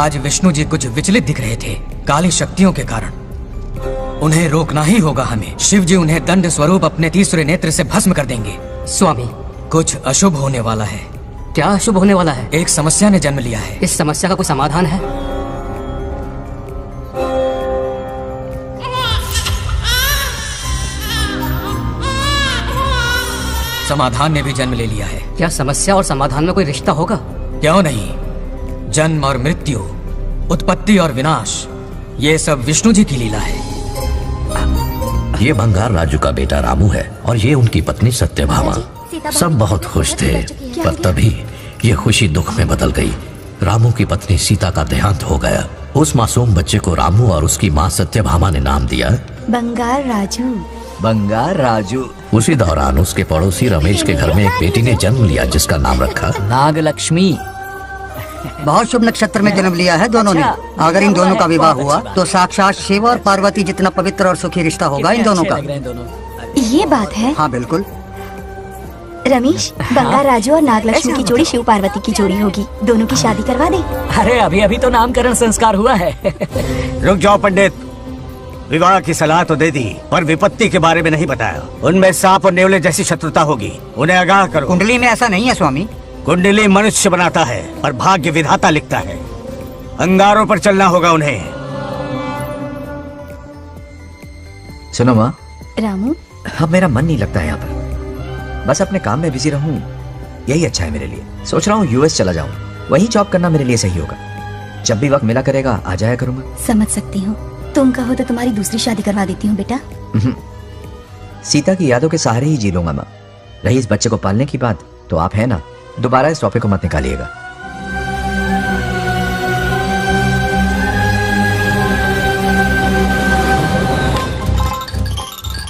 आज विष्णु जी कुछ विचलित दिख रहे थे काली शक्तियों के कारण। उन्हें रोकना ही होगा हमें। शिव जी उन्हें दंड स्वरूप अपने तीसरे नेत्र से भस्म कर देंगे। स्वामी, कुछ अशुभ होने वाला है। क्या अशुभ होने वाला है? एक समस्या ने जन्म लिया है। इस समस्या का कोई समाधान है? समाधान ने भी जन्म ले लिया है। क्या समस्या और समाधान में कोई रिश्ता होगा? क्यों नहीं। जन्म और मृत्यु, उत्पत्ति और विनाश, ये सब विष्णु जी की लीला है। ये बंगार राजू का बेटा रामू है और ये उनकी पत्नी सत्यभामा। सब बहुत खुश थे, पर तभी ये खुशी दुख में बदल गई। रामू की पत्नी सीता का देहांत हो गया। उस मासूम बच्चे को रामू और उसकी माँ सत्यभामा ने नाम दिया बंगार राजू। बंगार राजू। उसी दौरान उसके पड़ोसी रमेश के घर में एक बेटी ने जन्म लिया जिसका नाम रखा नागलक्ष्मी। बहुत शुभ नक्षत्र में जन्म लिया है दोनों ने। अगर इन दोनों का विवाह हुआ तो साक्षात शिव और पार्वती जितना पवित्र और सुखी रिश्ता होगा इन दोनों का। ये बात है। हाँ बिल्कुल। रमेश, बंगार राजू और नागलक्ष्मी की जोड़ी शिव पार्वती की जोड़ी होगी। दोनों की शादी करवा दे। अरे अभी अभी तो नामकरण संस्कार हुआ है। रुक जाओ पंडित, विवाह की सलाह तो दे दी पर विपत्ति के बारे में नहीं बताया। उनमें सांप और नेवले जैसी शत्रुता होगी, उन्हें आगाह करो। कुंडली में ऐसा नहीं है स्वामी। कुंडली मनुष्य बनाता है और भाग्य विधाता लिखता है। अंगारों पर चलना होगा उन्हें। सुनो माँ, रामू, अब मेरा मन नहीं लगता है यहाँ पर। बस अपने काम में बिजी रहूं, यही अच्छा है मेरे लिए। सोच रहा हूँ यूएस चला जाऊँ, वही जॉब करना मेरे लिए सही होगा। जब भी वक्त मिला करेगा आ जाया करूँगा। समझ सकती हूँ। तुम कहो तो तुम्हारी दूसरी शादी करवा देती हूँ बेटा। सीता की यादों के सहारे ही जी लूंगा माँ। रही इस बच्चे को पालने की बात, तो आप है ना, दोबारा इस टॉपिक को मत निकालिएगा।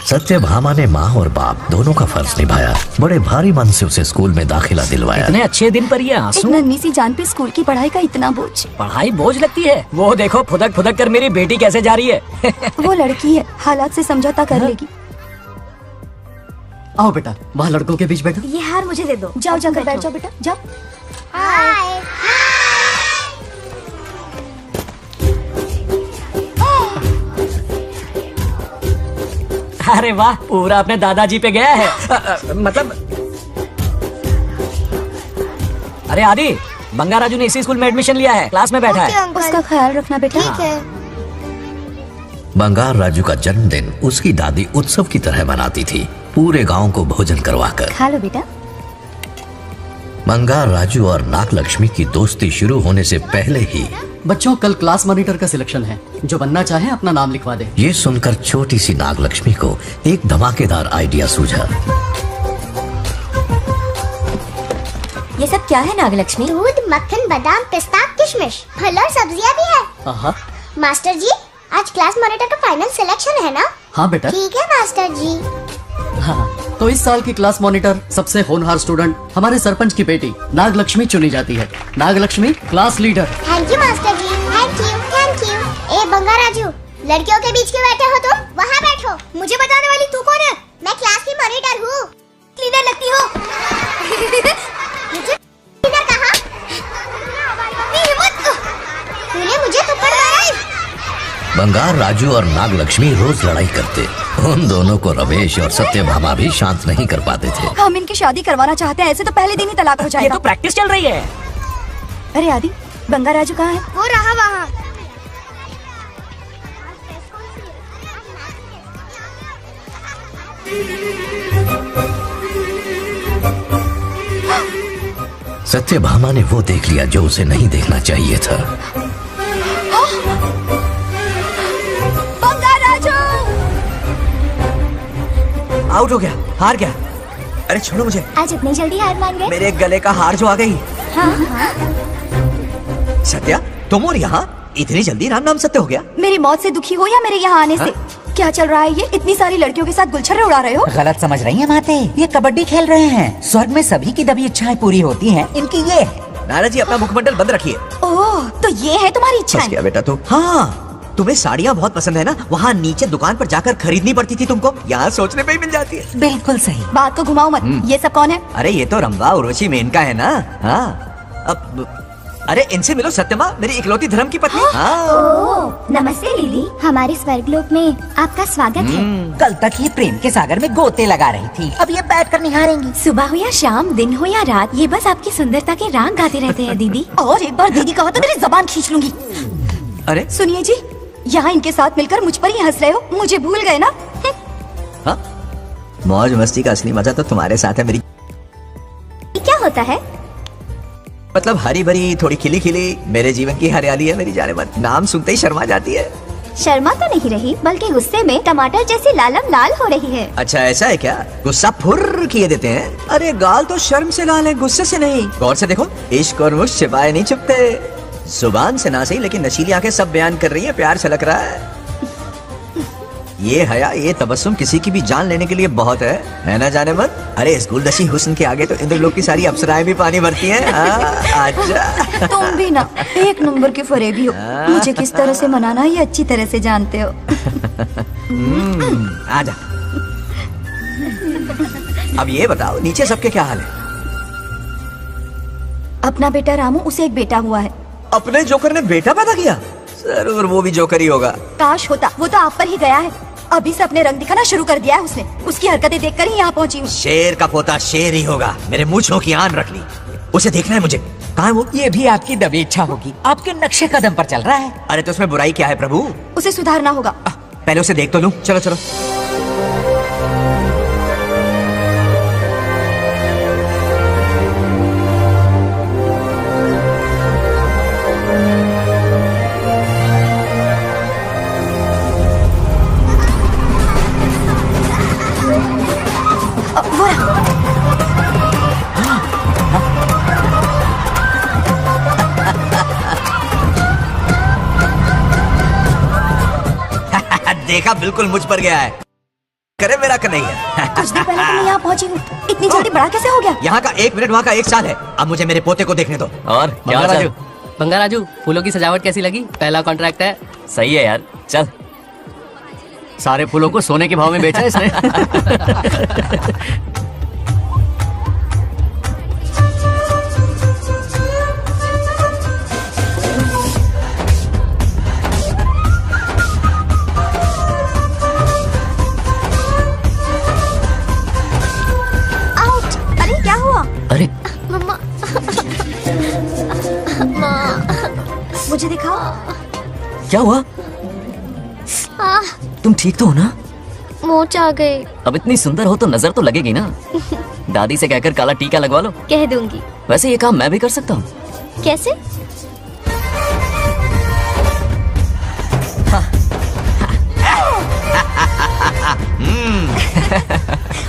सत्यभामा ने माँ और बाप दोनों का फर्ज निभाया। बड़े भारी मन से उसे स्कूल में दाखिला दिलवाया। इतने अच्छे दिन पर ये आंसू। एक नन्ही सी जान पे स्कूल की पढ़ाई का इतना बोझ। पढ़ाई बोझ लगती है? वो देखो फुदक फुदक कर मेरी बेटी कैसे जा रही है। वो लड़की है, हालात से समझौता कर लेगी। आओ बेटा, वहाँ लड़कों के बीच बैठो। ये हार मुझे दे दो। जाओ जाकर बैठ जाओ बेटा, जाओ। अरे वाह, पूरा अपने दादाजी पे गया है। मतलब अरे आदि, बंगार राजू ने इसी स्कूल में एडमिशन लिया है, क्लास में बैठा है। उसका ख्याल रखना बेटा। ठीक है। बंगार राजू का जन्मदिन उसकी दादी उत्सव की तरह मनाती थी, पूरे गांव को भोजन करवाकर। खा लो बेटा। बंगार राजू और नागलक्ष्मी की दोस्ती शुरू होने से पहले ही बच्चों, कल क्लास मॉनिटर का सिलेक्शन है। जो बनना चाहे अपना नाम लिखवा दे। ये सुनकर छोटी सी नागलक्ष्मी को एक धमाकेदार आइडिया सूझा। ये सब क्या है नागलक्ष्मी? दूध, मक्खन, बादाम, पिस्ता, किशमिश, फल और सब्जियां भी है। मास्टर जी, आज क्लास मॉनिटर का फाइनल सिलेक्शन है ना? हाँ बेटा। ठीक है मास्टर जी। हाँ, तो इस साल की क्लास मॉनिटर सबसे होनहार स्टूडेंट हमारे सरपंच की बेटी नागलक्ष्मी चुनी जाती है। Nagalakshmi class leader. Thank you master ji, thank you thank you. ए बंगार राजू, लड़कियों के बीच क्यों बैठे हो तुम? वहाँ बैठो। मुझे बताने वाली तू कौन है? मैं क्लास की मॉनिटर हूँ। क्लीनर लगती हो। मुझे क्लीनर कहा? तूने मुझे थप्पड़ मारा। बंगार राजू और नागलक्ष्मी रोज लड़ाई करते। उन दोनों को रमेश और सत्यभामा भी शांत नहीं कर पाते थे। हम इनकी शादी करवाना चाहते हैं, ऐसे तो पहले दिन ही तलाक हो जाएगा। ये तो प्रैक्टिस चल रही है। अरे आदि, बंगार राजू कहाँ है? वो रहा वहाँ। सत्यभामा ने वो देख लिया जो उसे नहीं देखना चाहिए था। बंगार राजू आउट हो गया, हार गया। अरे छोड़ो मुझे। आज इतनी जल्दी हार मान गए? मेरे गले का हार जो आ गई। हाँ, हाँ। सत्या, तुम और यहाँ इतनी जल्दी राम नाम सत्य हो गया? मेरी मौत से दुखी हो या मेरे यहाँ आने से? क्या चल रहा है ये? इतनी सारी लड़कियों के साथ गुलछर्रे उड़ा रहे हो? गलत समझ रही हैं माते, ये कबड्डी खेल रहे हैं। स्वर्ग में सभी की दबी इच्छाएं पूरी होती हैं, इनकी ये है। नाना जी, अपना मुखमंडल बंद रखिए। ओह, तो ये है तुम्हारी इच्छाएं? क्या बेटा तू? हाँ, तुम्हें साड़ियाँ बहुत पसंद है ना? वहाँ नीचे दुकान पर जाकर खरीदनी पड़ती थी तुमको, यहाँ सोचने पे ही मिल जाती है। बिल्कुल सही। बात को घुमाओ मत। ये सब कौन है? अरे ये तो रंभा, उर्वशी, मेनका है ना। हाँ, अब अरे इनसे मिलो सत्यमा, मेरी इकलौती धर्म की पत्नी। हाँ। ओह, नमस्ते दीदी, हमारे स्वर्गलोक में आपका स्वागत है। कल तक ये प्रेम के सागर में गोते लगा रही थी, अब ये बैठ कर निहारेंगी। सुबह हो या शाम, दिन हो या रात, ये बस आपकी सुंदरता के राग गाते रहते हैं दीदी। और एक बार दीदी कहो तो मेरी जबान खींच लूंगी। अरे सुनिए जी, यहाँ इनके साथ मिलकर मुझ पर ही हंस रहे हो, मुझे भूल गए ना? हाँ, मौज मस्ती का असली मजा तो तुम्हारे साथ है मेरी। क्या होता है? मतलब हरी भरी थोड़ी खिली खिली मेरे जीवन की हरियाली है मेरी जाने मन। नाम सुनते ही शर्मा जाती है। शर्मा तो नहीं रही, बल्कि गुस्से में टमाटर जैसी लालम लाल हो रही है। अच्छा ऐसा है क्या? गुस्सा फुर्र किए देते हैं। अरे गाल तो शर्म से लाल है, गुस्से से नहीं। गौर से देखो, इश्क और मुझ छिपाए नहीं छुपते। जुबान से ना सही, लेकिन नशीली आंखें सब बयान कर रही है, प्यार छलक रहा है। ये हया, ये तबस्सुम किसी की भी जान लेने के लिए बहुत है ना जाने मन? अरे इस गुलदस्ती हुस्न के आगे तो इंद्रलोक की सारी अप्सराएं भी पानी भरती हैं। आजा। तुम भी ना एक नंबर के फरेबी हो। मुझे किस तरह से मनाना ये अच्छी तरह से जानते हो। आजा। अब ये बताओ, नीचे सबके क्या हाल है? अपना बेटा रामू, उसे एक बेटा हुआ है। अपने जोकर ने बेटा पैदा किया? जरूर वो भी जोकर ही होगा। काश होता, वो तो आप पर ही गया है। अभी से अपने रंग दिखाना शुरू कर दिया है उसने। उसकी हरकतें देखकर ही यहाँ पहुँची हूँ। शेर का पोता शेर ही होगा। मेरे मूंछों की आन रख ली, उसे देखना है मुझे। कहाँ है वो? ये भी आपकी दबी इच्छा होगी, आपके नक्शे कदम पर चल रहा है। अरे तो उसमें बुराई क्या है प्रभु? उसे सुधारना होगा। पहले उसे देख तो लूं। चलो चलो। देखा, बिल्कुल मुझ पर गया है। करे मेरा कन्हैया। कुछ देर पहले तो मैं यहाँ पहुँची हूँ, इतनी जल्दी बड़ा कैसे हो गया? यहाँ का 1 मिनट, वहाँ का 1 साल है। अब मुझे मेरे पोते को देखने दो। और क्या हाल चाल? बंगा राजू, फूलों की सजावट कैसी लगी? पहला कॉन्ट्रैक्ट है। सही है यार, चल। सारे फूलों को सोने के भाव में बेचा है इसने। अरे मम्मा, मुझे दिखाओ। क्या हुआ? तुम ठीक तो हो ना? मोच आ गए। अब इतनी सुंदर हो तो नजर तो लगेगी ना। दादी से कहकर काला टीका लगवा लो। कह दूंगी। वैसे ये काम मैं भी कर सकता हूँ। कैसे?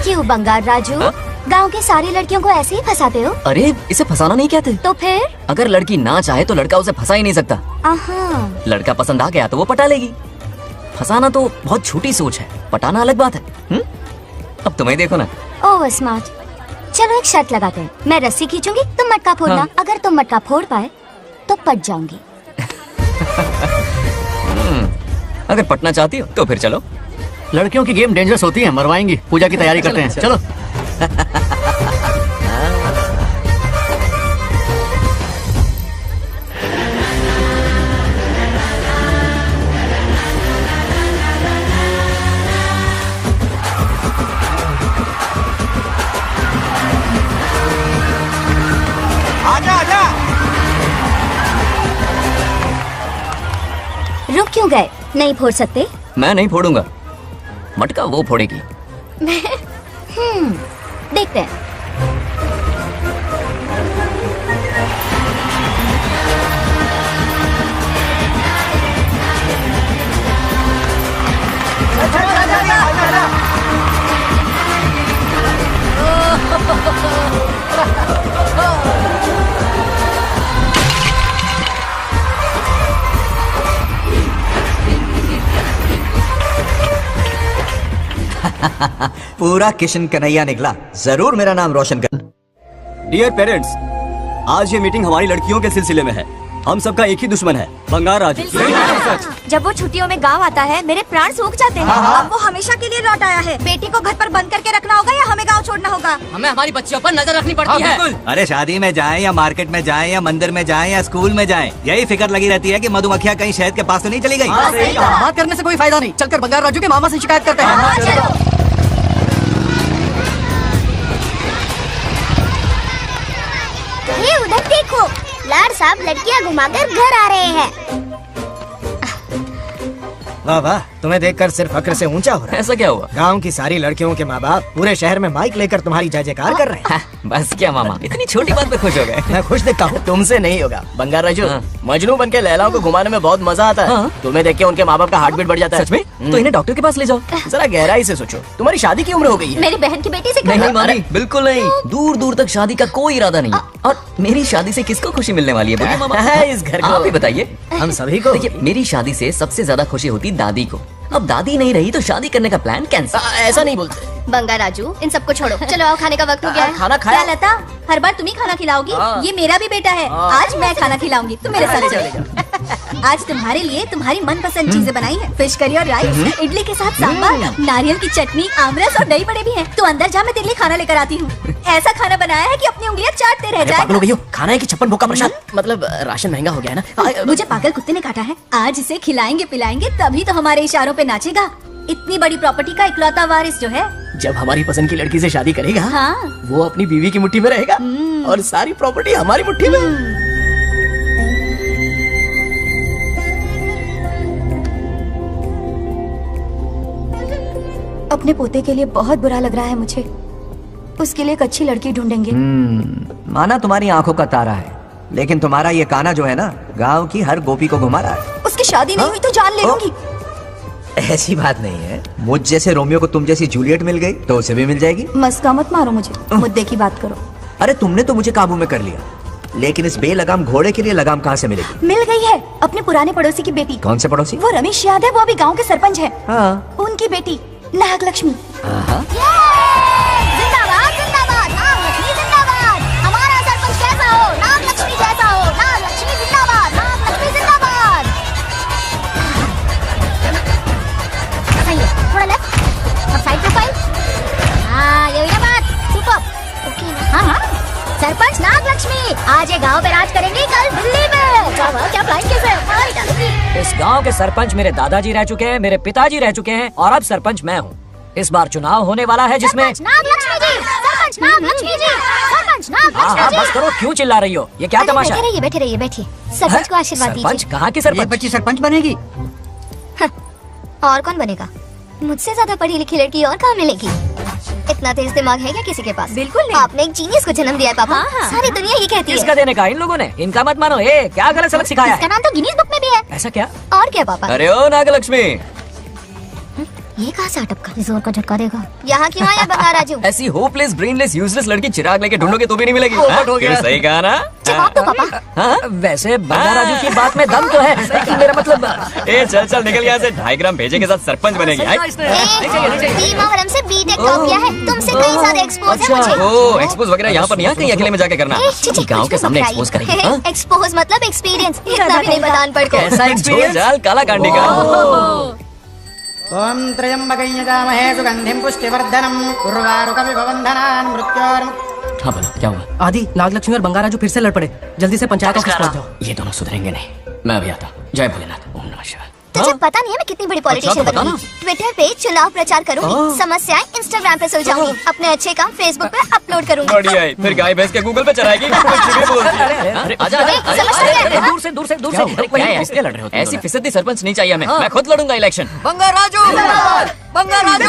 क्यों बंगार राजू, गांव के सारी लड़कियों को ऐसे ही फंसाते हो? अरे इसे फंसाना नहीं कहते। तो फिर? अगर लड़की ना चाहे तो लड़का उसे फंसा ही नहीं सकता। आहा। लड़का पसंद आ गया तो वो पटा लेगी। फंसाना तो बहुत छोटी सोच है, पटाना अलग बात है। अब तुम्हें देखो ना। Over smart. चलो एक शर्त लगाते हैं, मैं रस्सी खींचूंगी, तुम मटका फोड़ना। हाँ। अगर तुम मटका फोड़ पाए तो पट जाऊंगी। अगर पटना चाहती हो तो फिर चलो। लड़कियों की गेम डेंजरस होती है, मरवाएंगी। पूजा की तैयारी करते हैं, चलो। आजा आजा। रुक क्यों गए? नहीं फोड़ सकते? मैं नहीं फोड़ूंगा, मटका वो फोड़ेगी। देखते हैं। पूरा किशन कन्हैया निकला। जरूर मेरा नाम रोशन कर। डियर पेरेंट्स, आज ये मीटिंग हमारी लड़कियों के सिलसिले में है। हम सबका एक ही दुश्मन है, बंगार राजू। जब वो छुट्टियों में गांव आता है मेरे प्राण सूख जाते हैं। अब वो हमेशा के लिए लौट आया है। बेटी को घर पर बंद करके रखना होगा या हमें गांव छोड़ना होगा? हमें हमारी बच्चियों पर नजर रखनी पड़ती है। अरे शादी में जाएं या मार्केट में जाएं या मंदिर में जाएं या स्कूल में जाएं, यही फिक्र लगी रहती है कि मधुमक्खियाँ कहीं शहद के पास तो नहीं चली गई। बात करने से कोई फायदा नहीं, चलकर बंगार राजू के मामा से शिकायत करते हैं। ये उधर देखो, लाड साहब लड़कियां घुमाकर घर आ रहे हैं। वाह वाह, तुम्हें देखकर सिर्फ फक्र से ऊंचा हो रहा है। ऐसा क्या हुआ? गांव की सारी लड़कियों के माँ बाप पूरे शहर में माइक लेकर तुम्हारी जय जयकार कर रहे हैं। बस क्या मामा, इतनी छोटी बात पे खुश हो गए? मैं खुश दिखता हूँ। तुमसे नहीं होगा बंगार राजू। हाँ। मजनू बन के लैलाओं को घुमाने में बहुत मजा आता है। हाँ। तुम्हें देख के उनके माँ बाप का हार्ट बीट बढ़ जाता है। सच में? तो इन्हें डॉक्टर के पास ले जाओ। जरा गहराई से सोचो, तुम्हारी शादी की उम्र हो गई है। मेरी बहन की बेटी से नहीं मामी, बिल्कुल नहीं। दूर दूर तक शादी का कोई इरादा नहीं। और मेरी शादी से किसको खुशी मिलने वाली है? बोलिए मामा। इस घर को आप ही बताइए। हम सभी को। देखिए, मेरी शादी से सबसे ज्यादा खुशी होती दादी को। अब दादी नहीं रही तो शादी करने का प्लान कैंसिल। ऐसा नहीं बोलते। बंगार राजू, इन सबको छोड़ो, चलो आओ, खाने का वक्त हो गया है। खाना खाया? क्या लता, हर बार तुम ही खाना खिलाओगी? ये मेरा भी बेटा है। आज मैं खाना खिलाऊंगी, तुम मेरे साथ चलो। आज तुम्हारे लिए तुम्हारी मनपसंद चीजें बनाई है। फिश करी और राइस, इडली के साथ सांभर, नारियल की चटनी, आमरस और दही बड़े भी हैं। तो अंदर जा, मैं तेरे लिए खाना लेकर आती हूँ। ऐसा खाना बनाया है कि अपनी उंगलियां चाटते रह जाए। खाना है कि छप्पन भोग का प्रसाद? मतलब राशन महंगा हो गया है ना। मुझे पागल कुत्ते ने काटा है। आज इसे खिलाएंगे पिलाएंगे तभी तो हमारे इशारों पे नाचेगा। इतनी बड़ी प्रॉपर्टी का इकलौता वारिस जो है। जब हमारी पसंद की लड़की से शादी करेगा, हाँ। वो अपनी बीवी की मुट्ठी में रहेगा और सारी प्रॉपर्टी हमारी मुट्ठी में। अपने पोते के लिए बहुत बुरा लग रहा है मुझे। उसके लिए एक अच्छी लड़की ढूंढेंगे। माना तुम्हारी आंखों का तारा है, लेकिन तुम्हारा ये काना जो है ना, गांव की हर गोपी को घुमा रहा है। उसकी शादी नहीं हुई तो जान ले लूंगी। ऐसी बात नहीं है। मुझ जैसे रोमियो को तुम जैसी जूलियट मिल गई तो उसे भी मिल जाएगी। मस्का मत मारो मुझे, मुद्दे की बात करो। अरे तुमने तो मुझे काबू में कर लिया, लेकिन इस बेलगाम घोड़े के लिए लगाम कहाँ से मिलेगी? मिल गई है, अपने पुराने पड़ोसी की बेटी। कौन से पड़ोसी? वो रमेश याद है, वो अभी गांव के सरपंच है। हाँ। उनकी बेटी नागलक्ष्मी। जिंदाबाद जिंदाबाद, नागलक्ष्मी जिंदाबाद। हमारा सरपंच कैसा हो? नागलक्ष्मी जैसा हो। नागलक्ष्मी जिंदाबाद, नागलक्ष्मी जिंदाबाद। सही है, थोड़ा लेफ्ट और साइड प्रोफाइल। हाँ, ये हुई ना बात। सुपर। ओके ना? हाँ हाँ। सरपंच नागलक्ष्मी आज ये गांव पे राज करेंगे, कल दिल्ली में। क्या प्लान कैसे है? इस गांव के सरपंच मेरे दादाजी रह चुके हैं, मेरे पिताजी रह चुके हैं और अब सरपंच मैं हूँ। इस बार चुनाव होने वाला है जिसमें नागलक्ष्मी जी, सरपंच नागलक्ष्मी जी, सरपंच नागलक्ष्मी जी। बस करो, क्यों चिल्ला रही हो? ये क्या तमाशा है? बैठे रहिए बैठिए। सरपंच को आशीर्वाद दीजिए। सरपंच कहाँ की सरपंच? बच्ची सरपंच बनेगी। और कौन बनेगा? मुझसे ज्यादा पढ़ी लिखी लड़की और कहाँ मिलेगी? इतना तेज दिमाग है क्या किसी के पास? बिल्कुल नहीं। आपने एक जीनियस को जन्म दिया है पापा। हाँ। सारी दुनिया ये कहती किसका है। देने का? इन लोगों ने। इनका मत मानो। क्या गलत सलत सिखाया इसका है? नाम तो गिनीज बुक में भी है। ऐसा क्या? और क्या पापा? अरे ओ नागलक्ष्मी, ये कहाँ से अटक का जोर का झटका देगा? यहाँ क्यों आया बंगार राजू? ऐसी होपलेस ब्रेनलेस यूजलेस लड़की चिराग लेके ढूंढोगे तो भी नहीं मिलेगी। पोपट हो गया। फिर सही कहा ना? जवाब दो पापा। हाँ? वैसे बंगार राजू की बात में दम तो है, लेकिन मेरा मतलब ए चल चल निकल यहाँ से। 2.5 ग्राम भेजे के साथ सरपंच बनेगी। टी मोहरम से बीटेक टॉप किया है, तुमसे कहीं ज्यादा एक्सपोज है मुझे। ओ एक्सपोज वगैरह यहाँ पर नहीं है, कहीं अकेले में जाके करना। गाँव के सामने एक्सपोज करेंगे। हाँ? एक्सपोज मतलब एक्सपीरियंस। इतना भी नहीं पता अनपढ़ को। कैसा एक्सपीरियंस? जाल काला कांडी का। ओम त्र्यंबकं यजामहे सुगंधिं पुष्टिवर्धनम् उर्वारुकमिव बन्धनान् मृत्योर्मुक्तिम्। हाँ बोलो, क्या हुआ? आदि, नागलक्ष्मी और बंगार राजू फिर से लड़ पड़े। जल्दी से पंचायत ऑफिस पहुंच जाओ। ये दोनों सुधरेंगे नहीं। मैं अभी आता। जय भोलेनाथ। ओम नमः शिवाय। तुझे पता नहीं है मैं कितनी बड़ी पॉलिटिशियन बता बनूंगी। ट्विटर पे चुनाव प्रचार करूंगी, समस्याएं इंस्टाग्राम पे सुलझाऊंगी, अपने अच्छे काम फेसबुक पे अपलोड करूंगी। बढ़िया है। फिर गाय भैंस के गूगल पे चढ़ाएगी। अरे आजा दूर से दूर से दूर से। अरे क्या है? किसके लड़ रहे हो? ऐसी फिसदी सरपंच नहीं चाहिए हमें। मैं खुद लड़ूंगा इलेक्शन। बंगार राजू, बंगार राजू।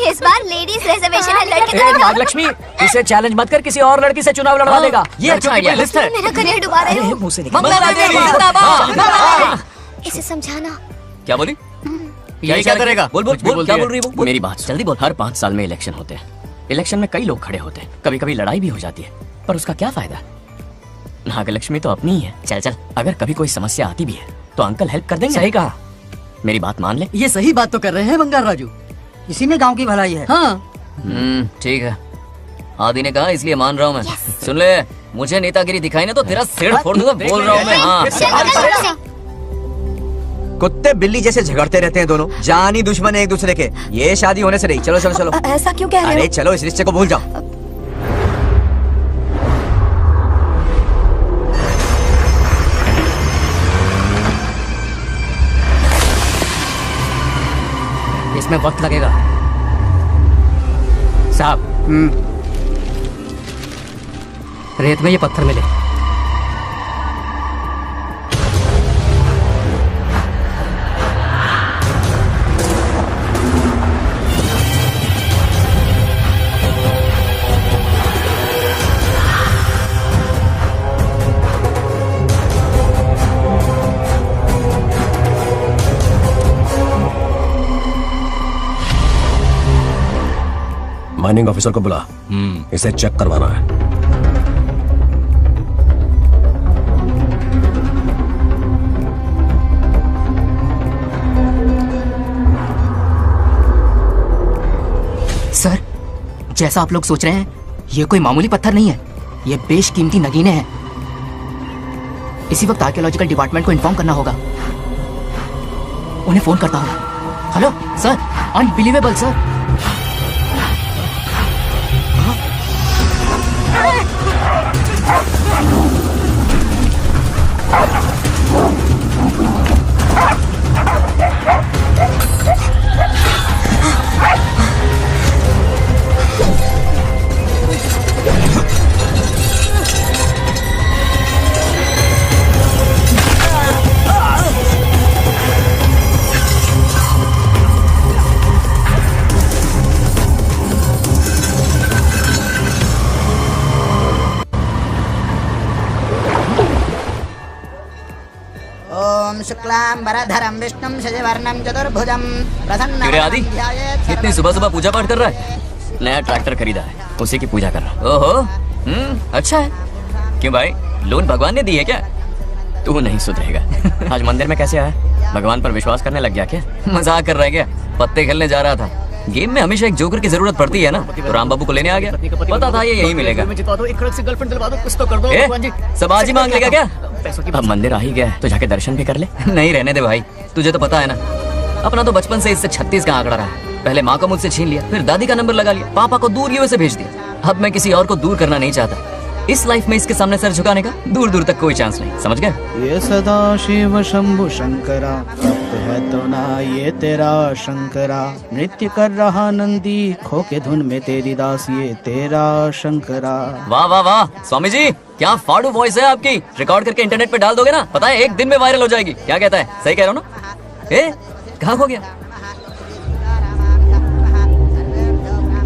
इस बार लेडीज रिजर्वेशन है, लड़के तो नागलक्ष्मी, इसे चैलेंज मत कर, किसी और लड़की से चुनाव लड़वा देगा। ये अच्छा आइडिया है। मेरा करियर डुबा रहे हो। मुंह से बंगार राजू जिंदाबाद। इसे समझाना। क्या बोली? ये क्या करेगा? बोल बोल बोल, क्या बोल रही है वो? मेरी बात जल्दी बोल। हर 5 साल में इलेक्शन होते हैं। इलेक्शन में कई लोग खड़े होते हैं, कभी कभी लड़ाई भी हो जाती है, पर उसका क्या फायदा? नागलक्ष्मी तो अपनी ही है। चल चल, अगर कभी कोई समस्या आती भी है तो अंकल हेल्प कर देंगे। सही कहा। मेरी बात मान ले। ये सही बात तो कर रहे हैं बंगार राजू। इसी में गांव की भलाई है। हाँ। ठीक है। आदि ने कहा इसलिए मान रहा हूँ मैं। सुन ले, मुझे नेतागिरी दिखाई ना तो तेरा सिर फोड़ दूंगा, बोल रहा हूँ मैं। हाँ कुत्ते बिल्ली जैसे झगड़ते रहते हैं दोनों, जानी दुश्मन है एक दूसरे के। ये शादी होने से रही। चलो चलो चलो। ऐसा क्यों कह रहे हो? अरे चलो, इस रिश्ते को भूल जाओ। इसमें वक्त लगेगा साहब। रेत में ये पत्थर मिले। माइनिंग ऑफिसर को बुला, इसे चेक करवाना है। सर, जैसा आप लोग सोच रहे हैं, ये कोई मामूली पत्थर नहीं है, ये बेशकीमती नगीने हैं। इसी वक्त आर्कियोलॉजिकल डिपार्टमेंट को इन्फॉर्म करना होगा। उन्हें फोन करता हूँ। Hello sir, unbelievable sir. ओम शुक्लांबरधरं विष्णुं शशिवर्णं चतुर्भुजं प्रसन्नं तेरे आदि इतनी सुबह सुबह पूजा पाठ कर रहा है? नया ट्रैक्टर खरीदा है, उसी की पूजा कर रहा है। ओहो, अच्छा है। क्यों भाई, लोन भगवान ने दी है क्या? तू नहीं सुधरेगा। आज मंदिर में कैसे आया? भगवान पर विश्वास करने लग गया क्या? मजाक कर रहा है क्या? पत्ते खेलने जा रहा था। गेम में हमेशा एक जोकर की जरूरत पड़ती है ना, तो राम बाबू को लेने आ गया। पता था ये यही मिलेगा। सब आज ही मांग लेगा क्या? अब मंदिर आ ही गया है तो जाके दर्शन भी कर ले। नहीं रहने दे भाई, तुझे तो पता है ना, अपना तो बचपन से इससे 36 का आंकड़ा रहा है। पहले माँ को मुझसे छीन लिया, फिर दादी का नंबर लगा लिया, पापा को दूर यूएसए भेज दिया। अब मैं किसी और को दूर करना नहीं चाहता। इस लाइफ में इसके सामने सर झुकाने का दूर दूर तक कोई चांस नहीं, समझ गए? ये सदा शिव शंभु शंकरा, तप्त है तो ना ये तेरा शंकरा। नृत्य कर रहा नंदी, खो के धुन में तेरी दास, ये तेरा शंकरा। वाह वाह वाह, स्वामी जी क्या फाड़ू वॉइस है आपकी। रिकॉर्ड करके इंटरनेट पे डाल दोगे ना, पता है एक दिन में वायरल हो जाएगी। क्या कहता है? सही कह रहा हूँ ना? ए, कहाँ खो गया?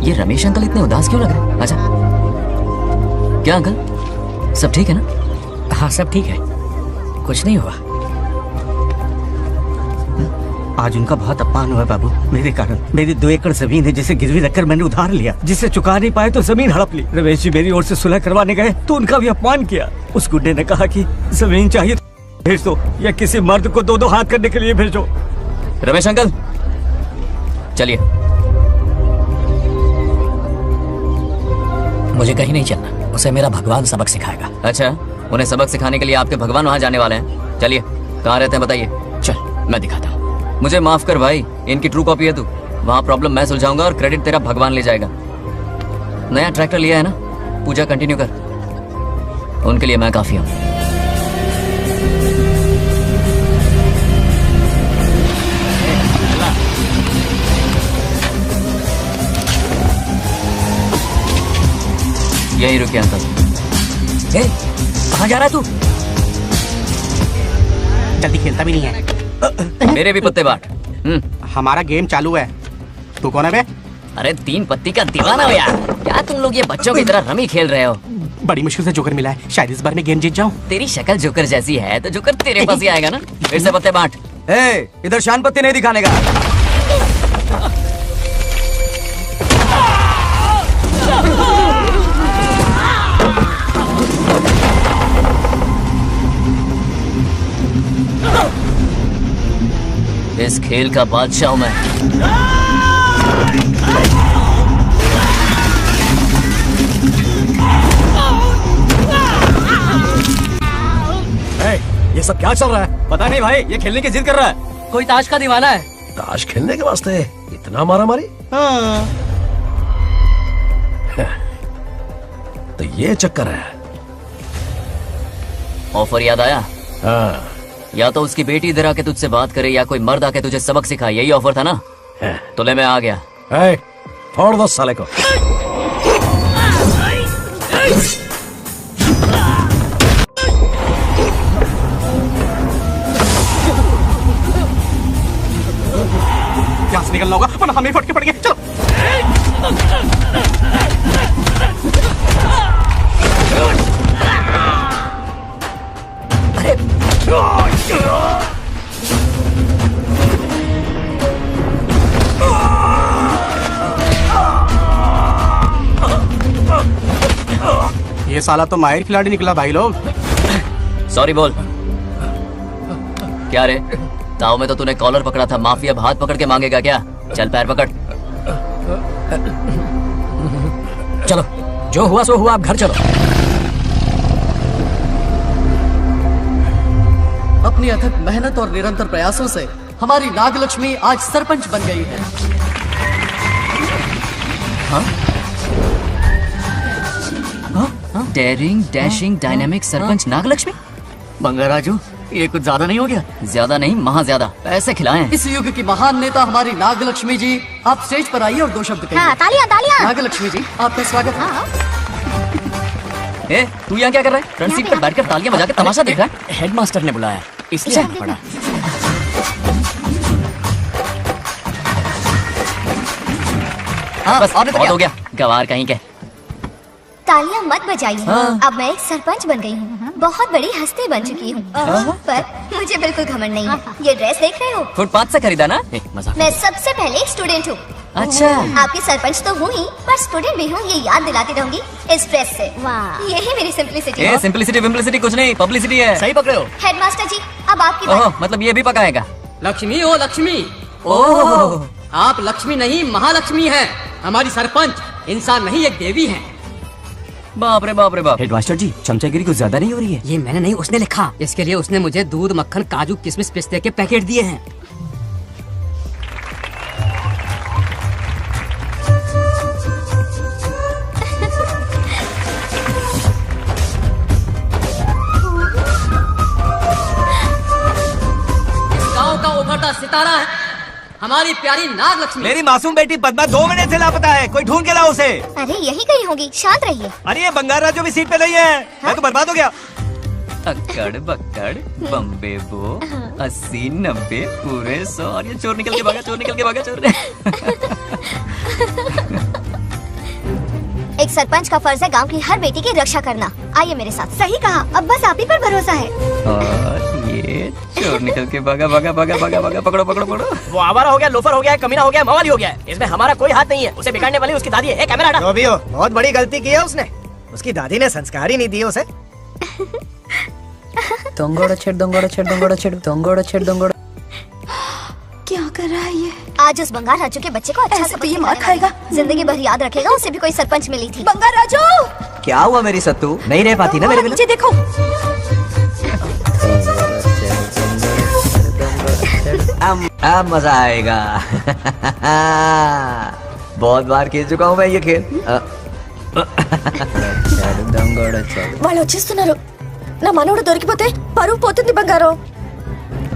ये रमेश अंकल इतने उदास क्यों लग रहे? अच्छा, क्या अंकल सब ठीक है ना? हाँ सब ठीक है, कुछ नहीं हुआ। आज उनका बहुत अपमान हुआ बाबू, मेरे कारण। मेरी 2 एकड़ जमीन है जिसे गिरवी रखकर मैंने उधार लिया, जिसे चुका नहीं पाए तो जमीन हड़प ली। रमेश जी मेरी ओर से सुलह करवाने गए तो उनका भी अपमान किया। उस गुंडे ने कहा कि जमीन चाहिए तो भेज दो, या किसी मर्द को 2-2 हाथ करने के लिए भेजो। रमेश अंकल चलिए। मुझे कहीं नहीं चलना, उसे मेरा भगवान सबक सिखाएगा। अच्छा, उन्हें सबक सिखाने के लिए आपके भगवान वहाँ जाने वाले हैं। चलिए, कहाँ रहते हैं बताइए। चल मैं दिखाता हूँ। मुझे माफ कर भाई, इनकी ट्रू कॉपी है तू। वहाँ प्रॉब्लम मैं सुलझाऊंगा और क्रेडिट तेरा भगवान ले जाएगा। नया ट्रैक्टर लिया है ना, पूजा कंटिन्यू कर, उनके लिए मैं काफी हूँ। यही रुकिए अंकल। कहाँ जा रहा है तू? जल्दी खेलता भी नहीं है। मेरे भी पत्ते बांट। हमारा गेम चालू है। तू कौन है बे? अरे 3 पत्ती का दीवाना हो यार। क्या तुम लोग ये बच्चों की तरह रमी खेल रहे हो? बड़ी मुश्किल से जोकर मिला है, शायद इस बार मैं गेम जीत जाऊं। तेरी शक्ल जोकर जैसी है तो जोकर तेरे पास ही आएगा ना। फिर से पत्ते बांट। इधर शान पत्ती नहीं दिखाने का। इस खेल का बादशाह हूं मैं। ये सब क्या चल रहा है? पता नहीं भाई, ये खेलने की जिद कर रहा है। कोई ताश का दीवाना है। ताश खेलने के वास्ते इतना मारा मारी? हाँ। तो ये चक्कर है। ऑफर याद आया? हाँ। या तो उसकी बेटी इधर आके तुझसे बात करे या कोई मर्द आके तुझे सबक सिखाए, यही ऑफर था ना? तो ले मैं आ गया। फोड़ दो साले को। यहाँ से निकलना होगा वरना हमें फटके पड़ गए। चलो। ये साला तो माहिर खिलाड़ी निकला भाई लोग। सॉरी बोल। क्या रे, ताऊ में तो तूने कॉलर पकड़ा था, माफिया अब हाथ पकड़ के मांगेगा क्या? चल पैर पकड़। चलो, जो हुआ सो हुआ, अब घर चलो। अपनी अथक मेहनत और निरंतर प्रयासों से हमारी नागलक्ष्मी आज सरपंच बन गई है। Daring, dashing, dynamic sarpanch Nagalakshmi. Bangarraju, ये कुछ ज्यादा नहीं हो गया? ज्यादा नहीं, महा ज्यादा। पैसे खिलाएं। इस युग की महान नेता हमारी नागलक्ष्मी जी, आप स्टेज पर आइए और 2 शब्द कहिए। हाँ, तालियां तालियां। नागलक्ष्मी जी, आपका स्वागत है। ए, तू यहाँ क्या कर रहा है? फ्रंट सीट पर बैठकर तालियां बजा के तमाशा देख रहा है? हेडमास्टर ने बुलाया, इसलिए आना पड़ा। बस बहुत हो गया, गवार कहीं के। तालियां मत बजाइए। हाँ। अब मैं एक सरपंच बन गई हूँ, बहुत बड़ी हस्ती बन चुकी हूँ। पर मुझे बिल्कुल घमंड नहीं है। ये ड्रेस देख रहे हो? फुटपाथ से खरीदा ना? मजाक। मैं सबसे पहले एक स्टूडेंट हूँ। अच्छा। आपकी सरपंच तो हूँ ही, पर स्टूडेंट भी हूँ, ये याद दिलाती रहूंगी इस ड्रेस से। वाह, यही मेरी सिंपलिसिटी है। सिंपलिसिटी विम्पलिसिटी कुछ नहीं, पब्लिसिटी है। सही पकड़े हो। हेडमास्टर जी, अब आपकी बारी। ओह, मतलब ये भी पकाएगा? लक्ष्मी ओ लक्ष्मी। ओह, आप लक्ष्मी नहीं महालक्ष्मी हैं। हमारी सरपंच इंसान नहीं, एक देवी है। बाप रे बाप रे बाप। हेडमास्टर जी, चमचागिरी कुछ ज्यादा नहीं हो रही है? ये मैंने नहीं, उसने लिखा। इसके लिए उसने मुझे दूध, मक्खन, काजू, किशमिश, पिस्ते के पैकेट दिए हैं। गांव का उभरता सितारा है हमारी प्यारी नागलक्ष्मी। मेरी मासूम बेटी पद्मा 2 महीने से लापता है, कोई ढूंढ के लाओ उसे। अरे यही कहीं होगी, शांत रहिए। अरे ये बंगाराजू भी सीट पे नहीं है, मैं तो बर्बाद हो गया। अक्कड़ बक्कड़ बम्बे बो 80 90 पूरे 100 और ये चोर निकल के भागा, चोर निकल के भागा, चोर। एक सरपंच का फर्ज है गांव की हर बेटी की रक्षा करना। आइए मेरे साथ। सही कहा, अब बस आप ही पर भरोसा है। और ये चोर निकल के भागा भागा भागा भागा भागा, पकड़ो पकड़ो पकड़ो। वो आवारा हो गया, लोफर हो गया, कमीना हो गया, मवाली हो गया। इसमें हमारा कोई हाथ नहीं है। उसे बिगाड़ने वाली उसकी दादी है। कैमरा हटा। जो भी हो, बहुत बड़ी गलती की है उसने। उसकी दादी ने संस्कार ही नहीं दिए उसे। दोंगोड़ा छेड़, दोंगोड़ा छेड़, दोंगोड़ा छेड़, दोंगोड़ा छेड़, दोंगोड़ा। क्या कर रहा है ये? आज उस बंगार राजू के बच्चे को अच्छा से ये मार खाएगा, जिंदगी भर याद रखेगा। उसे भी कोई सरपंच मिली थी। बंगार राजू, क्या हुआ मेरी सत्तू? नहीं रह पाती ना मेरे बिना? नीचे देखो। अब मजा आएगा। बहुत बार खेल चुका हूँ मैं ये खेल। వాళ్ళు వచ్చేస్తున్నారు. నా మనోడు దొరికిపోతే పరువు పోతుంది బంగారం.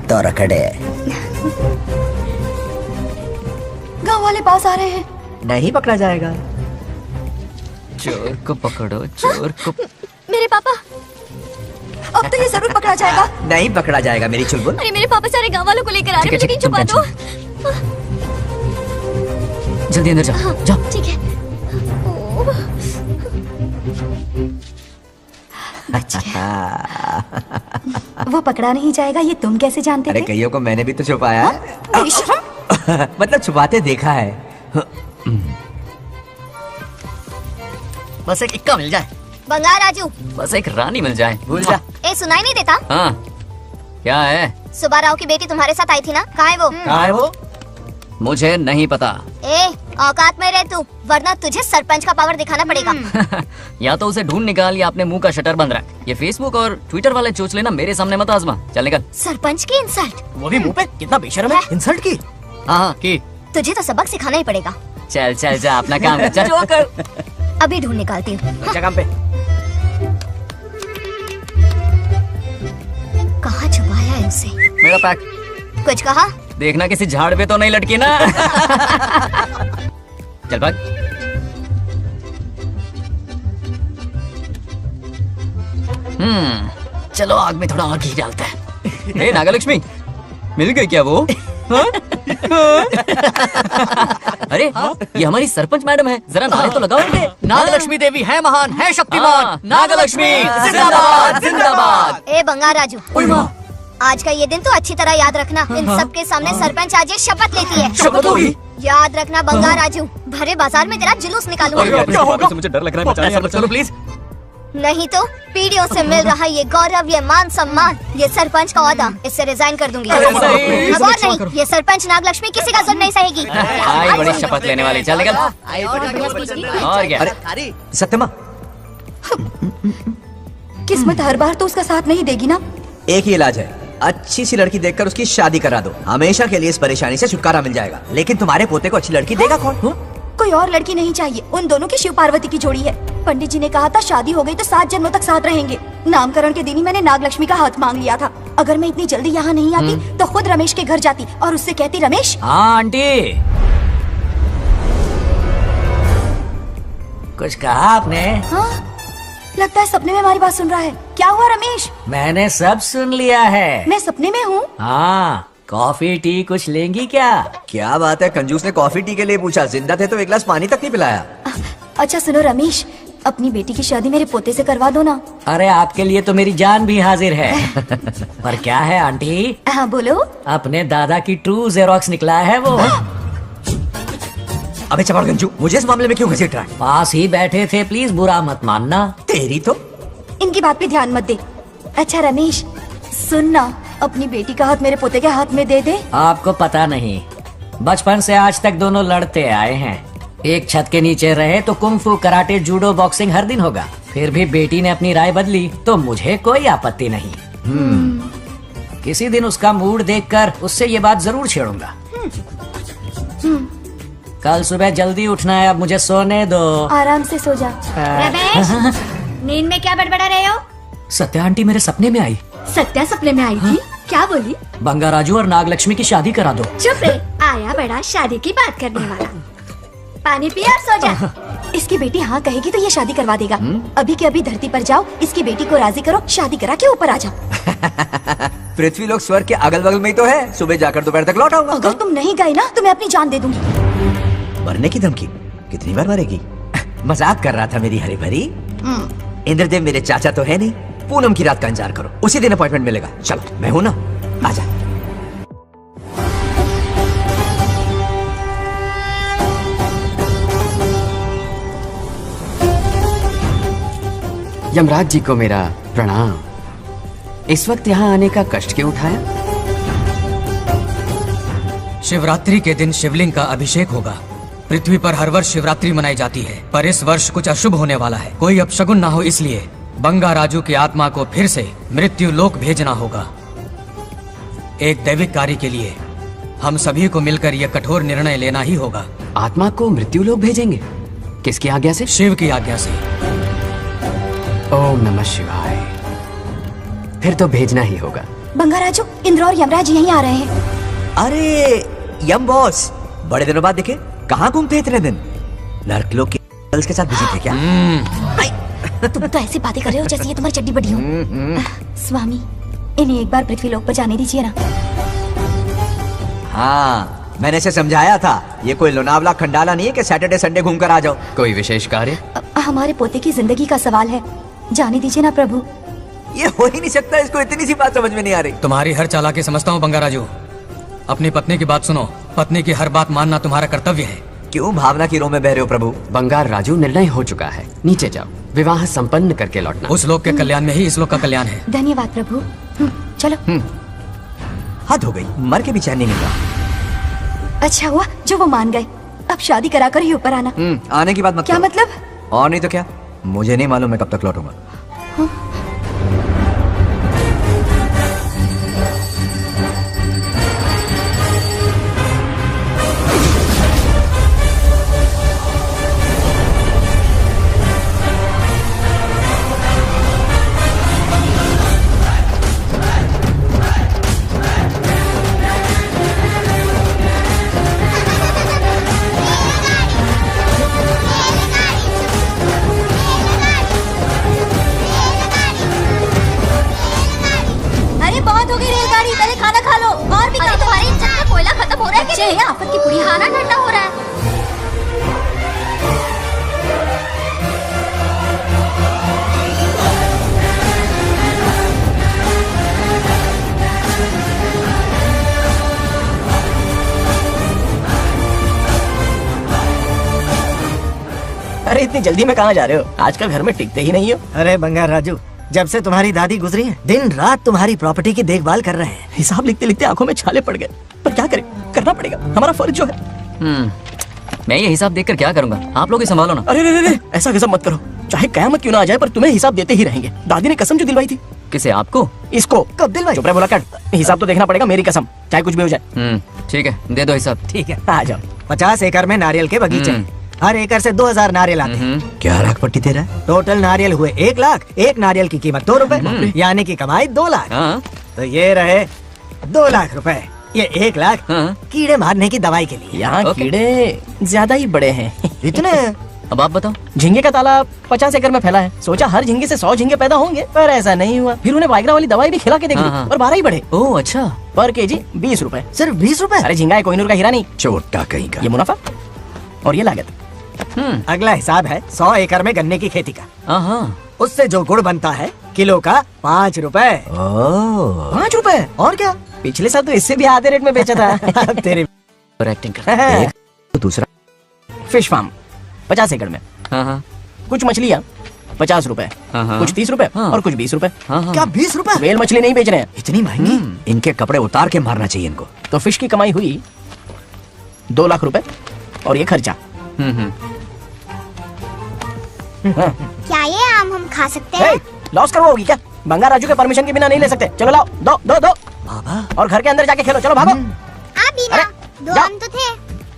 దొరకడే. गाँव वाले पास आ रहे हैं। नहीं पकड़ा जाएगा। चोर को पकड़ो, चोर को। मेरे पापा, अब तो ये जरूर पकड़ा जाएगा। नहीं पकड़ा जाएगा मेरी चुलबुल। अरे मेरे पापा सारे गाँव वालों को लेकर आ रहे हैं, मुझे कहीं छुपा दो। जल्दी अंदर जाओ, जाओ। ठीक है। वो पकड़ा नहीं जाएगा, ये तुम कैसे जानते अरे थे? कईयों को मैंने भी तो छुपाया है। मतलब छुपाते देखा है। बस एक इक्का मिल जाए। बंगार राजू, बस एक रानी मिल जाए, भूल जा। ए सुनाई नहीं देता? हाँ, क्या है? सुब्बा राव की बेटी तुम्हारे साथ आई थी ना, कहाँ है वो? कहाँ है वो? मुझे नहीं पता। ए औकात में रह तू, वरना तुझे सरपंच का पावर दिखाना पड़ेगा। या तो उसे ढूंढ निकाल या अपने मुंह का शटर बंद रख। ये फेसबुक और ट्विटर वाले चोच लेना मेरे सामने मत आजमा। चल निकल। सरपंच की इंसल्ट, वो भी मुंह पे, कितना बेशर्म है। इंसल्ट की? हाँ की। तुझे तो सबक सिखाना ही पड़ेगा। चल चल जा अपना काम कर। चल जो कर। अभी ढूंढ निकालती हूँ। अच्छा काम पे। कहाँ छुपाया है उसे? मेरा पैक। कुछ कहा? देखना किसी झाड़ पे तो नहीं लटकी ना। चल भाग। चलो आग में थोड़ा आग ही डालता है। हे नागलक्ष्मी, मिल गई क्या वो? हाँ? अरे ये हमारी सरपंच मैडम है, जरा नारे तो लगाओ इनके। नागलक्ष्मी देवी है महान, है शक्तिमान। नागलक्ष्मी जिंदाबाद जिंदाबाद। ए बंगार राजू, आज का ये दिन तो अच्छी तरह याद रखना। इन सब के सामने सरपंच आज ये शपथ लेती है। शपथ होगी? याद रखना बंगार राजू, भरे बाजार में तेरा जुलूस निकालूंगा। मुझे डर लग रहा है। चलो प्लीज। नहीं तो पीढ़ियों से मिल रहा ये गौरव, ये मान सम्मान, ये सरपंच का ओहदा, इससे रिजाइन कर दूंगी। अब और नहीं, ये सरपंच नागलक्ष्मी किसी का जुल्म नहीं सहेगी। आई बड़ी शपथ लेने वाली। चल निकल। और क्या? अरे सत्यमा, किस्मत हर बार तो उसका साथ नहीं देगी ना। एक ही इलाज है, अच्छी सी लड़की देखकर उसकी शादी करा दो। हमेशा के लिए इस परेशानी से छुटकारा मिल जाएगा। लेकिन तुम्हारे पोते को अच्छी लड़की देगा कौन? कोई और लड़की नहीं चाहिए, उन दोनों की शिव पार्वती की जोड़ी है। पंडित जी ने कहा था शादी हो गई तो 7 जन्मों तक साथ रहेंगे। नामकरण के दिन ही मैंने नागलक्ष्मी का हाथ मांग लिया था। अगर मैं इतनी जल्दी यहाँ नहीं आती तो खुद रमेश के घर जाती और उससे कहती, रमेश। हाँ आंटी, कुछ कहा आपने? हाँ, लगता है सपने में हमारी बात सुन रहा है। क्या हुआ रमेश? मैंने सब सुन लिया है। मैं सपने में हूँ? हाँ, कॉफी टी कुछ लेंगी क्या? क्या बात है, कंजूस ने कॉफी टी के लिए पूछा, जिंदा थे तो एक गिलास पानी तक नहीं पिलाया। अच्छा सुनो रमेश, अपनी बेटी की शादी मेरे पोते से करवा दो ना। अरे आपके लिए तो मेरी जान भी हाजिर है। पर क्या है आंटी? हाँ बोलो। अपने दादा की ट्रू जेरोक्स निकला है वो। अबे चमार गंजू, मुझे इस मामले में क्यों घसीट रहा है? पास ही बैठे थे, प्लीज बुरा मत मानना। तेरी तो। इनकी बात पे ध्यान मत दे। अच्छा रमेश सुन ना, अपनी बेटी का हाथ मेरे पोते के हाथ में दे दे। आपको पता नहीं, बचपन से आज तक दोनों लड़ते आए हैं। एक छत के नीचे रहे तो कुंफू, कराटे, जूडो, बॉक्सिंग हर दिन होगा। फिर भी बेटी ने अपनी राय बदली तो मुझे कोई आपत्ति नहीं। किसी दिन उसका मूड देखकर उससे ये बात जरूर छेड़ूंगा। कल सुबह जल्दी उठना है, अब मुझे सोने दो। आराम से सो जा। रमेश, नींद में क्या बड़बड़ा रहे हो? सत्या आंटी मेरे सपने में आई। सत्या सपने में आई थी? क्या बोली? बंगाराजू और नागलक्ष्मी की शादी करा दो। चुप रे, आया बड़ा शादी की बात करने वाला। पानी पिया और सो जा। इसकी बेटी हाँ कहेगी तो ये शादी करवा देगा। अभी के अभी धरती पर जाओ, इसकी बेटी को राजी करो, शादी करा के ऊपर आ जाओ। पृथ्वी लोग स्वर्ग के अगल बगल में ही तो है। सुबह जाकर दोपहर तक लौट आऊंगा। अगर तुम नहीं गए ना तो मैं अपनी जान दे दूंगी। मरने की धमकी? कितनी बार मरेगी? मजाक कर रहा था मेरी हरी भरी। इंद्रदेव मेरे चाचा तो है नहीं। पूनम की रात का इंतजार करो, उसी दिन अपॉइंटमेंट मिलेगा। चलो मैं हूं ना, आजा। यमराज जी को मेरा प्रणाम। इस वक्त यहाँ आने का कष्ट क्यों उठाया? शिवरात्रि के दिन शिवलिंग का अभिषेक होगा। पृथ्वी पर हर वर्ष शिवरात्रि मनाई जाती है, पर इस वर्ष कुछ अशुभ होने वाला है। कोई अपशगुन ना हो, इसलिए बंगाराजू की आत्मा को फिर से मृत्यु लोक भेजना होगा। एक दैविक कार्य के लिए हम सभी को मिलकर यह कठोर निर्णय लेना ही होगा। आत्मा को मृत्यु लोक भेजेंगे? किसकी आज्ञा से? शिव की आज्ञा से। ओम नमः शिवाय। फिर तो भेजना ही होगा। बंगाराजू, इंद्र और यमराज यहीं आ रहे हैं। अरे यम बॉस, बड़े दिनों बाद दिखे। कहाँ घूमते इतने दिन? नर्क लोग के गर्ल्स के साथ बिजी थे क्या? तुम तो ऐसी बातें कर रहे हो जैसे ये तुम्हारी चड्डी बड़ी हो। स्वामी, इन्हें एक बार पृथ्वी लोक पर जाने दीजिए ना। हाँ, मैंने इसे समझाया था। ये कोई लोनावला खंडाला नहीं है कि सैटरडे संडे घूम कर आ जाओ। कोई विशेष कार्य? हमारे पोते की जिंदगी का सवाल है, जाने दीजिए ना प्रभु। ये हो ही नहीं सकता, इसको इतनी सी बात समझ में नहीं आ रही। तुम्हारी हर चालाकी समझता हूँ बंगाराजू। अपनी पत्नी की बात सुनो। पत्नी की हर बात मानना तुम्हारा कर्तव्य है। क्यों भावना की रो में बह रहे हो प्रभु? बंगार राजू, निर्णय हो चुका है। नीचे जाओ, विवाह संपन्न करके लौटना। उस लोक के कल्याण में ही इस लोक का कल्याण है। धन्यवाद प्रभु। चलो। हद हो गई, मर के भी चैन नहीं मिल रहा। अच्छा हुआ जो वो मान गए। अब शादी कराकर ही ऊपर आना। आने की बात मत क्या करो। मतलब? और नहीं तो क्या, मुझे नहीं मालूम मैं कब तक लौटूंगा। अरे बहुत हो गई रेलगाड़ी, पहले खाना खा लो। और भी अरे तुम्हारे इंजन में कोयला खत्म हो रहा है चाहिए आफत की पूरी। खाना ठंडा हो रहा है। अरे इतनी जल्दी में कहाँ जा रहे हो? आजकल घर में टिकते ही नहीं हो। अरे बंगार राजू, जब से तुम्हारी दादी गुजरी है दिन रात तुम्हारी प्रॉपर्टी की देखभाल कर रहे हैं। हिसाब लिखते लिखते आंखों में छाले पड़ गए, पर क्या करें, करना पड़ेगा, हमारा फर्ज जो है। मैं ये हिसाब देखकर क्या करूंगा, आप लोग ही संभालो ना। अरे रे, ऐसा गजब मत करो, चाहे कयामत क्यों ना आ जाए पर तुम्हें हिसाब देते ही रहेंगे। दादी ने कसम जो दिलवाई थी। किसे, आपको? इसको कब दिलवाई? चुप रहे, बोला कट। हिसाब तो देखना पड़ेगा, मेरी कसम, चाहे कुछ भी हो जाए। ठीक है, दे दो हिसाब। ठीक है, आ जाओ। 50 एकड़ में नारियल के बगीचे हैं। हर एकड़ से 2000 नारियल आते हैं। क्या लाख पट्टी दे रहा है? टोटल नारियल हुए 1 लाख। एक नारियल की कीमत 2 रुपए, यानी कि कमाई 2 लाख। तो ये रहे 2 लाख रुपए। ये 1 लाख कीड़े मारने की दवाई के लिए। यहाँ कीड़े ज्यादा ही बड़े हैं। इतने? अब आप बताओ। झींगे का तालाब 50 एकड़ में फैला है। सोचा हर झींगे से 100 झींगे पैदा होंगे, पर ऐसा नहीं हुआ। फिर उन्हें वाइग्रा वाली दवाई भी खिला के देख ली और 12 ही बढ़े। ओह अच्छा। पर केजी 20 रुपए। सिर्फ 20 रुपए? अरे झींगा है, कोहिनूर का हीरा नहीं। छोटा कहीं का। ये मुनाफा और ये लागत। अगला हिसाब है 100 एकड़ में गन्ने की खेती का। उससे जो गुड़ बनता है किलो का 5 रुपए। 5 रुपए? और क्या, पिछले साल तो इससे भी आधे रेट में बेचा था। तेरे एक्टिंग कर। तो दूसरा फिश फार्म 50 एकड़ में। कुछ मछलियाँ 50 रुपए, कुछ 30 रुपए और कुछ 20 रुपए। क्या 20 रुपए? वेल मछली नहीं बेच रहे हैं। इतनी महंगी? इनके कपड़े उतार के मारना चाहिए इनको। तो फिश की कमाई हुई 2 लाख रुपए और ये खर्चा। क्या ये आम हम खा सकते हैं? लॉस करवाओगी क्या? बंगार राजू के परमिशन के बिना नहीं ले सकते। चलो लाओ, दो दो दो। और घर के अंदर जाके खेलो, चलो भागो। ना 2 आम तो थे।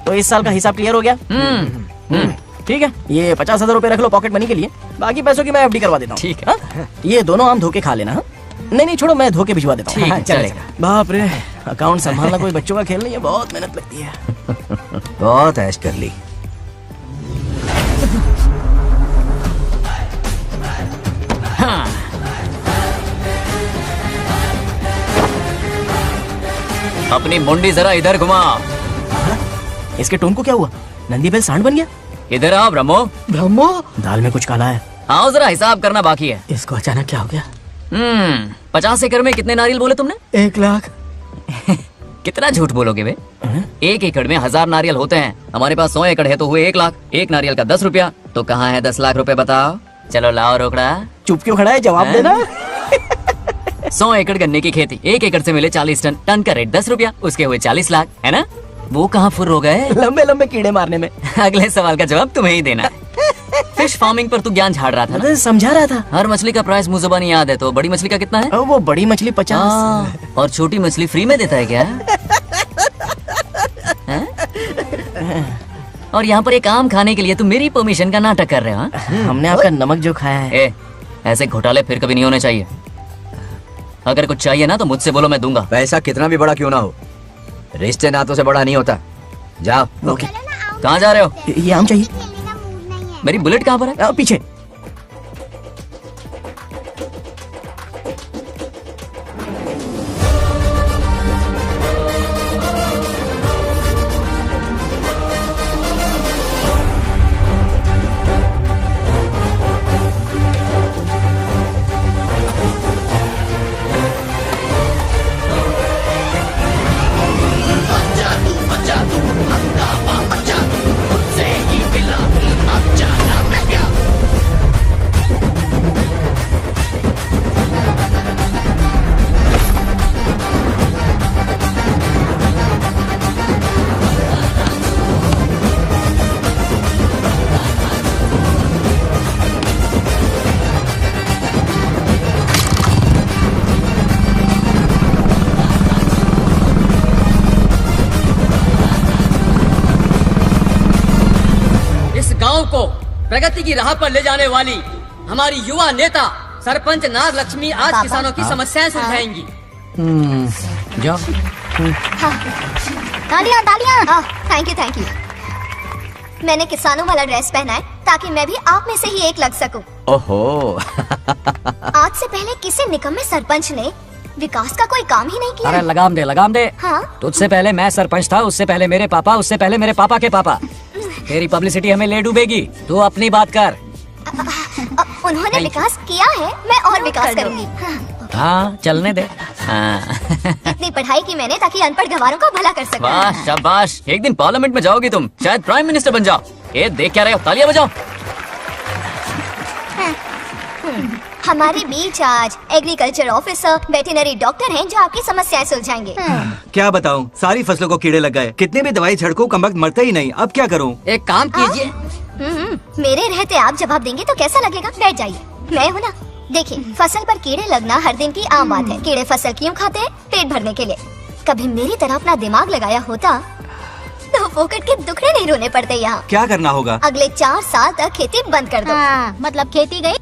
तो इस साल का हिसाब क्लियर हो गया। ठीक है, ये 50,000 रुपए रख लो पॉकेट मनी के लिए, बाकी पैसों की मैं एफडी करवा देता हूँ। ठीक है। ये दोनों आम धोके खा लेना। हाँ? नहीं छोड़ो, मैं धोके भिजवा देता हूँ। चलेगा। बाप रे, अकाउंट संभालना कोई बच्चों का खेल नहीं है, बहुत मेहनत लगती है। बहुत ऐश कर ली। अपनी मुंडी जरा इधर घुमा। इसके टोन को क्या हुआ? नंदी बैल सांड बन गया। इधर आओ ब्रह्मो। ब्रह्मो? दाल में कुछ काला है। आओ जरा, हिसाब करना बाकी है। इसको अचानक क्या हो गया? 50 एकड़ में कितने नारियल बोले तुमने? 1 लाख। कितना झूठ बोलोगे बे? 1 एकड़ में 1000 नारियल होते हैं। हमारे पास 100 एकड़ है तो हुए 1 लाख। एक नारियल का 10 रुपया, तो कहाँ है 10 लाख रुपए बताओ? चलो लाओ रोकड़ा। चुप क्यों खड़ा है, जवाब देना। 100 एकड़ गन्ने की खेती, 1 एकड़ से मिले 40 टन, टन का रेट 10 रुपया, उसके हुए 40 लाख, है ना? वो कहाँ फुर हो गए? लंबे लंबे कीड़े मारने में। अगले सवाल का जवाब तुम्हें ही देना है। फिश फार्मिंग पर तू ज्ञान झाड़ रहा था ना? समझा रहा था। हर मछली का प्राइस मुझे जुबानी याद है, तो बड़ी मछली का कितना है? वो बड़ी मछली 50 और छोटी मछली फ्री में देता है क्या? और यहाँ पर एक आम खाने के लिए तुम मेरी परमिशन का नाटक कर रहे हो? हमने आपका नमक जो खाया है। ऐसे घोटाले फिर कभी नहीं होने चाहिए। अगर कुछ चाहिए ना तो मुझसे बोलो, मैं दूंगा। पैसा कितना भी बड़ा क्यों ना हो, रिश्ते नातों से बड़ा नहीं होता। जाओ। ओके। कहाँ जा रहे हो? ये आम चाहिए। मेरी बुलेट कहाँ पर है? पीछे। प्रगति की राह पर ले जाने वाली हमारी युवा नेता सरपंच नागलक्ष्मी आज पापा। किसानों की समस्याएं सुलझाएंगी। जाओ। तालियां तालियां। Thank you. मैंने किसानों वाला ड्रेस पहना है ताकि मैं भी आप में से ही एक लग सकूं। ओहो। आज से पहले किसी निकम्मे सरपंच ने विकास का कोई काम ही नहीं किया। अरे लगाम दे। हाँ? तुझसे पहले मैं सरपंच था, उससे पहले मेरे पापा, उससे पहले मेरे पापा के पापा। तेरी पब्लिसिटी हमें ले डूबेगी, तू अपनी बात कर। उन्होंने विकास किया है, मैं और विकास करूंगी। हाँ चलने दे। इतनी पढ़ाई की मैंने ताकि अनपढ़ गंवारों का भला कर सकूं। वाह शाबाश, एक दिन पार्लियामेंट में जाओगी तुम, शायद प्राइम मिनिस्टर बन जाओ। ये देख क्या रहे हो, तालियां बजाओ। हमारे बीच आज एग्रीकल्चर ऑफिसर, वेटरनरी डॉक्टर हैं जो आपकी समस्याएं सुलझाएंगे। क्या बताऊं, सारी फसलों को कीड़े लग गए, कितने भी दवाई छिड़को कम वक्त मरते ही नहीं। अब क्या करूं? एक काम कीजिए। मेरे रहते आप जवाब देंगे तो कैसा लगेगा? बैठ जाइए, मैं हूँ ना। देखिए, फसल पर कीड़े लगना हर दिन की आम बात है। कीड़े फसल क्यों खाते हैं? पेट भरने के लिए। कभी मेरी तरह अपना दिमाग लगाया होता तो फोकट के दुखड़े नहीं रोने पड़ते यहाँ। क्या करना होगा? अगले 4 साल तक खेती बंद कर दो। मतलब खेती गई।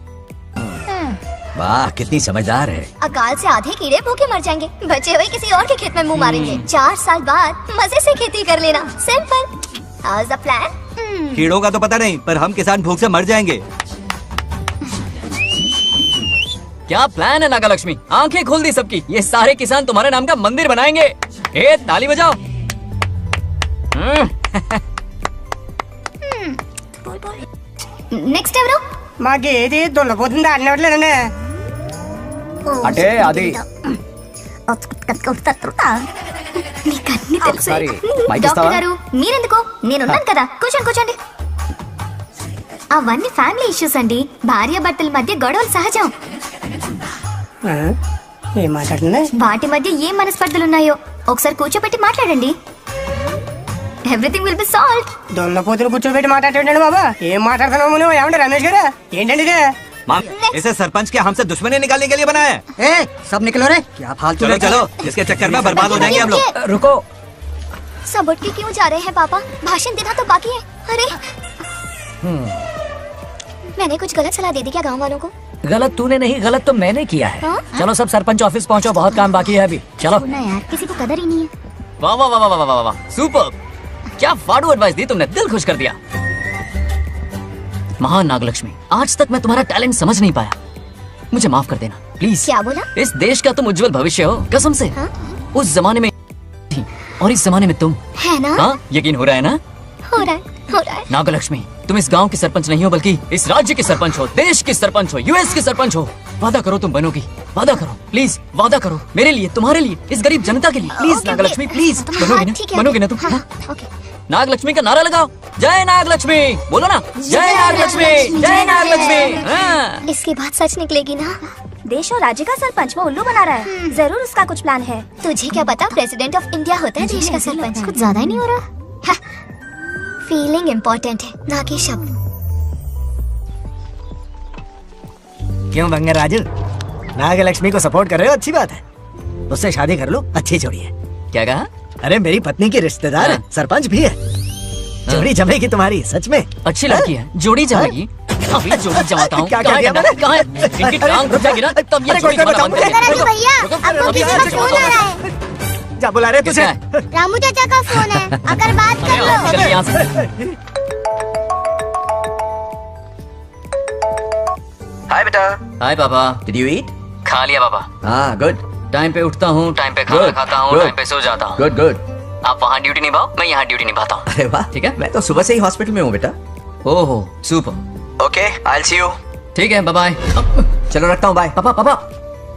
वाह कितनी समझदार है। अकाल से आधे कीड़े भूखे मर जाएंगे, बचे हुए किसी और के खेत में मुंह मारेंगे। 4 साल बाद मजे से खेती कर लेना। Simple. How is the plan? कीड़ों का तो पता नहीं, पर हम किसान भूख से मर जाएंगे। क्या प्लान है नागालक्ष्मी? आंखें खोल दी सबकी। ये सारे किसान तुम्हारे नाम का मंदिर बनाएंगे। ए ताली बजाओ। नेक्स्ट टाइम रो మాకు ఏది దున్నపోతుంది ఆడినట్లేదండి అంటే అది ఒకసారి మైక్ ఇస్తావా? డాక్టర్ గారు మీరెందుకు? నేనున్నాను కదా, కూర్చోండి. అవన్నీ ఫ్యామిలీ ఇష్యూస్ అండి. భార్య భర్తల మధ్య గొడవలు సహజం. ఏం మాట్లాడుతుంది? వాటి మధ్య ఏం మనస్పర్ధలున్నాయో ఒకసారి కూర్చోబెట్టి మాట్లాడండి. Everything will be solved. దున్నపోతులు కూర్చోబెట్టి మాట్లాడండి బాబా. ఏం మాట్లాడుతున్నావు నువ్వు? ఏమంటే రమేష్ గారు ఏంటండి ఇది? इसे सरपंच के हमसे दुश्मनी निकालने के लिए बनाया है। सब निकलो रे, क्या फालतू। चलो इसके चक्कर में बर्बाद हो जाएंगे हम लोग। रुको। सब उठ के क्यों जा रहे हैं पापा? भाषण देना तो बाकी है। अरे मैंने कुछ गलत सलाह दे दी क्या गांव वालों को? गलत तूने नहीं, गलत तो मैंने किया है। चलो सब सरपंच ऑफिस पहुंचो, बहुत काम बाकी है अभी। चलो ना यार, किसी को कदर ही नहीं है। वाह वाह वाह वाह वाह वाह, सुपर। क्या फाड़ू एडवाइस दी तुमने, दिल खुश कर दिया। महान नागलक्ष्मी, आज तक मैं तुम्हारा टैलेंट समझ नहीं पाया, मुझे माफ कर देना प्लीज। क्या बोला? इस देश का तुम उज्जवल भविष्य हो, कसम से। उस जमाने में थी और इस जमाने में तुम, है ना? हाँ यकीन हो रहा है ना? हो रहा है। नागलक्ष्मी, तुम इस गांव की सरपंच नहीं हो बल्कि इस राज्य की सरपंच हो, देश की सरपंच हो, यूएस की सरपंच हो। वादा करो तुम बनोगी, वादा करो प्लीज, वादा करो मेरे लिए, तुम्हारे लिए, इस गरीब जनता के लिए प्लीज। नागलक्ष्मी प्लीज, बनोगी ना तुम? नागलक्ष्मी का नारा लगाओ, जय नागलक्ष्मी बोलो ना, जय नागलक्ष्मी, जय नागलक्ष्मी। इसकी बात सच निकलेगी ना? देश और राज्य का सरपंच वो उल्लू बना रहा है। जरूर उसका कुछ प्लान है। तुझे क्या पता, प्रेसिडेंट ऑफ इंडिया होता है देश का सरपंच। कुछ ज्यादा ही नहीं हो रहा? फीलिंग इम्पोर्टेंट है, ना कि शब्द। क्यों बंगर राजू, नागलक्ष्मी को सपोर्ट कर रहे हो? अच्छी बात है, उससे शादी कर लो, अच्छी जोड़ी है। क्या कहा? अरे मेरी पत्नी की रिश्तेदार है, सरपंच भी है। जोड़ी जमेगी तुम्हारी, सच में अच्छी लड़की है, जोड़ी जमेगी। अभी जोड़ी जमाता हूँ। क्या कह दिया मैंने? कहाँ है? इनकी टांग घुस जाएगी ना, तब ये जोड़ी जमाना बंद कर देंगे। भैया, आपको किसी का फोन आ रहा है। क्या बुला रहे तुझे? रामू चाचा का फोन है, अगर बात कर लो। निकल यहाँ से। हाय बेटा। हाय पापा। Did you eat? खा लिया पापा। हाँ गुड। टाइम पे उठता हूँ, टाइम पे खाना खाता हूँ, टाइम पे सो जाता हूँ। Good good. आप वहाँ ड्यूटी निभाओ, मैं यहाँ ड्यूटी निभाता हूँ। अरे वाह, ठीक है। मैं तो सुबह से ही हॉस्पिटल में हूँ बेटा। ओहो super. Okay, I will see you. ठीक है, बाय बाय। चलो रखता हूँ, बाय। पापा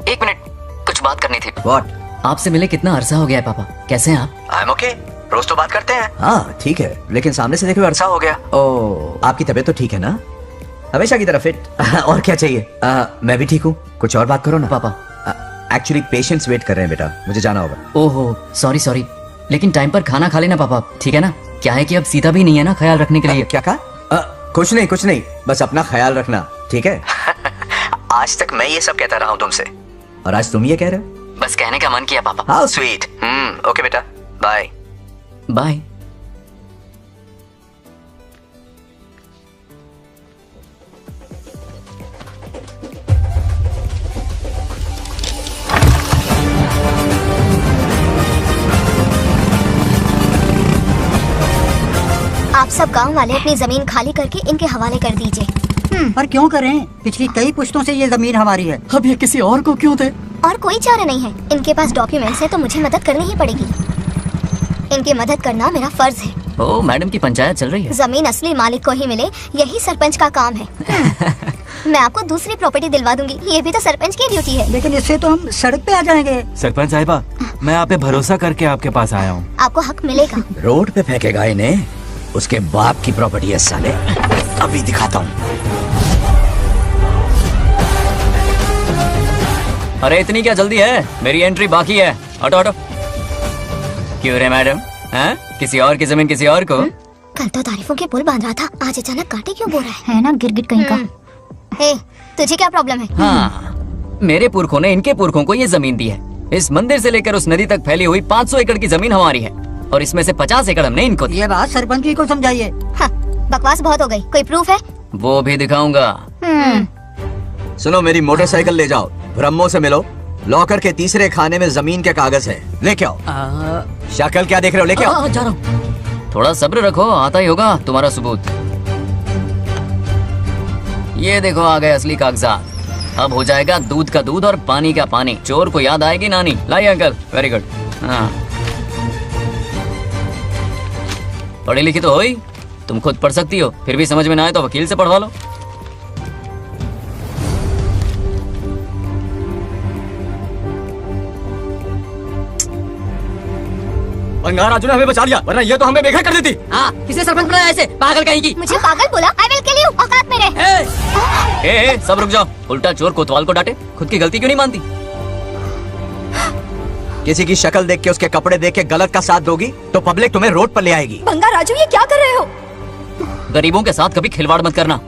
1 मिनट, कुछ बात करनी थी। व्हाट? आपसे मिले कितना अरसा हो गया है पापा, कैसे हैं आप? आई एम ओके, रोज तो बात करते हैं। हाँ ठीक है, लेकिन सामने से देखे हुए अरसा हो गया। ओह, आपकी तबीयत तो ठीक है ना? हमेशा की तरह फिट। और क्या चाहिए? मैं भी ठीक हूँ, कुछ और बात करो ना। पापा एक्चुअली पेशेंट्स वेट कर रहे हैं बेटा, मुझे जाना होगा। ओहो सॉरी, लेकिन टाइम पर खाना खा लेना पापा, ठीक है ना? क्या है कि अब सीता भी नहीं है ना ख्याल रखने के लिए। क्या कहा? कुछ नहीं, बस अपना ख्याल रखना, ठीक है? आज तक मैं ये सब कहता रहा हूँ तुमसे, और आज तुम ये कह रहे हो? बस कहने का मन किया पापा। How sweet. ओके बेटा, बाय बाय। आप सब गांव वाले अपनी जमीन खाली करके इनके हवाले कर दीजिए। पर क्यों करें? पिछली कई पुश्तों से ये जमीन हमारी है। अब ये किसी और को क्यों दे? और कोई चारा नहीं है। इनके पास डॉक्यूमेंट्स है तो मुझे मदद करनी ही पड़ेगी। इनकी मदद करना मेरा फर्ज है। ओ मैडम की पंचायत चल रही है। जमीन असली मालिक को ही मिले यही सरपंच का काम है। मैं आपको दूसरी प्रॉपर्टी दिलवा दूंगी, ये भी तो सरपंच की ड्यूटी है। लेकिन इससे तो हम सड़क पे आ जाएंगे। सरपंच साहिबा, मैं आप पे भरोसा करके आपके पास आया हूँ। आपको हक मिलेगा। रोड पे फेंकेगा इन्हें, उसके बाप की प्रॉपर्टी है साले। अभी दिखाता हूँ। अरे इतनी क्या जल्दी है, मेरी एंट्री बाकी है। हटो हटो। क्यों रे मैडम, हैं? किसी और की जमीन किसी और को? कल तो तारीफों के पुल बांध रहा था, आज अचानक कांटे क्यों बो रहा है ना गिरगिट कहीं का। हे, तुझे क्या प्रॉब्लम है? हाँ, मेरे पुरखों ने इनके पुरखों को ये जमीन दी है। इस मंदिर से लेकर उस नदी तक फैली हुई 500 एकड़ की जमीन हमारी है और इसमें से 50 एकड़ हमने इनको दी। ये बात सरपंच जी को समझाइए। हाँ, बकवास बहुत हो गई। कोई प्रूफ है? वो भी दिखाऊंगा। सुनो, मेरी मोटरसाइकिल ले जाओ, ब्रह्मो से मिलो। लॉकर के तीसरे खाने में जमीन के कागज है, लेके आओ। शक्ल क्या देख रहे हो, लेके आओ। जा रहा हूँ। थोड़ा सब्र रखो, आता ही होगा तुम्हारा सबूत। ये देखो आ गए असली कागजात। अब हो जाएगा दूध का दूध और पानी का पानी। चोर को याद आएगी नानी। लाइए अंकल, वेरी गुड। हाँ, पढ़ी लिखी तो हो ही, तुम खुद पढ़ सकती हो। फिर भी समझ में ना आए तो वकील से पढ़वा लो। बंगार राजू ने हमें बचा लिया, वरना ये तो हमें बेघर कर देती। हाँ, किसे सरपंच बनाया ऐसे पागल कहीं की? मुझे पागल बोला? I will kill you. औकात में रह। ए, सब रुक जाओ। उल्टा चोर कोतवाल को डांटे, खुद की गलती क्यों नहीं मानती? किसी की शक्ल देख के, उसके कपड़े देख के गलत का साथ दोगी तो पब्लिक तुम्हें रोड पर ले आएगी। बंगार राजू, ये क्या कर रहे हो? गरीबों के साथ कभी खिलवाड़ मत करना।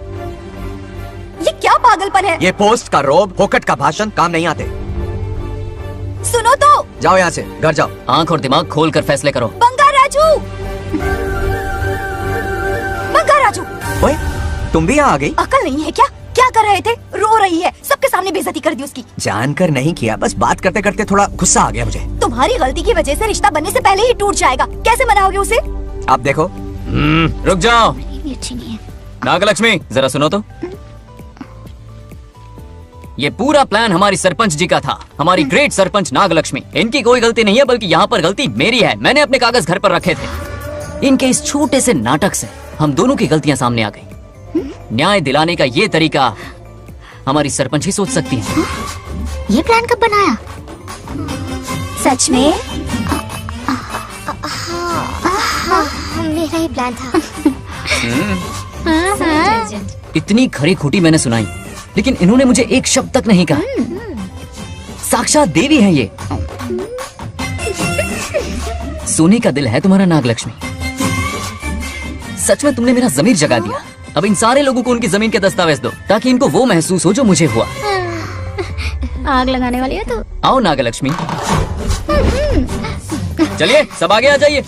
ये क्या पागलपन है? ये पोस्ट का रोब, फोकट का भाषण काम नहीं आते। सुनो तो। जाओ यहाँ से, घर जाओ। आंख और दिमाग खोल कर फैसले करो। बंगार राजू, बंगार राजू। ओए, तुम भी यहाँ आ गई? अकल नहीं है क्या? क्या कर रहे थे? रो रही है, सबके सामने बेइज्जती कर दी उसकी। जानकर नहीं किया, बस बात करते करते थोड़ा गुस्सा आ गया मुझे। तुम्हारी गलती की वजह से रिश्ता बनने से पहले ही टूट जाएगा। कैसे मनाओगे उसे? आप देखो। रुक जाओ। ये अच्छी नहीं है। नागलक्ष्मी, जरा सुनो तो। ये पूरा प्लान हमारी सरपंच जी का था, हमारी ग्रेट सरपंच नागलक्ष्मी। इनकी कोई गलती नहीं है, बल्कि यहाँ पर गलती मेरी है। मैंने अपने कागज घर पर रखे थे। इनके इस छोटे से नाटक से हम दोनों की गलतियां सामने आ गई। न्याय दिलाने का ये तरीका हमारी सरपंच ही सोच सकती है। ये प्लान कब बनाया? सच में? मेरा ही प्लान था। इतनी खरी खोटी मैंने सुनाई, लेकिन इन्होंने मुझे एक शब्द तक नहीं कहा। साक्षात देवी है ये। सोने का दिल है तुम्हारा नागलक्ष्मी। सच में तुमने मेरा जमीर जगा दिया। अब इन सारे लोगों को उनकी जमीन के दस्तावेज दो, ताकि इनको वो महसूस हो जो मुझे हुआ। आग लगाने वाली है तो। आओ नागलक्ष्मी, चलिए सब आगे आ जाइए।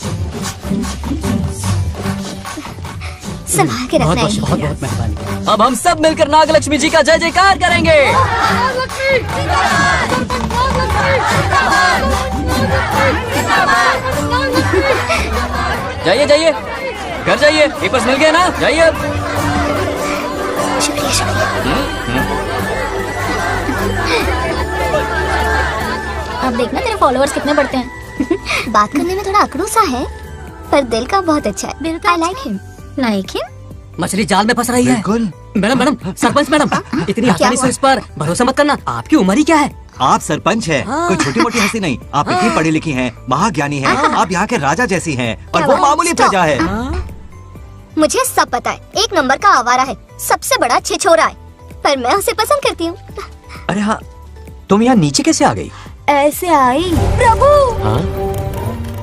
संभाल के रखना है। बहुत बहुत मेहरबानी। अब हम सब मिलकर नागलक्ष्मी जी का जय जयकार करेंगे। जाइए जाइए, घर जाइए। पेपर्स मिल गए ना? जाइए अब। शुक्रिया शुक्रिया। अब देखना तेरे फॉलोअर्स कितने बढ़ते हैं। बात करने में थोड़ा अकड़ू सा है, पर दिल का बहुत अच्छा है। I like him. Like him? मछली जाल में फंस रही है। मैडम मैडम, सरपंच मैडम, इतनी आसानी से इस पर भरोसा मत करना। आपकी उम्र ही क्या है? आप सरपंच हैं, कोई छोटी मोटी हंसी नहीं। आप इतनी पढ़ी लिखी हैं, महाज्ञानी हैं। आप यहाँ के राजा जैसी हैं और वो मामूली प्रजा है। मुझे सब पता है, एक नंबर का आवारा है, सबसे बड़ा छिछोरा है, पर मैं उसे पसंद करती हूँ। अरे हाँ, तुम यहाँ नीचे कैसे आ गई? ऐसे आई। प्रभु,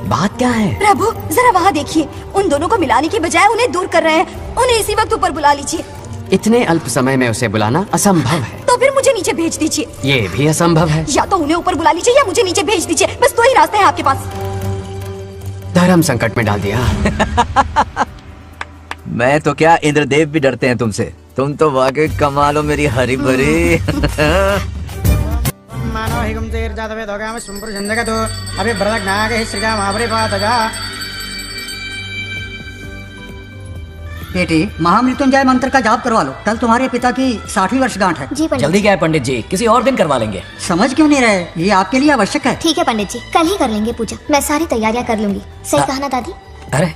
बात क्या है? प्रभु जरा वहाँ देखिए, उन दोनों को मिलाने की बजाय उन्हें दूर कर रहे हैं। उन्हें इसी वक्त ऊपर बुला लीजिए। इतने अल्प समय में उसे बुलाना असंभव है। तो फिर मुझे नीचे भेज दीजिए। ये भी असंभव है। या तो उन्हें ऊपर बुला लीजिए या मुझे नीचे भेज दीजिए। बस दो ही रास्ते हैं आपके पास। धर्म संकट में डाल दिया। मैं तो क्या, इंद्रदेव भी डरते हैं तुमसे। तुम तो वाकई कमाल हो मेरी हरी भरी। मानो हिगम तेर जातवे दोगाम संपुर जंदगतो अभी ब्रदक नागे सृजा महाबरे पातजा। बेटी महामृत्युंजय मंत्र का जाप करवा लो, कल तुम्हारे पिता की 60वीं वर्षगांठ है। जी पंडित। जल्दी क्या है पंडित जी, किसी और दिन करवा लेंगे। समझ क्यों नहीं रहे, ये आपके लिए आवश्यक है। ठीक है पंडित जी, कल ही कर लेंगे पूजा। मैं सारी तैयारियां कर लूंगी। सही कहा ना दादी? अरे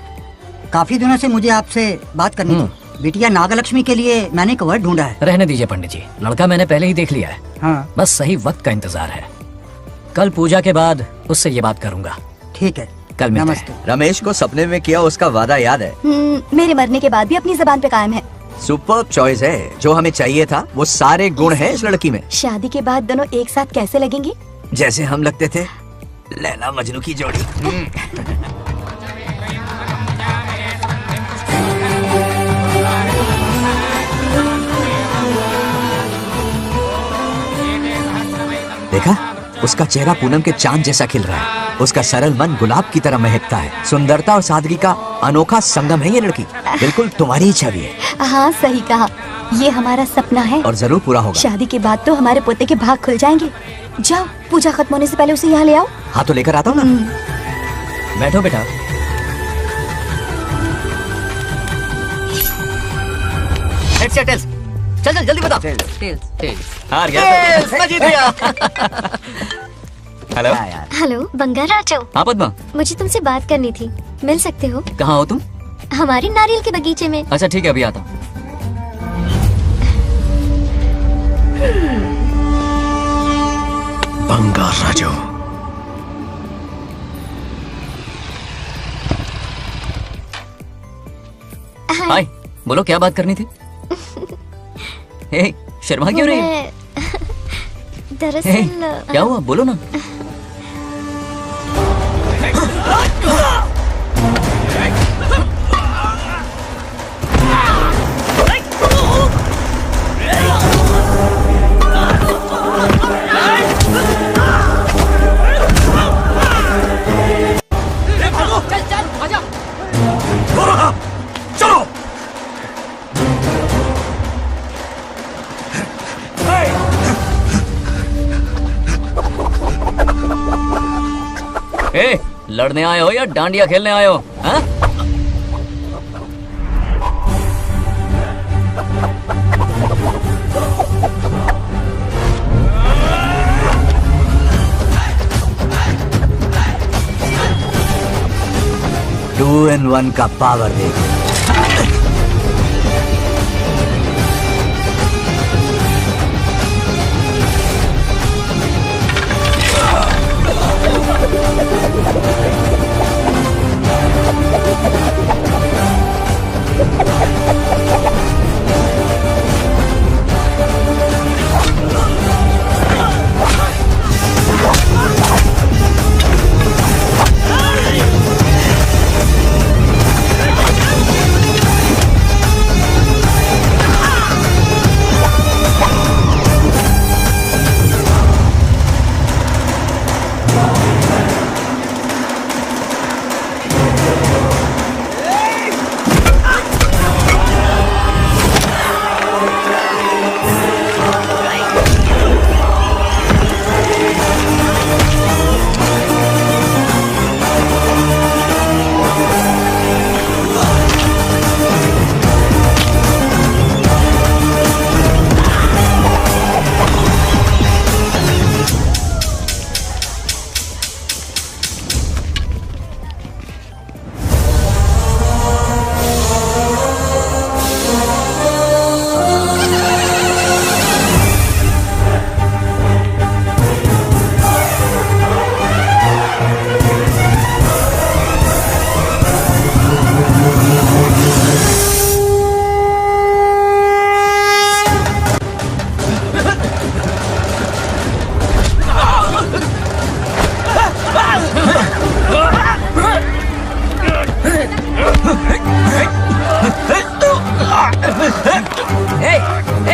काफी दिनों से मुझे आपसे बात करनी थी। बिटिया नागलक्ष्मी के लिए मैंने एक वर्ड ढूंढा है। रहने दीजिए पंडित जी, लड़का मैंने पहले ही देख लिया है। हाँ। बस सही वक्त का इंतजार है। कल पूजा के बाद उससे ये बात करूंगा। ठीक है, कल मिलते नमस्ते। रमेश को सपने में किया उसका वादा याद है? मेरे मरने के बाद भी अपनी जबान पे कायम है। सुपर्ब चॉइस है, जो हमें चाहिए था वो सारे गुण हैं इस लड़की में। शादी के बाद दोनों एक साथ कैसे लगेंगे? जैसे हम लगते थे लैला मजनू की जोड़ी। देखा, उसका चेहरा पूनम के चांद जैसा खिल रहा है। उसका सरल मन गुलाब की तरह महकता है। सुंदरता और सादगी का अनोखा संगम है ये लड़की। बिल्कुल तुम्हारी ही छवि है। हाँ सही कहा, ये हमारा सपना है और जरूर पूरा होगा। शादी के बाद तो हमारे पोते के भाग खुल जाएंगे। जाओ, पूजा खत्म होने से पहले उसे यहाँ ले आओ। हाँ तो लेकर आता हूँ ना। बैठो बेटा। हेड्स या टेल्स? चल चल जल्दी बता। हार गया। मैं जीत गया। हेलो। हेलो बंगार राजू। हाँ पद्मा, मुझे तुमसे बात करनी थी, मिल सकते हो? कहाँ हो तुम? हमारे नारियल के बगीचे में। अच्छा ठीक है, अभी आता हूँ। बंगार राजू। हाय, बोलो क्या बात करनी थी? हे, शर्मा क्यों रही है? हे, दरअसल क्या हुआ, बोलो ना। चल चल आजा। चलो। ए, लड़ने आए हो या डांडिया खेलने आए हो? हाँ? टू इन वन का पावर देख।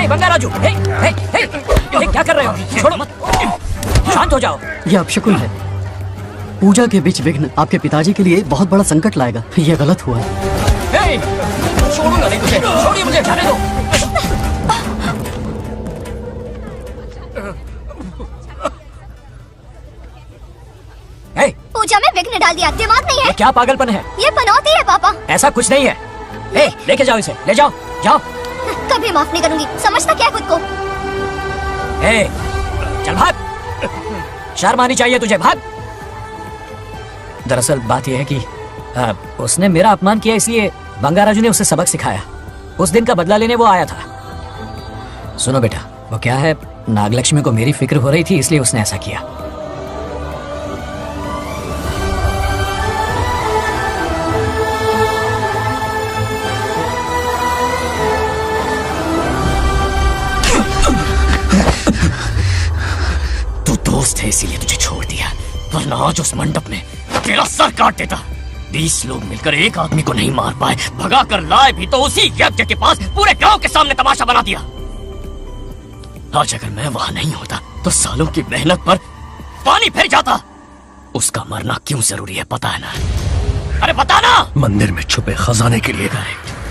बंगार राजू, क्या कर रहे हो? छोड़ो मत, शांत हो जाओ। ये अपशकुन है। पूजा के बीच विघ्न आपके पिताजी के लिए बहुत बड़ा संकट लाएगा। ये गलत हुआ। छोड़ूंगा नहीं तुझे, छोड़िए मुझे, जाने दो। पूजा में विघ्न डाल दिया, दिमाग नहीं है? ये क्या पागलपन है? ये पनौती है पापा। ऐसा कुछ नहीं है। लेके जाओ इसे, ले जाओ, जाओ। कभी माफ नहीं करूंगी, समझता क्या है खुद को? चल भाग, शर्म आनी चाहिए तुझे, भाग। दरअसल बात यह है कि उसने मेरा अपमान किया, इसलिए बंगाराजू ने उसे सबक सिखाया। उस दिन का बदला लेने वो आया था। सुनो बेटा, वो क्या है, नागलक्ष्मी को मेरी फिक्र हो रही थी, इसलिए उसने ऐसा किया। तू दोस्त है इसीलिए तुझे छोड़ दिया, वरना आज उस मंडप में तेरा सर काट देता। 20 लोग मिलकर एक आदमी को नहीं मार पाए, भगा कर लाए भी तो उसी यज्ञ के पास पूरे गांव के सामने तमाशा बना दिया। आज अगर मैं वहां नहीं होता तो सालों की मेहनत पर पानी फिर जाता। उसका मरना क्यों जरूरी है पता है ना? अरे बता ना। मंदिर में छुपे खजाने के लिए।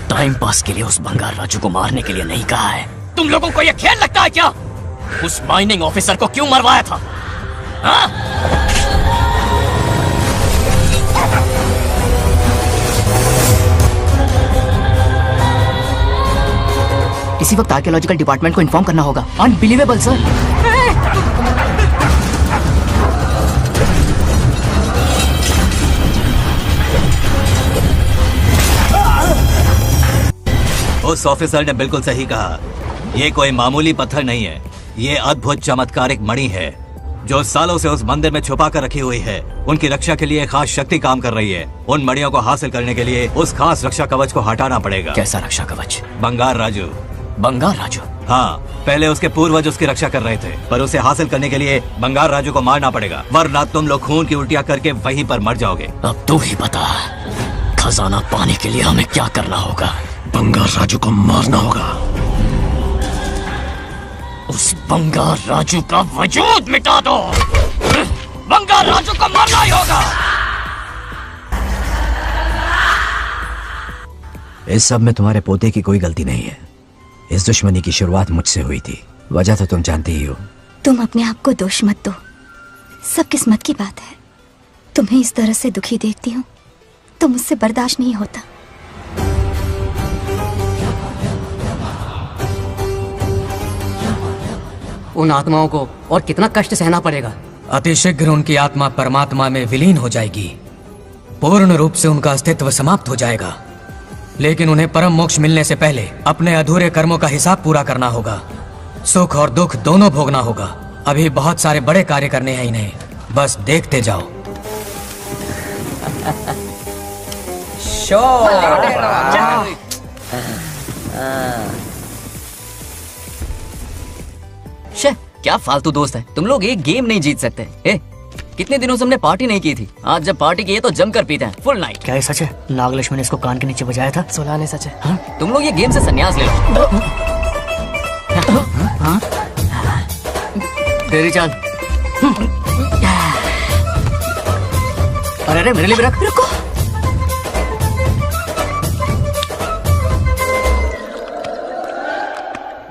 टाइम पास के लिए उस बंगार राजू को मारने के लिए नहीं कहा है। तुम लोगों को यह खेल लगता है क्या? उस माइनिंग ऑफिसर को क्यों मरवाया था? हाँ? इसी वक्त आर्कियोलॉजिकल डिपार्टमेंट को इन्फॉर्म करना होगा। Unbelievable sir. उस ऑफिसर ने बिल्कुल सही कहा, ये कोई मामूली पत्थर नहीं है, ये अद्भुत चमत्कारिक मणि है जो सालों से उस मंदिर में छुपा कर रखी हुई है। उनकी रक्षा के लिए खास शक्ति काम कर रही है। उन मणियों को हासिल करने के लिए उस खास रक्षा कवच को हटाना पड़ेगा। कैसा रक्षा कवच? बंगार राजू। बंगार राजू? हाँ, पहले उसके पूर्वज उसकी रक्षा कर रहे थे, पर उसे हासिल करने के लिए बंगार राजू को मारना पड़ेगा, वरना तुम लोग खून की उल्टियां करके वहीं पर मर जाओगे। अब तू ही बता, खजाना पाने के लिए हमें क्या करना होगा? बंगार राजू को मारना होगा। उस बंगार राजू का वजूद मिटा दो। बंगार राजू को मारना ही होगा। इस सब में तुम्हारे पोते की कोई गलती नहीं है। इस दुश्मनी की शुरुआत मुझसे हुई थी, वजह तो तुम जानती ही हो। तुम अपने आप को दोष मत दो, सब किस्मत की बात है। तुम्हें इस तरह से दुखी देखती हूँ तो मुझसे बर्दाश्त नहीं होता। उन आत्माओं को और कितना कष्ट सहना पड़ेगा। अतिशीघ्र उनकी आत्मा परमात्मा में विलीन हो जाएगी, पूर्ण रूप से उनका अस्तित्व समाप्त हो जाएगा। लेकिन उन्हें परम मोक्ष मिलने से पहले अपने अधूरे कर्मों का हिसाब पूरा करना होगा। सुख और दुख दोनों भोगना होगा। अभी बहुत सारे बड़े कार्य करने हैं इन्हें, बस देखते जाओ। शे, क्या फालतू दोस्त है। तुम लोग एक गेम नहीं जीत सकते। कितने दिनों से हमने पार्टी नहीं की थी, आज जब पार्टी की है तो जमकर पीते हैं, फुल नाइट। क्या ये सच है? नागलक्ष्मी ने इसको कान के नीचे बजाया था। सुलाने सच है। हाँ? तुम लोग ये गेम से संन्यास ले लो। हाँ? तेरी चाल। अरे मेरे लिए भी रख। रुको,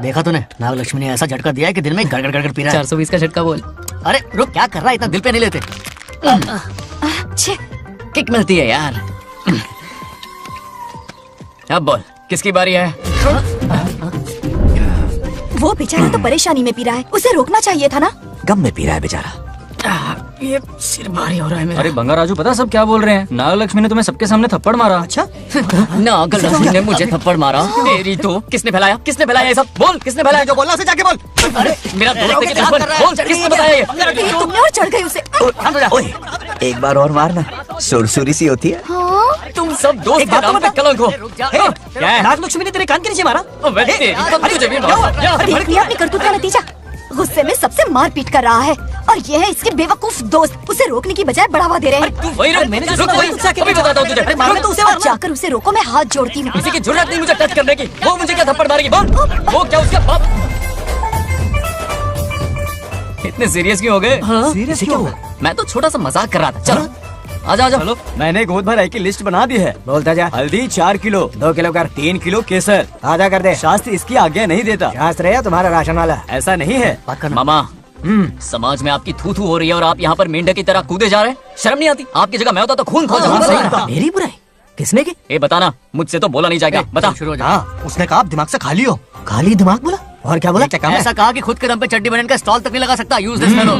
देखा तूने? नागलक्ष्मी ने ऐसा झटका दिया है कि दिन में गड़गड़ गड़गड़ पी रहा है। 420 का झटका बोल। अरे रुक, क्या कर रहा है? इतना दिल पे नहीं लेते। किक मिलती है यार। अब बोल, किसकी बारी है? वो बेचारा तो परेशानी में पी रहा है, उसे रोकना चाहिए था ना। गम में पी रहा है बेचारा। ये सिर भारी हो रहा है मेरा। अरे बंगार राजू, पता सब क्या बोल रहे हैं? नागलक्ष्मी ने तुम्हें सबके सामने थप्पड़ मारा। अच्छा? नागलक्ष्मी ने मुझे थप्पड़ मारा। तेरी तो किसने फैलाया? किसने फैलाया ये सब? बोल, किसने फैलाया? जो बोलना उसे जाके बोल। अरे मेरा दोस्त है कि दुश्मन? बोल, किसने बताया ये? तुमने और चढ़ गई उसे। ओए, एक बार और मारना, सुरसुरी सी होती है। तुम सब दोस्त के नाम पे कलंक हो। क्या है? नागलक्ष्मी ने तेरे कान के नीचे मारा। तुझे भी मारा। देख लिया अपनी करतूत का नतीजा। गुस्से में सबसे मारपीट कर रहा है और ये है इसके बेवकूफ दोस्त, उसे रोकने की बजाय बढ़ावा दे रहे हैं। जाकर उसे रोको, मैं हाथ जोड़ती हूँ। किसी की जरूरत नहीं मुझे टच करने की। वो मुझे क्या थप्पड़ मारेगी? बोल, वो क्या उसका बाप? इतने सीरियस क्यों हो गए? सीरियस क्यों हो? मैं तो छोटा सा मजाक कर रहा था। चलो आजा आजा। चलो, मैंने गोद भराई की लिस्ट बना दी है। बोलता जा। हल्दी 4 किलो, 2 किलो कर, 3 किलो केसर आधा कर दे। शास्त्र इसकी आज्ञा नहीं देता। शास्त्र है तुम्हारा राशन वाला, ऐसा नहीं है। मामा, समाज में आपकी थू-थू हो रही है और आप यहाँ पर मेंढक की तरह कूदे जा रहे हैं। शर्म नहीं आती? आपकी जगह मैं होता तो खून खा जाता। मेरी बुराई? किसने की? ए बताना, मुझसे तो बोला नहीं जाएगा। बता। हाँ, उसने कहा आप दिमाग से खाली हो। खाली दिमाग बोला? और क्या बोला? ऐसा कहा कि खुद के दम पे चड्डी बनियान का स्टॉल तक नहीं लगा सकता। Use this fellow.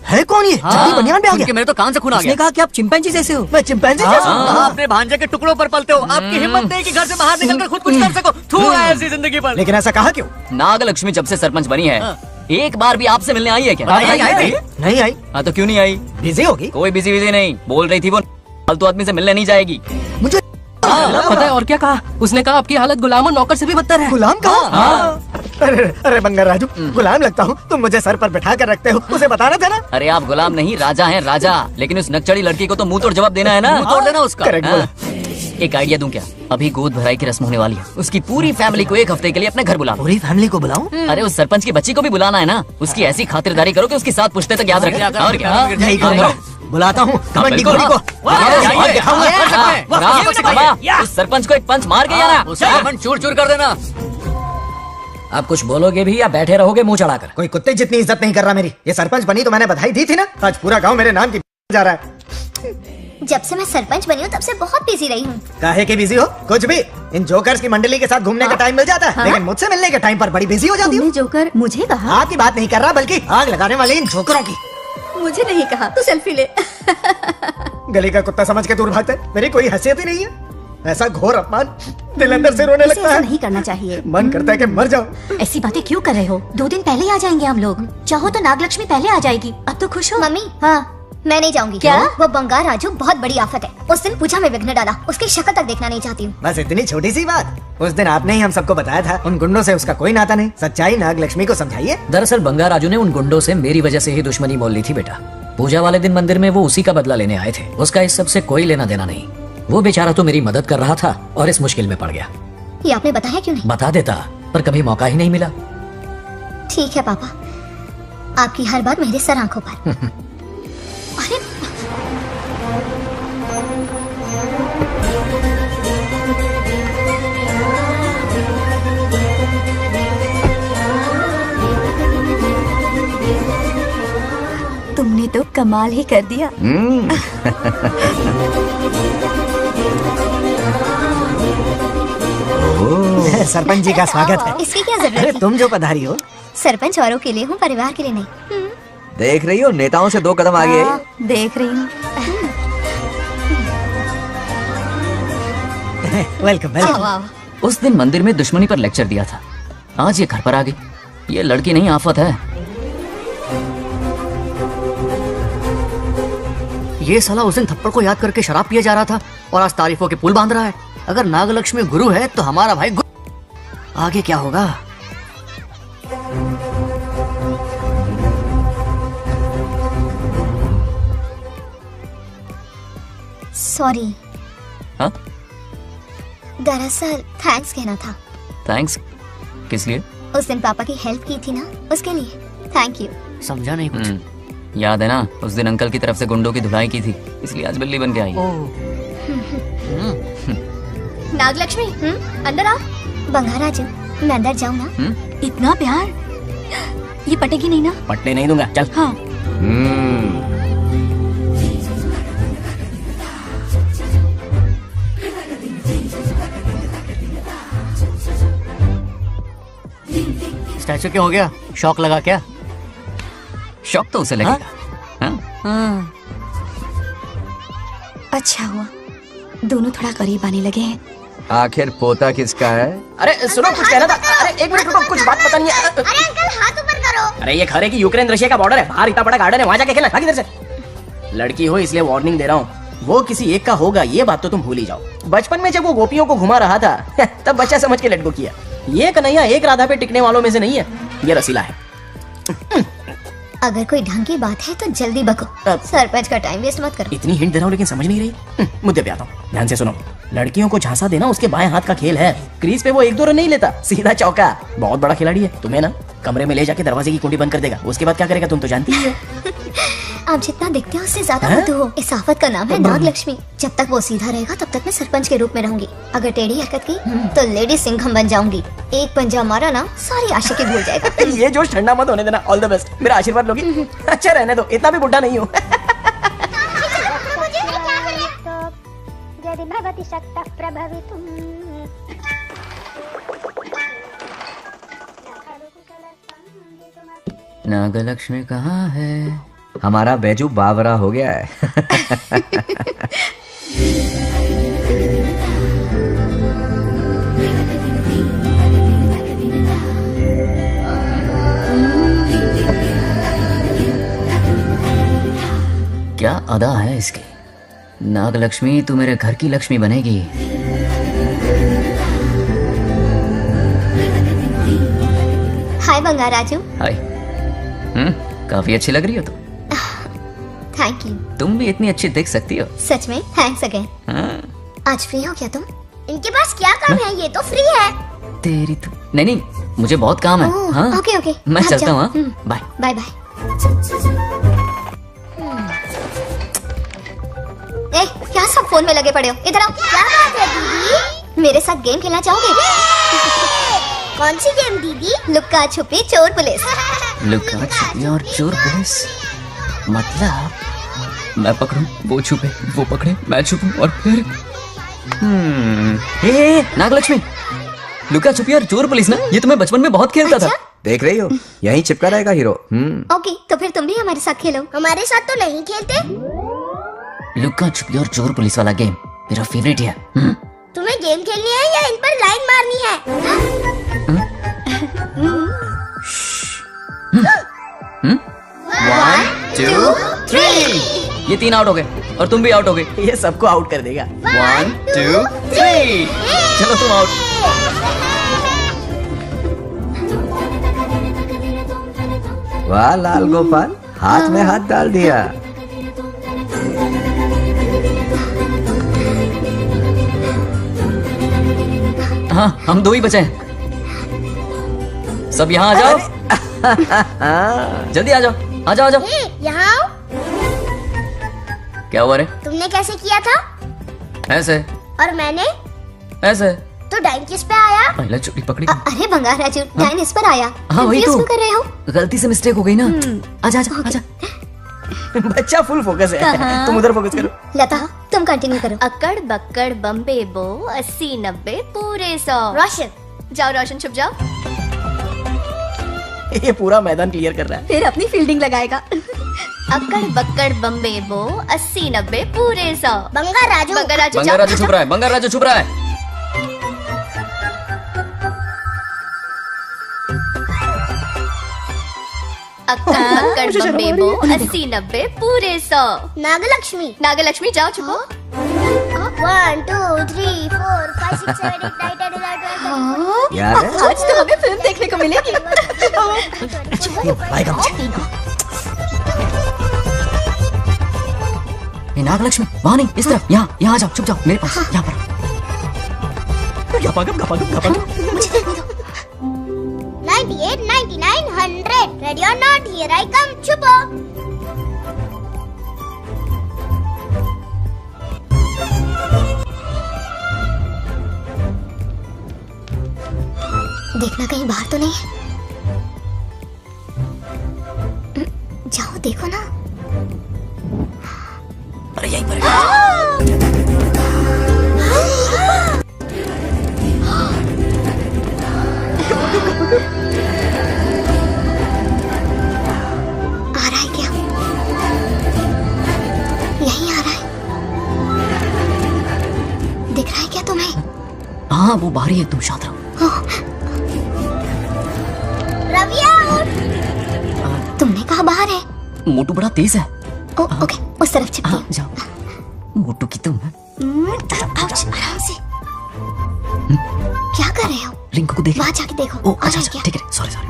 है कौन ये? चड्डी बनियान पे आ गया? मेरे तो कान से खून आ गया। उसने कहा कि आप चिंपैंजी जैसे हो। मैं चिंपैंजी जैसा हूँ? आप अपने भांजे के टुकड़ों पर पलते हो। आपकी हिम्मत नहीं कि घर से बाहर निकलकर खुद कुछ कर सको। थू है ऐसी जिंदगी पर। लेकिन ऐसा कहा क्यों? नागलक्ष्मी जब से सरपंच बनी है, एक बार भी आपसे मिलने आई है क्या? नहीं आई। हाँ तो क्यों नहीं आई? बिजी होगी। कोई बिजी नहीं, बोल रही थी वो फालतू आदमी से मिलने नहीं जाएगी। मुझे पता है और क्या कहा? उसने कहा आपकी हालत गुलाम और नौकर से भी बदतर है। गुलाम कहा? अरे बंगार राजू, गुलाम लगता हूँ, तुम मुझे सर पर बैठा कर रखते हो, उसे बताना था ना। अरे आप गुलाम नहीं, राजा हैं राजा। लेकिन उस नकचड़ी लड़की को तो मुंह तोड़ जवाब देना है ना। मुंह तोड़ देना उसका। एक आइडिया दूं क्या? अभी गोद भराई की रस्म होने वाली है, उसकी पूरी फैमिली को एक हफ्ते के लिए अपने घर बुलाओ। पूरी फैमिली को बुलाऊं? अरे उस सरपंच की बच्ची को भी बुलाना है ना। उसकी ऐसी खातिरदारी करो कि उसकी सात पुश्ते तक याद रखे। और क्या? यही करूंगा। बुलाता हूँ उस सरपंच को एक पंच मार के जाना। चूर चूर कर देना। आप कुछ बोलोगे भी या बैठे रहोगे मुंह चढ़ाकर? कोई कुत्ते जितनी इज्जत नहीं कर रहा मेरी। ये सरपंच बनी तो मैंने बधाई दी थी ना। आज पूरा गांव मेरे नाम की जा रहा है। जब से मैं सरपंच बनी हूँ तब से बहुत बिजी रही हूँ। काहे के बिजी हो? कुछ भी। इन जोकर्स की मंडली के साथ घूमने का टाइम मिल जाता है, लेकिन मुझसे मिलने के टाइम पर बड़ी बिजी हो जाती हूँ। जोकर मुझे कहा? आपकी बात नहीं कर रहा, बल्कि आग लगाने वाले इन जोकरों की। मुझे नहीं कहा। तू सेल्फी ले। गली का कुत्ता समझ के दूर भागता है। मेरी कोई हैसियत ही नहीं है। ऐसा घोर अपमान, दिल अंदर से रोने लगता है। नहीं करना चाहिए। मन करता है कि मर जाओ। ऐसी बातें क्यों कर रहे हो? 2 दिन पहले आ जाएंगे हम लोग। चाहो तो नागलक्ष्मी पहले आ जाएगी। अब तो खुश हो? मम्मी, हाँ मैं नहीं जाऊंगी। क्या? वो बंगार राजू बहुत बड़ी आफत है। उस दिन पूजा में विघ्न डाला। उसकी शक्ल तक देखना नहीं चाहती हूँ। बस इतनी छोटी सी बात। उस दिन आपने ही हम सबको बताया था उन गुंडों से उसका कोई नाता नहीं। सच्चाई नागलक्ष्मी को समझाइए। दरअसल बंगार राजू ने उन गुंडों से मेरी वजह से ही दुश्मनी मोल ली थी बेटा। पूजा वाले दिन मंदिर में वो उसी का बदला लेने आए थे। उसका इस सब से कोई लेना देना नहीं। वो बेचारा तो मेरी मदद कर रहा था और इस मुश्किल में पड़ गया। ये आपने बताया क्यों नहीं? बता देता, पर कभी मौका ही नहीं मिला। ठीक है पापा, आपकी हर बात मेरे सर आंखों पर। अरे तुमने तो कमाल ही कर दिया। सरपंच जी का स्वागत है। इसकी क्या जरूरत अरे थी? तुम जो पधारी हो। सरपंच औरों के लिए हूँ, परिवार के लिए नहीं। देख रही हो, नेताओं से 2 कदम आगे। देख रही हूँ। Welcome welcome. आओ। उस दिन मंदिर में दुश्मनी पर लेक्चर दिया था, आज ये घर पर आ गई। ये लड़की नहीं आफत है। ये साला उस दिन थप्पड़ को याद करके शराब पिए जा रहा था और आज तारीफों के पुल बांध रहा है। अगर नागलक्ष्मी गुरु है तो हमारा भाई आगे क्या होगा? सॉरी। हाँ? दरअसल थैंक्स कहना था। थैंक्स किस लिए? उस दिन पापा की हेल्प की थी ना, उसके लिए थैंक यू। समझा नहीं कुछ। याद है ना, उस दिन अंकल की तरफ से गुंडों की धुलाई की थी, इसलिए आज बिल्ली बन के आई। नागलक्ष्मी, अंदर आओ। बंगार राजू, मैं अंदर जाऊँ ना? इतना प्यार, ये पटेगी नहीं ना? पटने नहीं दूंगा, चल। हाँ। स्टैचू क्यों हो गया? शौक लगा क्या? शौक तो उसे लगेगा। हाँ। अच्छा हुआ दोनों थोड़ा करीब आने लगे हैं। आखिर पोता किसका है? अरे सुनो, कुछ कहना था। अरे 1 मिनट रुको, कुछ बात पता नहीं है। अरे अंकल हाथ ऊपर करो। अरे ये खरे की यूक्रेन रशिया का बॉर्डर है, बाहर इतना बड़ा गार्डन है, वहाँ जाके खेलना। भाग इधर से। लड़की हो इसलिए वार्निंग दे रहा हूँ, वो किसी एक का होगा ये बात तो तुम भूल ही जाओ। बचपन में जब वो गोपियों को घुमा रहा था तब बच्चा समझ के लटको किया। ये कन्हैया एक राधा पे टिकने वालों में से नहीं है, ये रसीला है। अगर कोई ढंग की बात है तो जल्दी बको, सरपंच का टाइम वेस्ट मत करो। इतनी हिंट दे रहा हूँ लेकिन समझ नहीं रही। मुद्दे पे आता हूँ, ध्यान से सुनो। लड़कियों को झांसा देना उसके बाएं हाथ का खेल है। क्रीज पे वो 1-2 रन नहीं लेता, सीधा चौका। बहुत बड़ा खिलाड़ी है। तुम्हें ना कमरे में ले जाके दरवाजे की कुंडी बंद कर देगा, उसके बाद क्या करेगा तुम तो जानती ही हो। आप जितना दिखते हो उससे ज्यादा बुद्धू हो। इस आफत का नाम है नागलक्ष्मी। जब तक वो सीधा रहेगा तब तक मैं सरपंच के रूप में रहूंगी। अगर टेढ़ी हरकत की तो लेडी सिंघम बन जाऊंगी। एक पंजा मारा ना, सारी आशिकी भूल जाएगा। ये जोश ठंडा मत होने देना। ऑल द बेस्ट, मेरा आशीर्वाद लोगी? अच्छा रहने दो, इतना भी बुढ़ा नहीं हूँ। जय भगवती शक्तः प्रभवितुम्। नागलक्ष्मी कहाँ है? हमारा बैजू बावरा हो गया है। क्या अदा है इसकी। नागलक्ष्मी तू मेरे घर की लक्ष्मी बनेगी। हाय बंगार राजू। हाय। काफी अच्छी लग रही हो तुम। Thank you. तुम भी इतनी अच्छी दिख सकती हो। सच में थैंक्स अगेन। आज फ्री हो क्या तुम? इनके पास क्या काम है, ये तो फ्री है। तेरी तो नहीं मुझे बहुत काम है। हाँ ओके ओके मैं चलता हूँ। Bye bye bye. ए क्या सब फोन में लगे पड़े हो? इधर आओ। क्या बात है दीदी? मेरे साथ गेम खेलना चाहोगे? कौन सी गेम दीदी? लुक्का छुपी चोर पुलिस। लुक्का छुपी और चोर पुलिस मतलब मैं पकड़ूं वो छुपे, वो पकड़े मैं छुपूं और फिर नागलक्ष्मी लुक्का छुपी और चोर पुलिस ना, ये तो मैं बचपन में बहुत खेलता था। देख रही हो यहीं चिपका रहेगा हीरो। ओके तो फिर तुम भी हमारे साथ खेलो। हमारे साथ तो नहीं खेलते। लुक्का छुपी और चोर पुलिस वाला गेम मेरा फेवरेट है। तुम्हें गेम खेलनी है या इन पर लाइन मारनी है? 1 2 3 ये 3 आउट हो गए और तुम भी आउट हो गए। ये सबको आउट कर देगा। 1 2 3 चलो तुम आउट। वाह लाल गोपाल, हाथ में हाथ डाल दिया। हाँ हम 2 ही बचे हैं। सब यहाँ आ जाओ। जल्दी आ जाओ, आ जाओ, आ जाओ। यहाँ आओ। क्या हुआ रे? तुमने कैसे किया था? ऐसे। और मैंने? ऐसे। तो डाइन किस पे आया? पहले चुपड़ी पकड़ी। अरे बंगार राजू डाइन इस पर आया। हाँ वही तो। क्यों कर रहे हो? गलती से मिस्टेक हो गई ना। आजा आजा आजा। बच्चा फुल फोकस है, तुम उधर फोकस करो। लता तुम कंटिन्यू करो। अक्कड़ बक्कड़ बम्बे बो 80 90 पूरे 100। रोशन जाओ रोशन छुप जाओ। ये पूरा मैदान क्लियर कर रहा है। फिर अपनी फील्डिंग लगाएगा। अक्कड़ बक्कड़ बम्बे बो 80 90 पूरे 100। बंगार राजू। बंगार राजू बंगार राजू छुप रहा है, बंगार राजू छुप रहा है। अक्कड़ बक्कड़ बम्बे बो 80 90 पूरे 100। नागलक्ष्मी। नागलक्ष्मी जाओ छुपो। 1 2 3 4 5 6 7 8 9 10 11 यार आज तो हमें फिल्म देखने को मिलेगी। नागलक्ष्मी वहाँ नहीं, इस तरफ, यहाँ यहाँ आ जाओ, छुप जाओ मेरे पास, यहाँ पर। गपा गप गपा गप गपा गप। 98 99 100 ready or not here I come छुपो। देखना कहीं बाहर तो नहीं है। जाओ देखो ना। अरे यहीं पर आ रहा है क्या? यहीं आ रहा है। दिख रहा है क्या तुम्हें? हाँ वो बाहर ही है, तुम शांत रहो। रविया तुमने कहा बाहर है? मोटू बड़ा तेज है। ओके उस तरफ छिपती हूँ। जाओ मोटू की तुम। आउच, आराम से। क्या कर रहे हो? रिंकू को देख। वहाँ जाके देखो। ओ अच्छा अच्छा ठीक है, सॉरी सॉरी।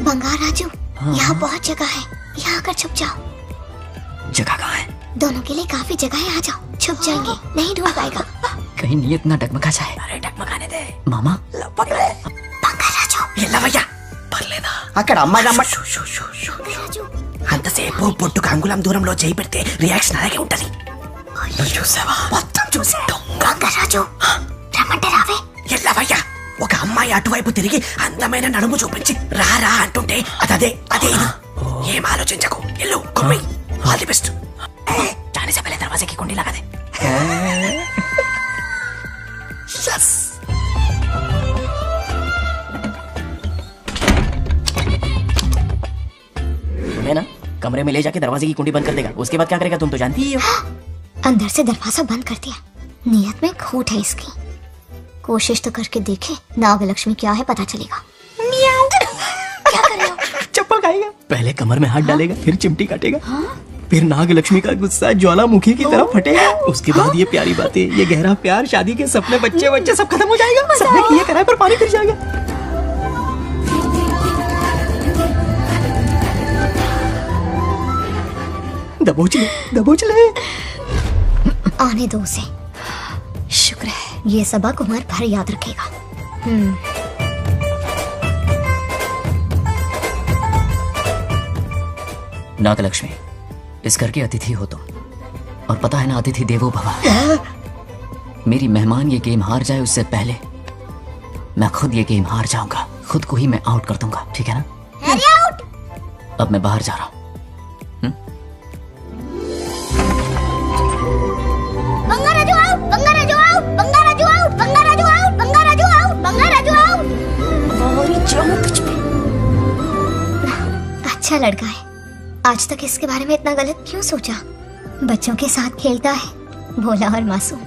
बंगार राजू यहाँ बहुत जगह है, यहाँ आकर छुप जाओ। जगह कहाँ है? दोनों के लिए काफी जगह है, आ जाओ। छुप जाएंगे, नहीं ढूंढ पाएगा। कहीं नीयत ना डगमगा जाए। अरे डगमगाने दे मामा। बंगार राजू ये लवయ్యా పర్లేదా అక్కడ అమ్మాయి అంతసేపు పొట్టుకు అంగుళం దూరంలో చేయి పెడితే రియాక్షన్ అలాగే ఉంటది. నువ్వు చూసావా? మొత్తం చూసా. बंगार राजू రమ్మంటే రావే. ఎల్లవయ్యా ఒక అమ్మాయి అటువైపు తిరిగి అందమైన నడుము చూపించి రా రా అంటుంటే అదే అదే ఇది. ఏం ఆలోచించకు, ఎల్లు కొమ్మి. All the best. जाने से पहले दरवाजे की कुंडी लगा दे. Yes. तुम्हें ना कमरे में ले जाके दरवाजे की कुंडी बंद कर देगा, उसके बाद क्या करेगा तुम तो जानती ही हो. अंदर से दरवाजा बंद कर दिया, नियत में खोट है इसकी. कोशिश तो करके देखे, नागलक्ष्मी क्या है पता चलेगा. क्या कर रहे हो? चप्पल खाएगा. पहले कमर में हाथ डालेगा, फिर चिमटी काटेगा. फिर नागलक्ष्मी का गुस्सा ज्वालामुखी की तरह फटेगा. उसके बाद ये प्यारी बातें, ये गहरा प्यार, शादी के सपने, बच्चे बच्चे सब खत्म हो जाएगा. सबने किए कराए पर पानी फिर जाएगा. दबोच ले, दबोच ले. आने दो उसे. शुक्र है ये सबक उम्र भर याद रखेगा. नागलक्ष्मी, इस घर के अतिथि हो तुम, और पता है ना अतिथि देवो भव. मेरी मेहमान ये गेम हार जाए उससे पहले मैं खुद ये गेम हार जाऊंगा. खुद को ही मैं आउट कर दूंगा, ठीक है ना? अब मैं बाहर जा रहा हूँ. Bangarraju out, Bangarraju out, Bangarraju out, Bangarraju out, Bangarraju out, Bangarraju out. और कुछ भी. अच्छा लड़का है. आज तक इसके बारे में इतना गलत क्यों सोचा? बच्चों के साथ खेलता है, भोला और मासूम.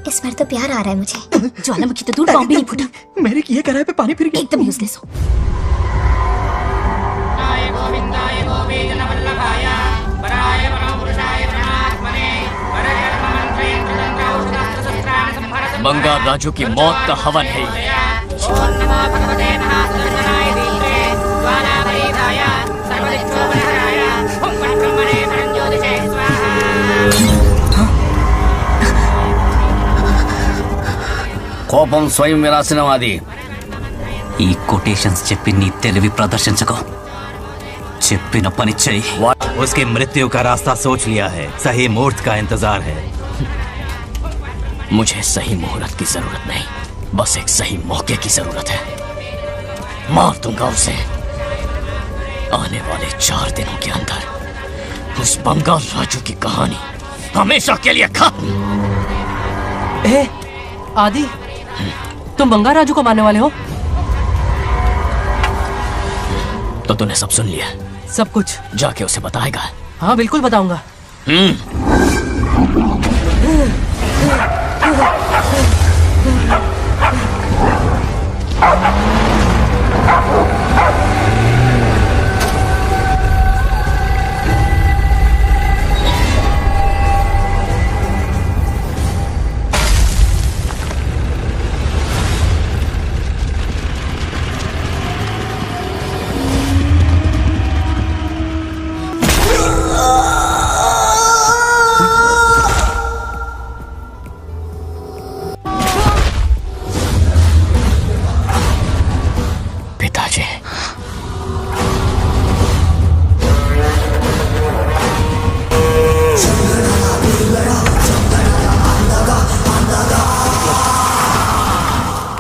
इस बार तो प्यार आ रहा है मुझे. ज्वालामुखी तो दूर, बॉम्ब भी नहीं फूटा. मेरे किए कराए पे पानी फिर गया. एकदम यूजलेस हो. बंगार राजू की मौत का हवन है ये. కోపం స్వయం వినాశనవాది. ఈ కొటేషన్స్ చెప్పి నీ తెలివి ప్రదర్శించకు. చెప్పిన పని చెయ్యి. उसकी मृत्यु का रास्ता सोच लिया है, सही मुहूर्त का इंतजार है. मुझे सही मुहूर्त की जरूरत नहीं, बस एक सही मौके की जरूरत है. मार दूंगा उसे. आने वाले 4 दिनों के अंदर उस बंगाल राजू की कहानी हमेशा के लिए खत्म. आदि, तुम बंगार राजू को मारने वाले हो? तो तूने सब सुन लिया? सब कुछ. जाके उसे बताएगा? हाँ बिल्कुल बताऊंगा.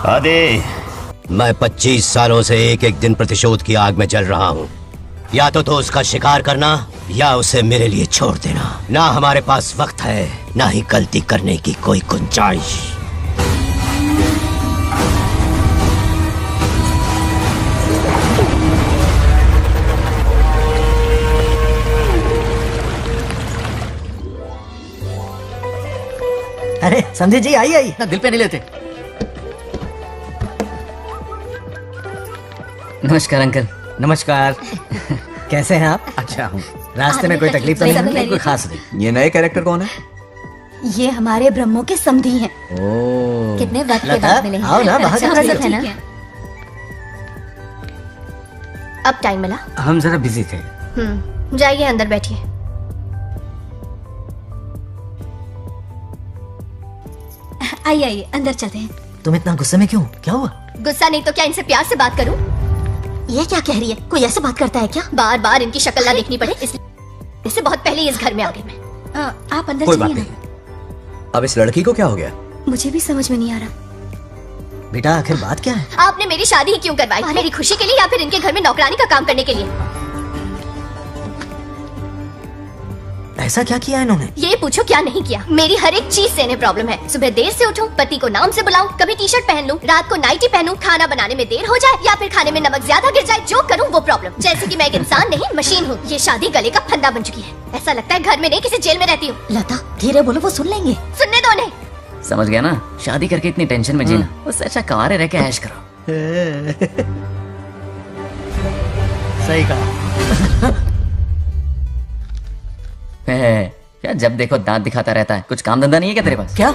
आदि, मैं 25 सालों से एक एक दिन प्रतिशोध की आग में जल रहा हूँ. या तो उसका शिकार करना या उसे मेरे लिए छोड़ देना. ना हमारे पास वक्त है, ना ही गलती करने की कोई गुंजाइश. अरे संजय जी आई आई. ना दिल पे नहीं लेते. नमस्कार अंकल. नमस्कार. कैसे हैं आप? अच्छा हूँ. रास्ते में कोई तकलीफ तो नहीं? कोई खास नहीं. ये नए कैरेक्टर कौन है? ये हमारे ब्रह्मों के समधी हैं. कितने वक्त के बाद मिले हैं. आओ ना, बाहर है ना? अब टाइम मिला? हम जरा बिजी थे. जाइए अंदर बैठिए. आइए आइए अंदर चलते हैं. तुम इतना गुस्से में क्यों? क्या हुआ? गुस्सा नहीं तो क्या इनसे प्यार से बात करूं? ये क्या कह रही है? कोई ऐसे बात करता है क्या? बार बार इनकी शक्ल ना देखनी पड़े इससे बहुत पहले इस घर में आ गई मैं. आप अंदर कोई बात चलिए नहीं. अब इस लड़की को क्या हो गया? मुझे भी समझ में नहीं आ रहा. बेटा आखिर बात क्या है? आपने मेरी शादी ही क्यों करवाई? मेरी खुशी के लिए या फिर इनके घर में नौकरानी का काम करने के लिए? ऐसा क्या किया इन्होंने? ये पूछो क्या नहीं किया। मेरी हर एक चीज से इन्हें प्रॉब्लम है। सुबह देर से उठूं, पति को नाम से बुलाऊं, कभी टी शर्ट पहन लूं, रात को नाइटी पहनूं, खाना बनाने में देर हो जाए या फिर खाने में नमक ज्यादा गिर जाए, जो करूं वो प्रॉब्लम। जैसे कि मैं एक इंसान नहीं मशीन हूँ। ये शादी गले का फंदा बन चुकी है। ऐसा लगता है घर में नहीं किसी जेल में रहती हूँ। लता धीरे बोलो, वो सुन लेंगे। सुनने दो उन्हें। समझ गया ना, शादी करके इतनी टेंशन में जीना, उससे अच्छा कुंवारे रह के ऐश करो। सही कहा। क्या जब देखो दांत दिखाता रहता है, कुछ काम धंधा नहीं है क्या तेरे पास? क्या?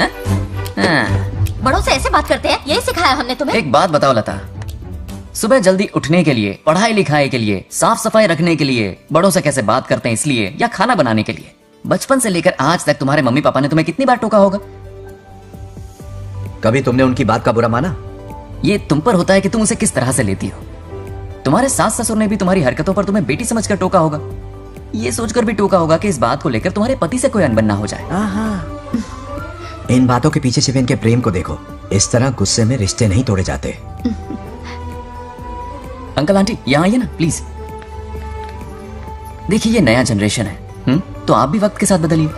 बड़ों से ऐसे बात करते हैं, यही सिखाया हमने तुम्हें? एक बात बताओ लता, सुबह जल्दी उठने के लिए, पढ़ाई लिखाई के लिए, साफ सफाई रखने के लिए बड़ों से कैसे बात करते हैं इसलिए, या खाना बनाने के लिए? बचपन से लेकर आज तक तुम्हारे मम्मी पापा ने तुम्हें कितनी बार टोका होगा? कभी तुमने उनकी बात का बुरा माना? ये तुम पर होता है कि तुम उसे किस तरह से लेती हो। तुम्हारे सास ससुर ने भी तुम्हारी हरकतों पर तुम्हें बेटी समझकर टोका होगा। ये सोचकर भी टोका होगा कि इस बात को लेकर तुम्हारे पति से कोई अनबन ना हो जाए। इन बातों के पीछे सिर्फ इनके प्रेम को देखो। इस तरह गुस्से में रिश्ते नहीं तोड़े जाते। अंकल आंटी यहाँ आइए ना प्लीज। देखिए ये नया जनरेशन है, तो आप भी वक्त के साथ बदलिए।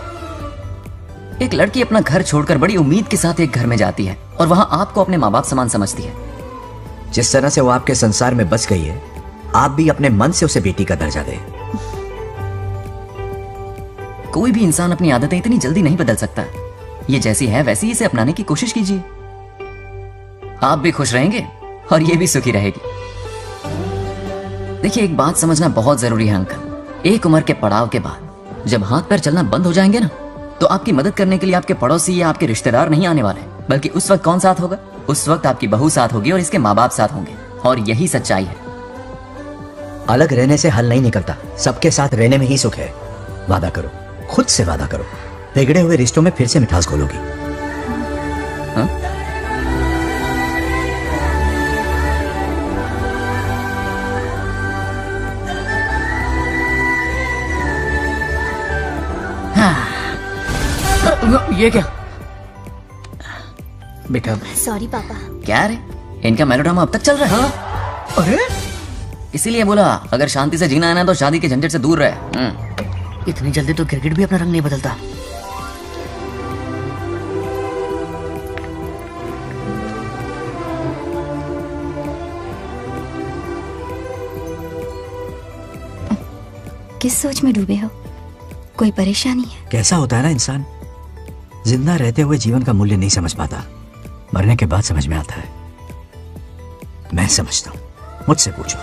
एक लड़की अपना घर छोड़कर बड़ी उम्मीद के साथ एक घर में जाती है और वहां आपको अपने माँ बाप समान समझती है। जिस तरह से वो आपके संसार में बस गई है, आप भी अपने मन से उसे बेटी का दर्जा दे। कोई भी इंसान अपनी आदतें इतनी जल्दी नहीं बदल सकता। ये जैसी है वैसी इसे अपनाने की कोशिश कीजिए। आप भी खुश रहेंगे और ये भी सुखी रहेगी। देखिए एक बात समझना बहुत जरूरी है अंकल, एक उम्र के पड़ाव के बाद जब हाथ पैर चलना बंद हो जाएंगे ना, तो आपकी मदद करने के लिए आपके पड़ोसी या आपके रिश्तेदार नहीं आने वाले, बल्कि उस वक्त कौन साथ होगा? उस वक्त आपकी बहू साथ होगी और इसके माँ बाप साथ होंगे। और यही सच्चाई है। अलग रहने से हल नहीं निकलता, सबके साथ रहने में ही सुख है। वादा करो, खुद से वादा करो, बिगड़े हुए रिश्तों में फिर से मिठास घोलोगी। ये क्या बेटा? सॉरी पापा। क्या रे, इनका मेलोड्रामा अब तक चल रहा है? अरे इसीलिए बोला अगर शांति से जीना है ना तो शादी के झंझट से दूर रहे। इतनी जल्दी तो क्रिकेट भी अपना रंग नहीं बदलता। किस सोच में डूबे हो? कोई परेशानी है? कैसा होता है ना इंसान, जिंदा रहते हुए जीवन का मूल्य नहीं समझ पाता, मरने के बाद समझ में आता है। मैं समझता हूं, मुझसे पूछो।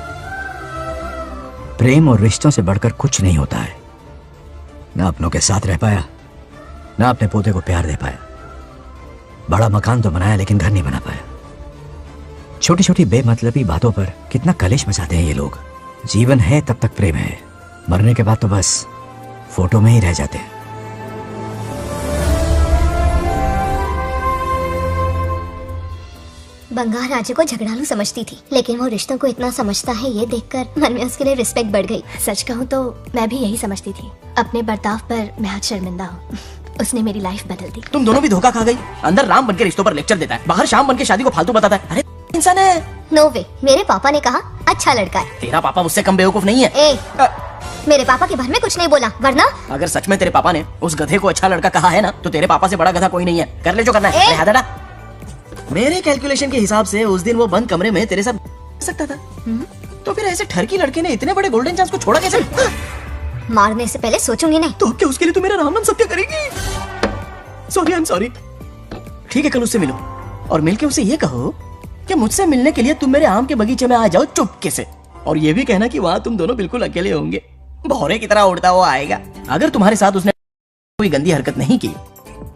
प्रेम और रिश्तों से बढ़कर कुछ नहीं होता है। ना अपनों के साथ रह पाया, ना अपने पोते को प्यार दे पाया। बड़ा मकान तो बनाया लेकिन घर नहीं बना पाया। छोटी छोटी बेमतलबी बातों पर कितना कलेश मचाते हैं ये लोग। जीवन है तब तक प्रेम है, मरने के बाद तो बस फोटो में ही रह जाते हैं। बंगाल राज्य को झगड़ालू समझती थी, लेकिन वो रिश्तों को इतना समझता है ये देखकर मन में उसके लिए रिस्पेक्ट बढ़ गई। सच कहूँ तो मैं भी यही समझती थी। अपने बर्ताव पर मैं आज शर्मिंदा हूँ। उसने मेरी लाइफ बदल दी। तुम दोनों भी धोखा खा गई। अंदर राम बन के रिश्तों पर लेक्चर देता है, बाहर शाम बन के शादी को फालतू बताता है। अरे इंसान है। नो वे, मेरे पापा ने कहा अच्छा लड़का है। तेरा पापा मुझसे कम बेवकूफ नहीं है। मेरे पापा के बारे में कुछ नहीं बोला, वरना अगर सच में तेरे पापा ने उस गधे को अच्छा लड़का कहा है ना, तो तेरे पापा से बड़ा गधा कोई नहीं है। कर ले जो करना है। हाथ हटा। मेरे कैलकुलेशन के हिसाब से उस दिन वो बंद कमरे में तेरे साथ सकता था, तो फिर ऐसे ठरकी लड़के ने इतने बड़े गोल्डन चांस को छोड़ा कैसे? मारने से पहले सोचूंगी नहीं। तो क्या उसके लिए तू मेरा राम नाम सत्य करेगी? Sorry, I am sorry. ठीक है, कल उससे मिलो और मिलके उसे ये कहो कि मुझसे मिलने के लिए तुम मेरे आम के बगीचे में आ जाओ चुपके से, और ये भी कहना कि वहाँ तुम दोनों बिल्कुल अकेले होंगे। भौरे की तरह उड़ता हुआ आएगा। अगर तुम्हारे साथ उसने कोई गंदी हरकत नहीं की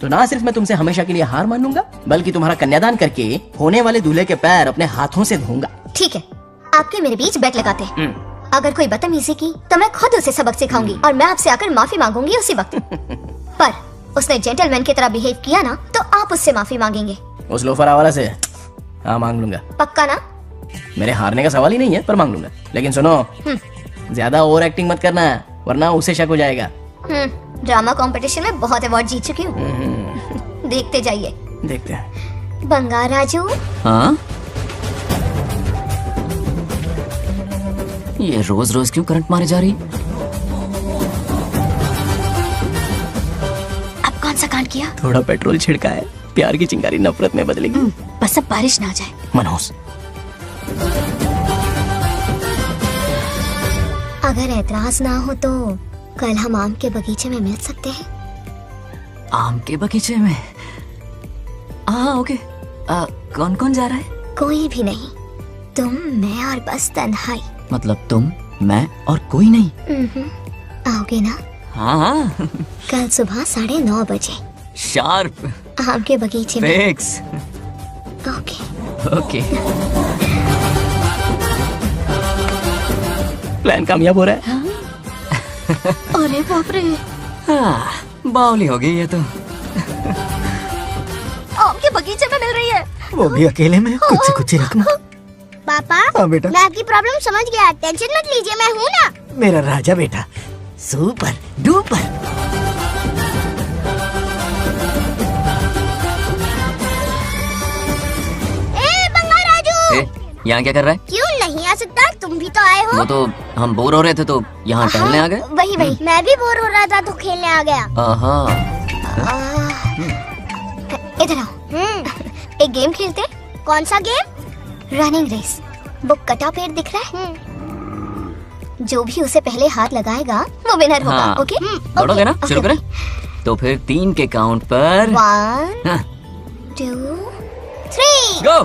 तो ना सिर्फ मैं तुमसे हमेशा के लिए हार मान लूंगा, बल्कि तुम्हारा कन्यादान करके होने वाले दूल्हे के पैर अपने हाथों से धोऊंगा। ठीक है, आपके मेरे बीच बेट लगाते हैं। अगर कोई बदतमीजी की तो मैं खुद उसे सबक सिखाऊंगी और मैं आपसे आकर माफी मांगूंगी उसी वक्त। पर उसने जेंटलमैन की तरह बिहेव किया ना, तो आप उससे माफी मांगेंगे। उस लोफर आवारा से? हाँ, मांग लूंगा। पक्का ना? मेरे हारने का सवाल ही नहीं है, पर मांग लूंगा। लेकिन सुनो, ज्यादा ओवर एक्टिंग मत करना, वरना उसे शक हो जाएगा। ड्रामा कंपटीशन में बहुत अवार्ड जीत चुकी हूँ। देखते जाइए। देखते हैं। बंगार राजू, हाँ? ये रोज रोज क्यों करंट मारे जा रही? अब कौन सा कांड किया? थोड़ा पेट्रोल छिड़का है, प्यार की चिंगारी नफरत में बदलेगी। बस अब बारिश ना आ जाए। मनोज, अगर ऐतराज ना हो तो कल हम आम के बगीचे में मिल सकते हैं। आम के बगीचे में? हाँ ओके। कौन कौन जा रहा है? कोई भी नहीं, तुम, मैं और बस तन्हाई। मतलब तुम, मैं और कोई नहीं? आओगे ना? हाँ। कल सुबह 9:30 बजे शार्प। आम के बगीचे में। फिक्स। Okay okay. प्लान कामयाब हो रहा है। अरे बाप रे, हाँ, बावली हो गई ये तो। आम के बगीचे में मिल रही है। वो भी अकेले में, कुछ से कुछ रकम। पापा, हाँ बेटा। मैं आपकी प्रॉब्लम समझ गया, टेंशन मत लीजिए, मैं हूँ ना। मेरा राजा बेटा, सुपर डुपर। ए बंगार राजू, यहाँ क्या कर रहा है? क्यों नहीं आ सकता? तुम भी तो आए हो। वो तो हम बोर हो रहे थे तो यहाँ टहलने आ गए। वही मैं भी बोर हो रहा था तो खेलने आ गया। इधर आओ, एक गेम खेलते। कौन सा गेम? Running race. बुक कटा पेड़ दिख रहा है? जो भी उसे पहले हाथ लगाएगा वो विनर होगा। हाँ। ओके? दौड़ोगे ना? शुरू करें? तो फिर 3 के काउंट पर 1 2 3 गो।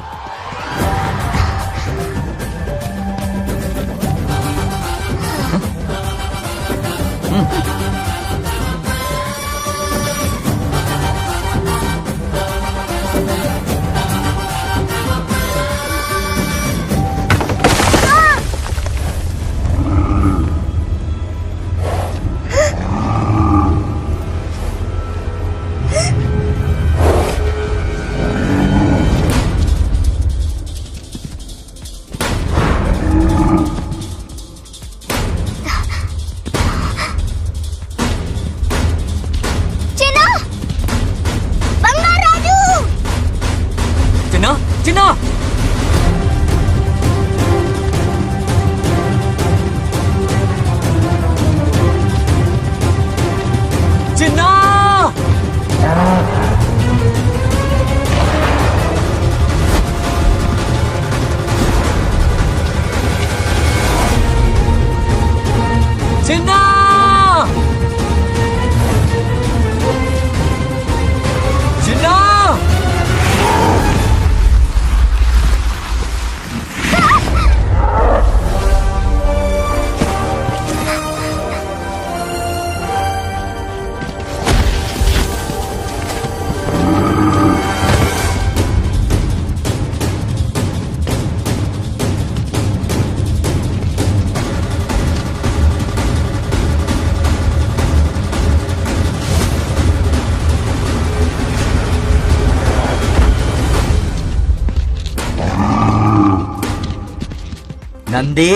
नंदी,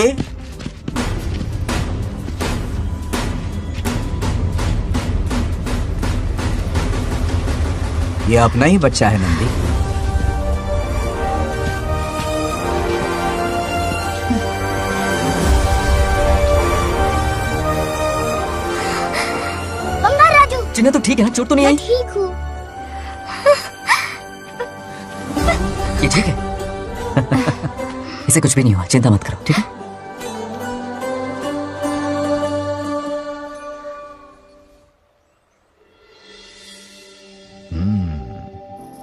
ये अपना ही बच्चा है नंदी। बंगार राजू, चिन्ना तो ठीक है ना? चोट तो नहीं आई? ठीक हूँ। ये ठीक है। इसे कुछ भी नहीं हुआ, चिंता मत करो, ठीक है?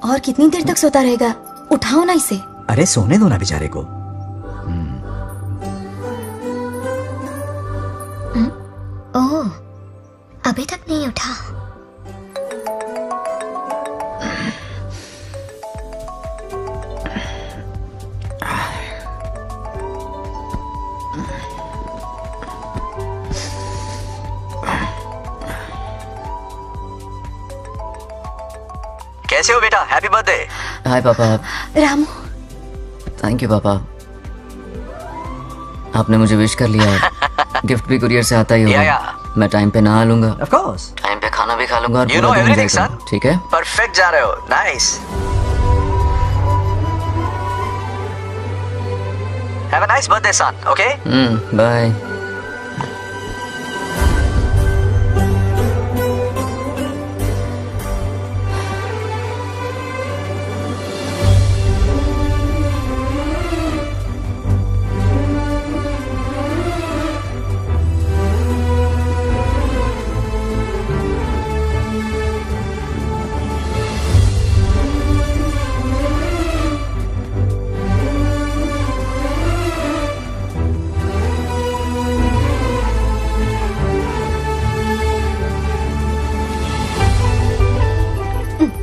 और कितनी देर तक सोता रहेगा? उठाओ ना इसे। अरे सोने दो ना बेचारे को। ओह, अभी तक नहीं उठा। कैसे हो बेटा? Happy birthday. हाय पापा। रामू, थैंक यू पापा, आपने मुझे विश कर लिया। गिफ्ट भी कुरियर से आता ही होगा। मैं टाइम पे नहा लूंगा, ऑफ कोर्स, टाइम पे खाना भी खा लूंगा और You know पूरा दिन everything, enjoy son. करूंगा, ठीक है? परफेक्ट जा रहे हो। Nice. Have a nice birthday son, okay? Bye.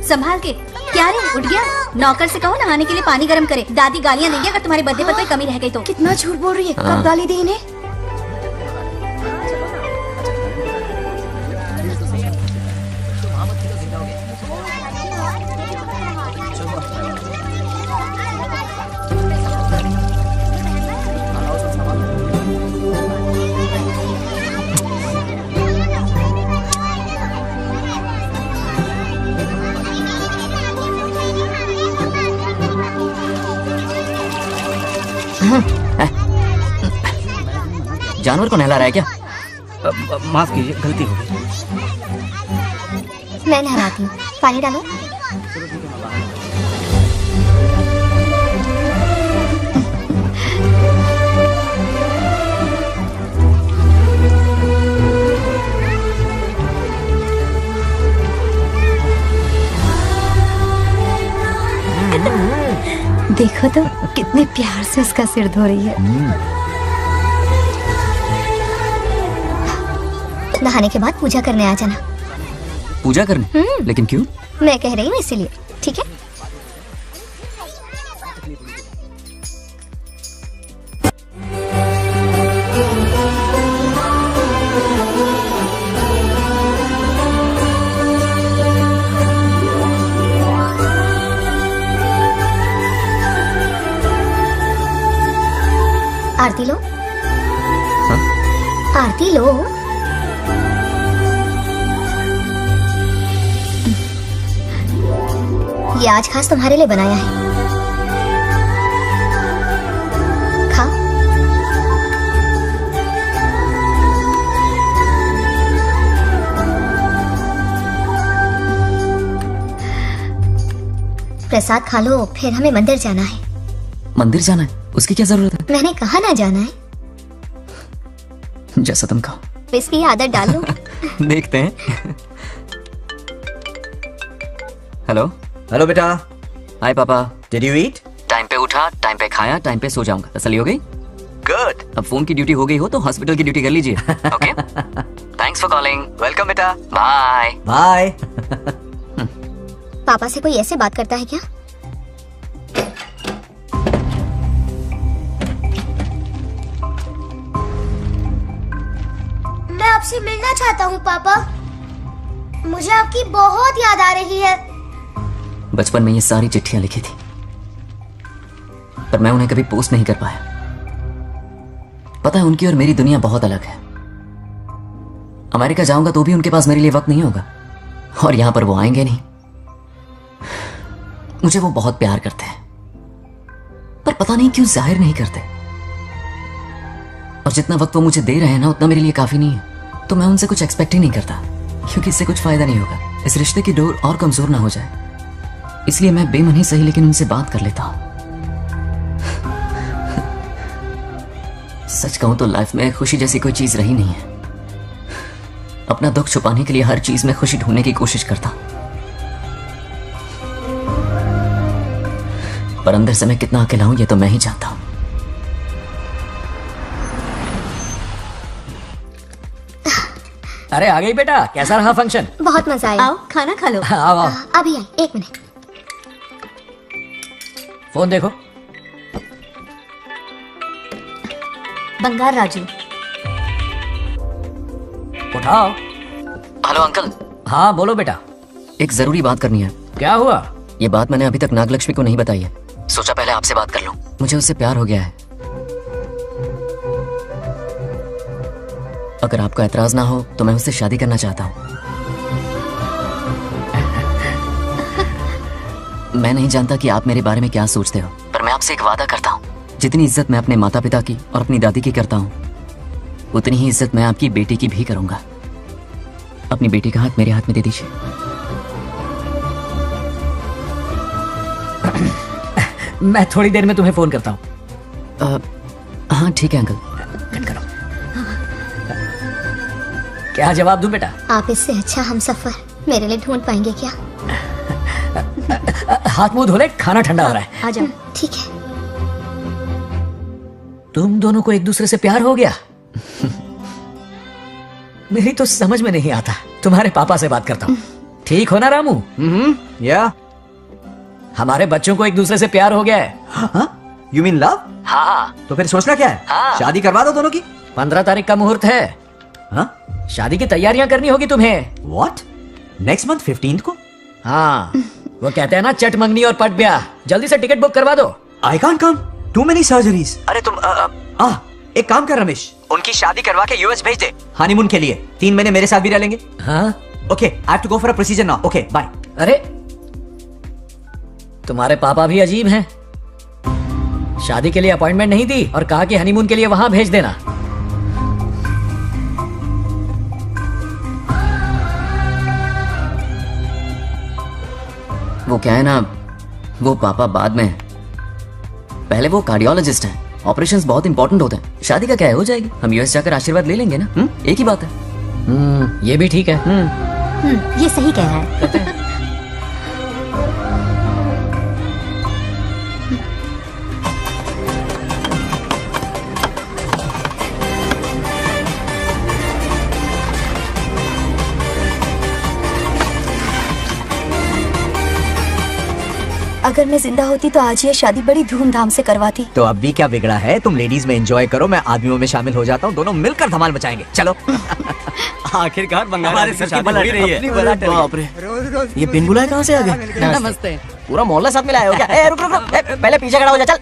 संभाल के। क्या रे, उठ गया? नौकर से कहो नहाने के लिए पानी गर्म करे। दादी गालियाँ देंगी अगर तुम्हारे बर्थडे पर कोई कमी रह गई तो। कितना झूठ बोल रही है, कब गाली दी इन्हें? जानवर को नहला रहा है क्या? माफ कीजिए, गलती हो गई। मैं नहलाती हूँ, पानी डालो। देखो तो कितने प्यार से उसका सिर धो रही है। नहाने के बाद पूजा करने आ जाना। पूजा करने? लेकिन क्यों? मैं कह रही हूँ इसीलिए, ठीक है? आरती लो। हाँ? आरती लो। ये आज खास तुम्हारे लिए बनाया है, खाओ। प्रसाद खा लो, फिर हमें मंदिर जाना है। मंदिर जाना है? उसकी क्या जरूरत है? मैंने कहा ना जाना है। जैसा तुम कहो। इसकी आदत डालो। देखते हैं। हेलो। हेलो बेटा। हाय पापा। Did you eat? टाइम पे उठा, टाइम पे खाया, टाइम पे सो जाऊंगा। तसल्ली हो गई? गुड। अब फोन की ड्यूटी हो गई हो तो हॉस्पिटल की ड्यूटी कर लीजिए। Okay. Thanks for calling. Welcome बेटा। Bye bye. पापा से कोई ऐसे बात करता है क्या? मैं आपसे मिलना चाहता हूँ पापा। मुझे आपकी बहुत याद आ रही है। बचपन में ये सारी चिट्ठियां लिखी थी, पर मैं उन्हें कभी पोस्ट नहीं कर पाया। पता है, उनकी और मेरी दुनिया बहुत अलग है। अमेरिका जाऊंगा तो भी उनके पास मेरे लिए वक्त नहीं होगा, और यहां पर वो आएंगे नहीं। मुझे वो बहुत प्यार करते हैं, पर पता नहीं क्यों जाहिर नहीं करते। और जितना वक्त वो मुझे दे रहे हैं ना, उतना मेरे लिए काफी नहीं है। तो मैं उनसे कुछ एक्सपेक्ट ही नहीं करता, क्योंकि इससे कुछ फायदा नहीं होगा। इस रिश्ते की डोर और कमजोर ना हो जाए, इसलिए मैं बेमनी सही लेकिन उनसे बात कर लेता हूं। सच कहूं तो लाइफ में खुशी जैसी कोई चीज रही नहीं है। अपना दुख छुपाने के लिए हर चीज में खुशी ढूंढने की कोशिश करता हूं, पर अंदर से मैं कितना अकेला हूं ये तो मैं ही जानता हूं। अरे आ गई बेटा, कैसा रहा फंक्शन? बहुत मजा आया। आओ खाना खा लो। आओ आओ। अभी आई, एक मिनट। फोन देखो। बंगार राजू। उठाओ। Hello uncle. हाँ बोलो बेटा। एक जरूरी बात करनी है। क्या हुआ? ये बात मैंने अभी तक नागलक्ष्मी को नहीं बताई है, सोचा पहले आपसे बात कर लूं। मुझे उससे प्यार हो गया है। अगर आपका एतराज ना हो तो मैं उससे शादी करना चाहता हूं। मैं नहीं जानता कि आप मेरे बारे में क्या सोचते हो, पर मैं आपसे एक वादा करता हूं, जितनी इज्जत मैं अपने माता पिता की और अपनी दादी की करता हूँ, उतनी ही इज्जत मैं आपकी बेटी की भी करूंगा। अपनी बेटी का हाथ मेरे हाथ में दे दीजिए। मैं थोड़ी देर में तुम्हें फोन करता हूँ। हाँ ठीक है अंकल। क्या जवाब दूं बेटा? आप इससे अच्छा हम सफर मेरे लिए ढूंढ पाएंगे क्या? हाथ मुंह धो ले, खाना ठंडा हो रहा है। आ जाओ। ठीक है। तुम दोनों को एक दूसरे से प्यार हो गया? मेरी तो समझ में नहीं आता। तुम्हारे पापा से बात करता हूँ। ठीक हो ना रामू? या हमारे बच्चों को एक दूसरे से प्यार हो गया है। You mean love? हाँ। तो फिर सोचना क्या है? हाँ। शादी करवा दो दोनों की। 15 तारीख का मुहूर्त है। हाँ? शादी की तैयारियां करनी होगी तुम्हें। What? नेक्स्ट मंथ 15 को? हाँ, वो कहते हैं ना चट मंगनी और पट ब्याह। जल्दी से टिकट बुक करवा दो। I can't come. Too many surgeries. अरे तुम एक काम कर रमेश, उनकी शादी करवा के यूएस भेज दे हनीमून के लिए। 3 महीने मेरे साथ भी रह लेंगे। हाँ? Okay, I have to go for a procedure now. Okay, bye. अरे तुम्हारे पापा भी अजीब हैं। शादी के लिए अपॉइंटमेंट नहीं दी और कहा कि हनीमून के लिए वहां भेज देना। वो क्या है ना, वो पापा बाद में, पहले वो कार्डियोलॉजिस्ट हैं। ऑपरेशंस बहुत इंपॉर्टेंट होते हैं। शादी का क्या है, हो जाएगी। हम यूएस जाकर आशीर्वाद ले लेंगे ना। एक ही बात है। ये भी ठीक है। ये सही कह रहा है। अगर मैं जिंदा होती तो आज ये शादी बड़ी धूमधाम से करवाती। तो अब भी क्या बिगड़ा है? तुम लेडीज में एंजॉय करो, मैं आदमियों में शामिल हो जाता हूँ। दोनों मिलकर धमाल मचाएंगे। चलो। आखिरकार बंगाल हमारे सर की बला रही है। बाप रे, ये बिन बुलाए कहाँ से आ गए? नमस्ते। पूरा मोहल्ला साथ में लाए हो क्या? ए, रुक रुक रुक, पहले पीछे खड़ा हो जा। चल।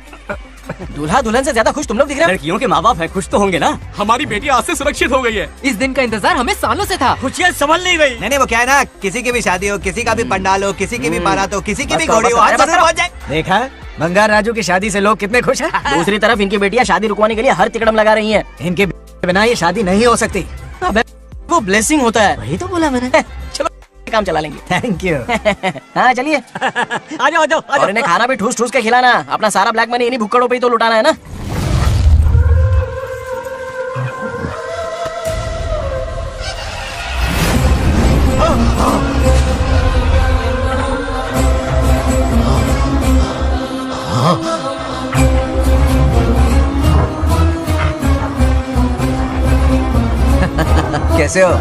दूल्हा दुल्हन से ज्यादा खुश तुम लोग दिख रहे हो। लड़कियों के माँ बाप है, खुश तो होंगे ना। हमारी बेटी आज से सुरक्षित हो गई है। इस दिन का इंतजार हमें सालों से था। खुशियाँ संभल नहीं रही। नहीं, वो क्या है ना, किसी की भी शादी हो, किसी का भी पंडाल हो, किसी की भी बारात हो, किसी की भी घोड़ी हो, आज जरूर पहुंच जाए। देखा, बंगार राजू की शादी से लोग कितने खुश हैं। दूसरी तरफ इनकी बेटियां शादी रुकवाने के लिए हर तिकड़म लगा रही हैं। इनके बिना ये शादी नहीं हो सकती। अबे, वो ब्लेसिंग होता है। वही तो बोला मैंने। चलो काम चला लेंगे। Thank you. हाँ चलिए। आ जाओ। और इन्हें खाना भी ठूस ठूस के खिलाना। अपना सारा ब्लैक मनी इन्हीं भुक्कड़ों पे ही तो लुटाना है ना। कैसे हो?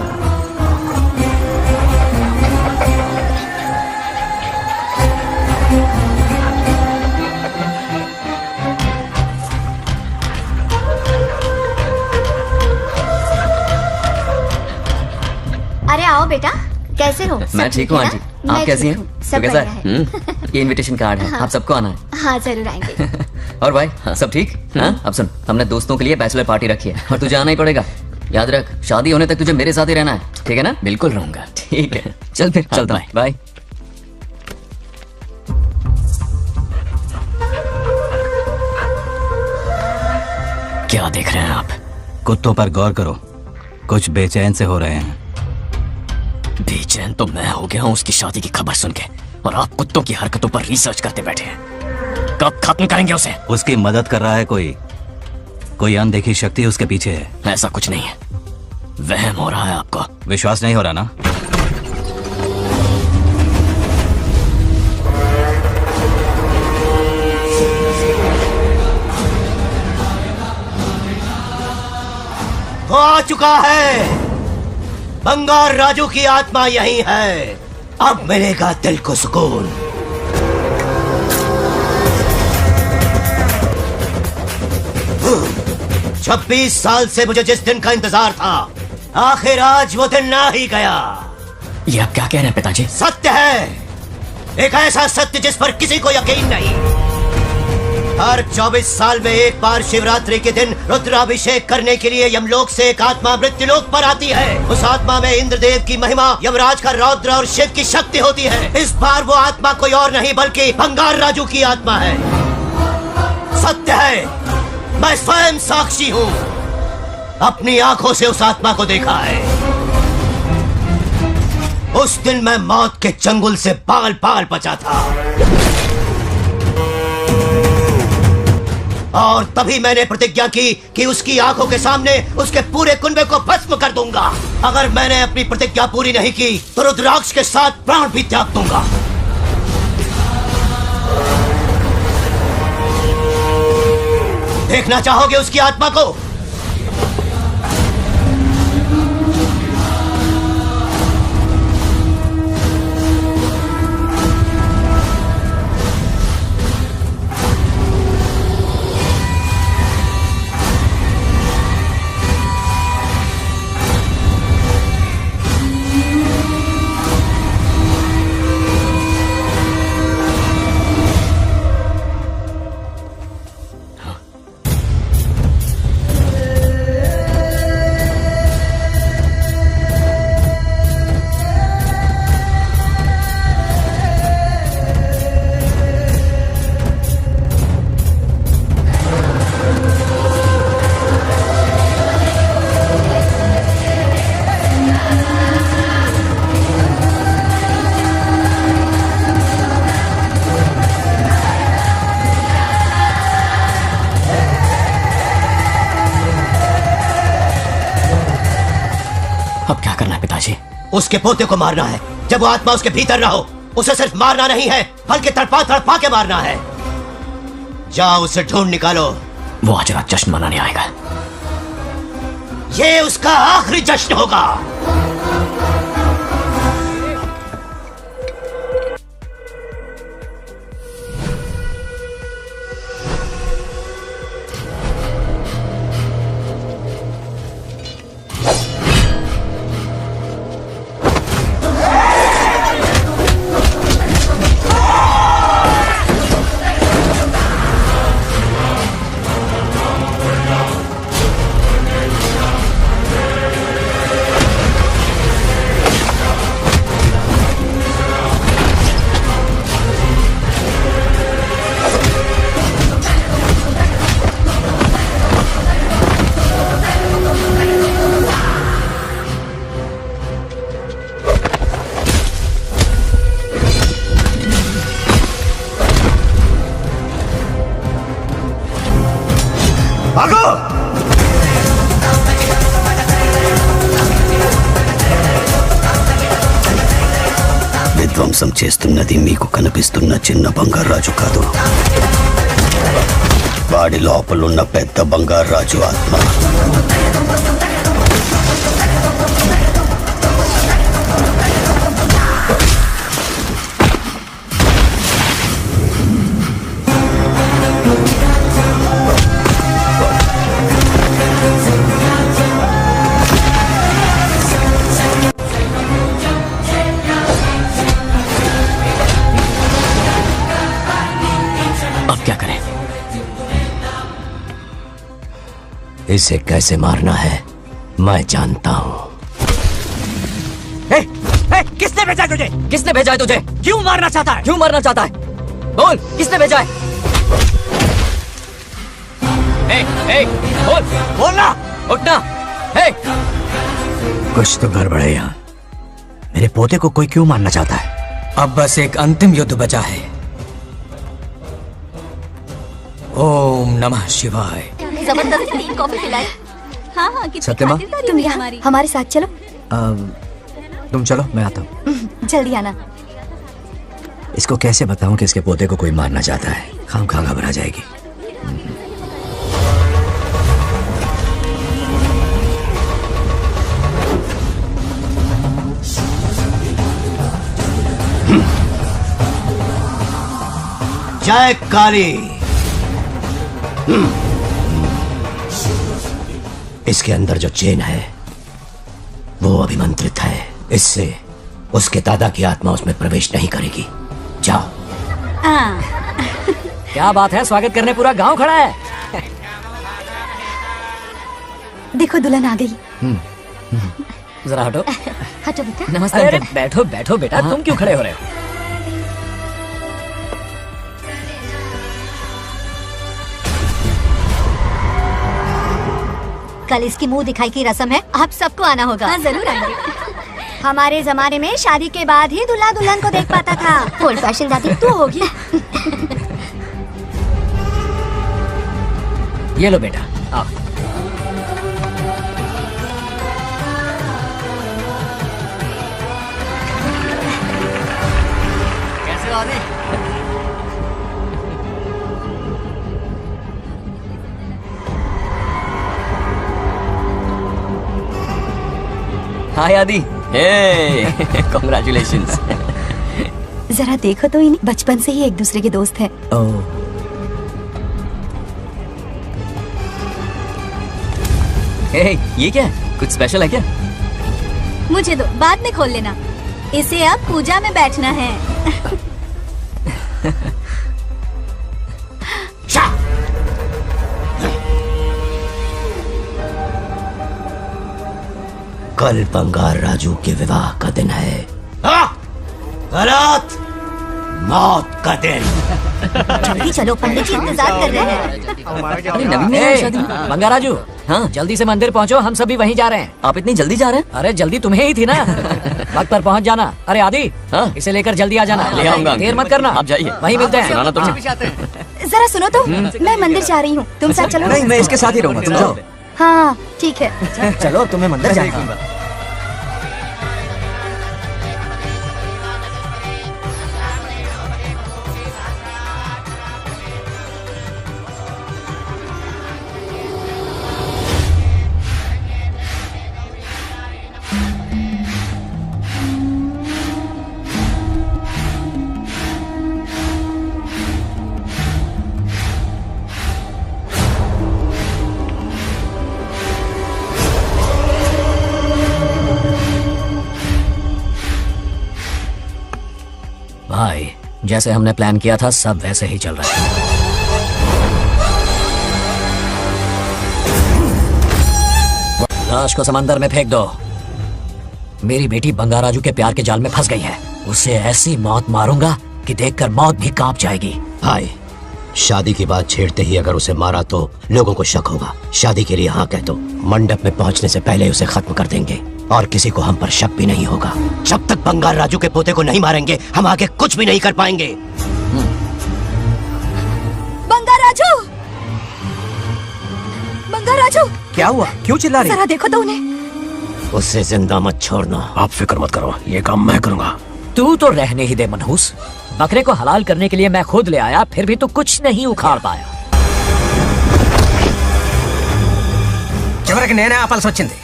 अरे आओ बेटा, कैसे हो? मैं ठीक हूँ आंटी, आप कैसी हैं? सब कैसा बढ़िया है? ये इनविटेशन कार्ड है, हाँ। आप सबको आना है। हाँ जरूर आएंगे। और भाई सब ठीक? हाँ? अब सुन, हमने दोस्तों के लिए बैचलर पार्टी रखी है और तुझे आना ही पड़ेगा। याद रख, शादी होने तक तुझे मेरे साथ ही रहना है, ठीक है ना? बिल्कुल रहूंगा। ठीक है, चल फिर चलता हूँ। बाय। क्या देख रहे हैं आप? कुत्तों पर गौर करो, कुछ बेचैन से हो रहे हैं। बेचैन तो मैं हो गया हूँ उसकी शादी की खबर सुन के, और आप कुत्तों की हरकतों पर रिसर्च करते बैठे हैं। कब खत्म करेंगे उसे? उसकी मदद कर रहा है कोई अनदेखी शक्ति उसके पीछे है। ऐसा कुछ नहीं है, वहम हो रहा है आपको। विश्वास नहीं हो रहा ना? वो आ चुका है। बंगार राजू की आत्मा यही है। अब मिलेगा दिल को सुकून। छब्बीस साल से मुझे जिस दिन का इंतजार था, आखिर आज वो दिन ना ही गया। ये आप क्या कह रहे हैं पिताजी? सत्य है, एक ऐसा सत्य जिस पर किसी को यकीन नहीं। हर 24 साल में एक बार शिवरात्रि के दिन रुद्राभिषेक करने के लिए यमलोक से एक आत्मा मृत्युलोक पर आती है। उस आत्मा में इंद्रदेव की महिमा, यमराज का रौद्र और शिव की शक्ति होती है। इस बार वो आत्मा कोई और नहीं बल्कि बंगार राजू की आत्मा है। सत्य है, मैं स्वयं साक्षी हूं, अपनी आंखों से उस आत्मा को देखा है। उस दिन मैं मौत के चंगुल से पाल पाल बचा था, और तभी मैंने प्रतिज्ञा की कि उसकी आंखों के सामने उसके पूरे कुनबे को भस्म कर दूंगा। अगर मैंने अपनी प्रतिज्ञा पूरी नहीं की तो रुद्राक्ष के साथ प्राण भी त्याग दूंगा। देखना चाहोगे उसकी आत्मा को? उसके पोते को मारना है। जब वो आत्मा उसके भीतर ना हो, उसे सिर्फ मारना नहीं है बल्कि तड़पा तड़पा के मारना है। जाओ उसे ढूंढ निकालो। वो आज रात जश्न मनाने आएगा। ये उसका आखिरी जश्न होगा। విధ్వంసం చేస్తున్నది మీకు కనిపిస్తున్న చిన్న బంగారాజు కాదు, వాడి లోపలున్న పెద్ద బంగారాజు ఆత్మ. इसे कैसे मारना है मैं जानता हूँ। किसने भेजा है तुझे? किसने भेजा है तुझे? क्यों मारना चाहता है? क्यों मारना चाहता है? बोल, किसने भेजा है? बोल, बोलना, उठना। कुछ तो गड़बड़ है यहाँ। मेरे पोते को कोई क्यों मारना चाहता है? अब बस एक अंतिम युद्ध बचा है। ओम नमः शिवाय। जबरदस्त 3 कॉफी पिलाई। हाँ हाँ कितनी सत्यमा? खातिरदारी तुम यहाँ हमारे साथ चलो। तुम चलो, मैं आता हूँ। जल्दी आना। इसको कैसे बताऊं कि इसके पोते को कोई मारना चाहता है? खाम-खा घबरा जाएगी। जय काली। इसके अंदर जो चेन है वो अभिमंत्रित है। इससे उसके दादा की आत्मा उसमें प्रवेश नहीं करेगी। जाओ। क्या बात है, स्वागत करने पूरा गांव खड़ा है। देखो दुल्हन आ गई। जरा हटो। हटो बेटा। नमस्ते। अरे बैठो बैठो बेटा, तुम क्यों खड़े हो रहे हो? कल इसकी मुंह दिखाई की रस्म है, आप सबको आना होगा। हाँ जरूर आएंगे। हमारे जमाने में शादी के बाद ही दूल्हा दुल्हन को देख पाता था। ओल्ड फैशन दादी तू होगी। ये लो बेटा, आओ। कैसे हो आदि? हाय आदि। हे कांग्रेचुलेशंस। जरा देखो तो इन बचपन से ही एक दूसरे के दोस्त हैं। ओह, हे ये क्या है? कुछ स्पेशल है क्या? मुझे दो, बाद में खोल लेना। इसे अब पूजा में बैठना है। कल बंगार राजू के विवाह का दिन है। गलत, मौत का दिन। जल्दी चलो, पंडित जी इंतजार कर रहे हैं। अरे नवीन ने शादी। बंगाराजू, हाँ जल्दी से मंदिर पहुँचो, हम सभी वहीं जा रहे हैं। आप इतनी जल्दी जा रहे हैं? अरे जल्दी तुम्हें ही थी ना। वक्त पर पहुँच जाना। अरे आदि, इसे लेकर जल्दी आ जाना। ले आऊंगा। देर मत करना, आप जाइए। वहीं मिलते हैं। सुनाना तो जरा सुनो तो, मैं मंदिर जा रही हूँ, तुम साथ चलो। नहीं, मैं इसके साथ ही रहूंगा, तुम जाओ। हाँ ठीक है। चलो, तुम्हें मंदिर जाना। भाई, जैसे हमने प्लान किया था सब वैसे ही चल रहा है। लाश को समंदर में फेंक दो। मेरी बेटी बंगाराजू के प्यार के जाल में फंस गई है। उसे ऐसी मौत मारूंगा कि देखकर मौत भी कांप जाएगी। भाई, शादी की बात छेड़ते ही अगर उसे मारा तो लोगों को शक होगा। शादी के लिए हाँ कह दो, मंडप में पहुंचने से पहले उसे खत्म कर देंगे और किसी को हम पर शक भी नहीं होगा। जब तक बंगार राजू के पोते को नहीं मारेंगे हम आगे कुछ भी नहीं कर पाएंगे। बंगाराजू, बंगाराजू, क्या हुआ? क्यों चिल्ला रही? जरा देखो तो उन्हें। उससे जिंदा मत छोड़ना। आप फिक्र मत करो, ये काम मैं करूंगा। तू तो रहने ही दे मनहूस। बकरे को हलाल करने के लिए मैं खुद ले आया, फिर भी तू कुछ नहीं उखाड़ पाया। చివరికి నేనే ఆపాల్సి వచ్చింది।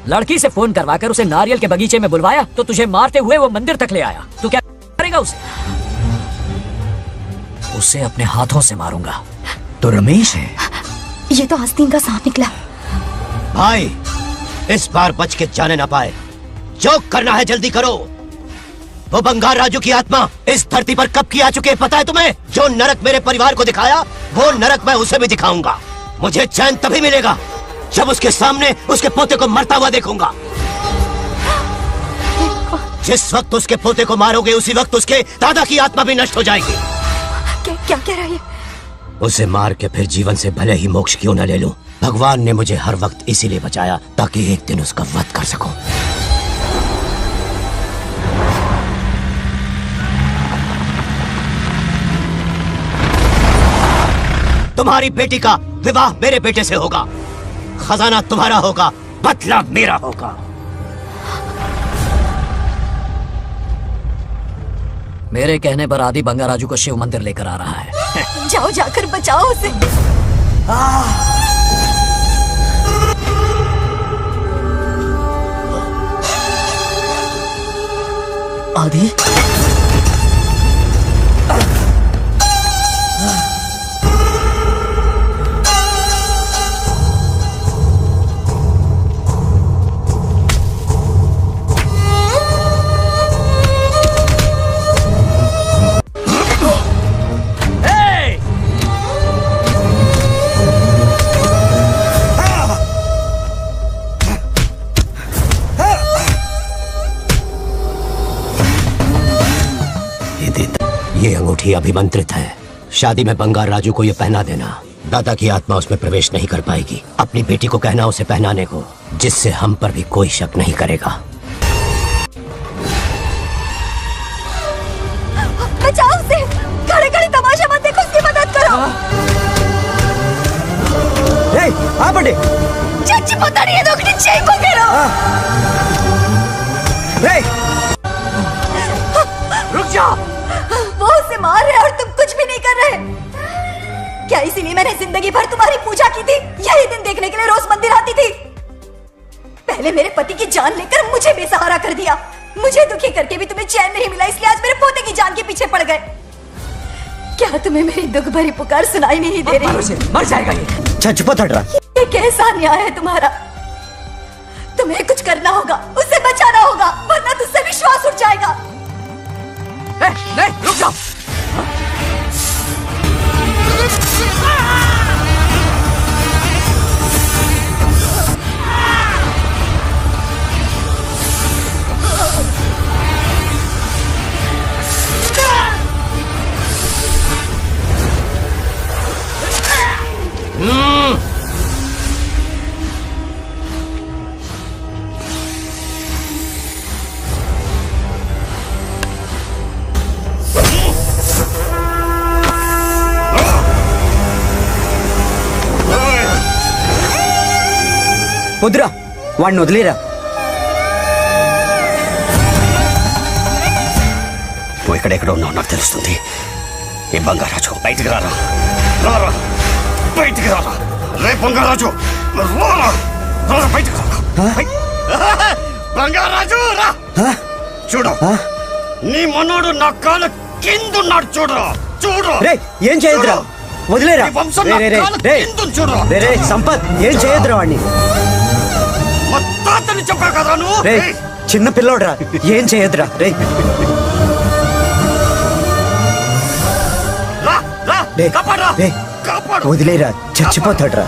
लड़की से फोन करवाकर उसे नारियल के बगीचे में बुलवाया तो तुझे मारते हुए वो मंदिर तक ले आया। तू क्या करेगा उसे? उसे अपने हाथों से मारूंगा। तो रमेश है। ये तो आस्तीन का सांप निकला। भाई, इस बार बच के जाने ना पाए। जो करना है जल्दी करो। वो बंगार राजू की आत्मा इस धरती पर कब की आ चुकी है पता है तुम्हें? जो नरक मेरे परिवार को दिखाया वो नरक मैं उसे भी दिखाऊंगा। मुझे चैन तभी मिलेगा जब उसके सामने उसके पोते को मरता हुआ देखूंगा। जिस वक्त उसके पोते को मारोगे उसी वक्त उसके दादा की आत्मा भी नष्ट हो जाएगी। क्या कह रहा है? उसे मार के फिर जीवन से भले ही मोक्ष क्यों न ले लूं, भगवान ने मुझे हर वक्त इसीलिए बचाया ताकि एक दिन उसका वध कर सकूं। तुम्हारी बेटी का विवाह मेरे बेटे से होगा। खजाना तुम्हारा होगा, बदला मेरा होगा। मेरे कहने पर आदि बंगाराजू को शिव मंदिर लेकर आ रहा है। जाओ, जाकर बचाओ उसे। आदि, ये अंगूठी अभिमंत्रित है। शादी में बंगार राजू को ये पहना देना। दादा की आत्मा उसमें प्रवेश नहीं कर पाएगी। अपनी बेटी को कहना उसे पहनाने को, जिससे हम पर भी कोई शक नहीं करेगा। बचाओ उसे, खड़े खड़े तमाशा मत देखो, उसकी मदद करो। बड़े चच्ची पता नहीं है दोगनी चेक को करो। रुक जाओ। वो उसे मार रहे और तुम कुछ भी नहीं कर रहे। क्या इसीलिए मैंने जिंदगी भर तुम्हारी पूजा की थी? यही दिन देखने के लिए रोज मंदिर आती थी। पहले मेरे पति की जान लेकर मुझे बेसहारा कर दिया। मुझे दुखी करके भी तुम्हें चैन नहीं मिला, इसलिए आज मेरे पोते की जान के पीछे पड़ गए। क्या तुम्हें मेरी दुख भरी पुकार सुनाई नहीं दे रही? मर जाएगा ये। चुप हट रहा। ये कैसा न्याय है तुम्हारा? तुम्हें कुछ करना होगा, उसे बचाना होगा, वरना तुझसे विश्वास उठ जाएगा। नहीं, रुक जाओ। వద్దురా, వాడిని వదిలేరా. నువ్వు ఎక్కడెక్కడ ఉన్నావు నాకు తెలుస్తుంది. ఈ బంగారాజు బయటికి రారా, రారా బయటికి రారా. రే బంగారాజు, రారా రారా బయటికి రారా. బంగారాజు రా. చూడు, నీ మనోడు నా కాలు కిందున్నాడు. చూడరా, చూడు. రే ఏం చేయొద్దురా, వదిలేరా. రే సంపత్, ఏం చేయొద్దురా వాడిని. చెప్పా కదా నువ్వు. రే చిన్న పిల్లోడ్రా, ఏం చేయొద్దురా. రే వదిలేరా, చచ్చిపోతాడ్రా.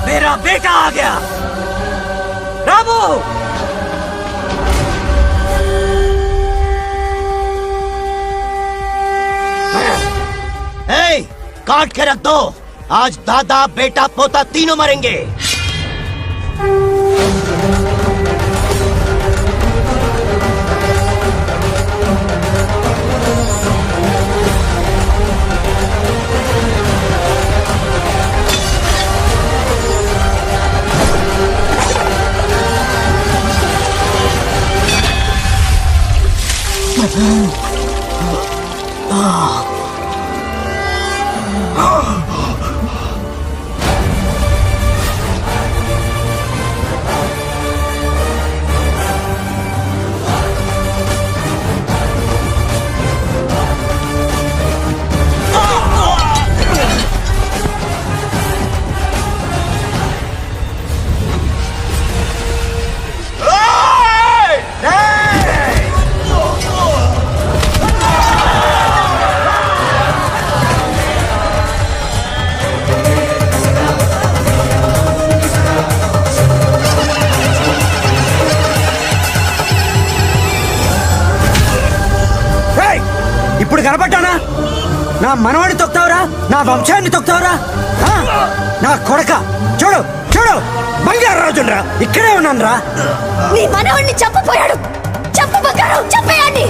मेरा बेटा आ गया। रामू, काट के रख दो। आज दादा बेटा पोता तीनों मरेंगे। ఇప్పుడు కనపడ్డానా? నా మనవాడిని తొక్తావురా, నా వంశాన్ని తొక్తావురా. నా కొడక, చూడు చూడు, బంగారు రాజురా, ఇక్కడే ఉన్నాను రా. నీ మనవాడిని చంపపోయాడు. చంపు బంగారు, చంపేయండి.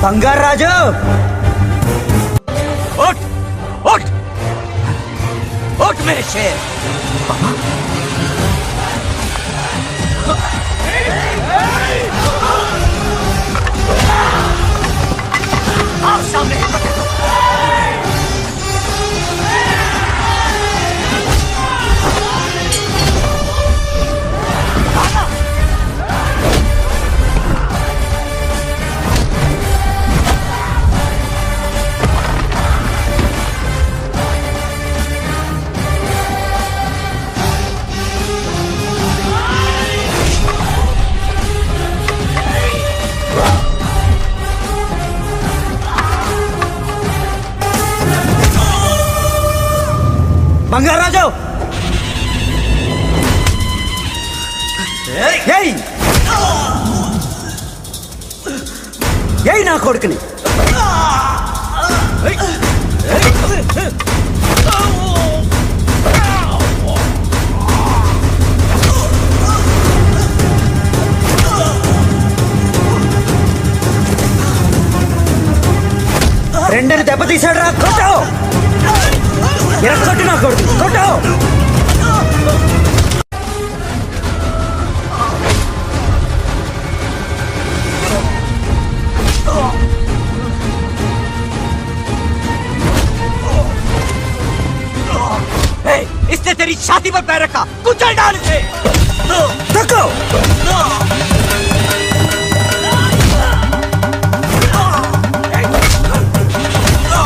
బంగారు రాజు, उठ उठ उठ मेरे शेर. आओ सामने. यही ना खोड़कनी రెండని దెబ్బతీసాడు రా కొట్టావు కొట్టు నా కొడుకు కొట్టావు इसने तेरी छाती पर पैर रखा, कुचल डाल इसे। धक्को।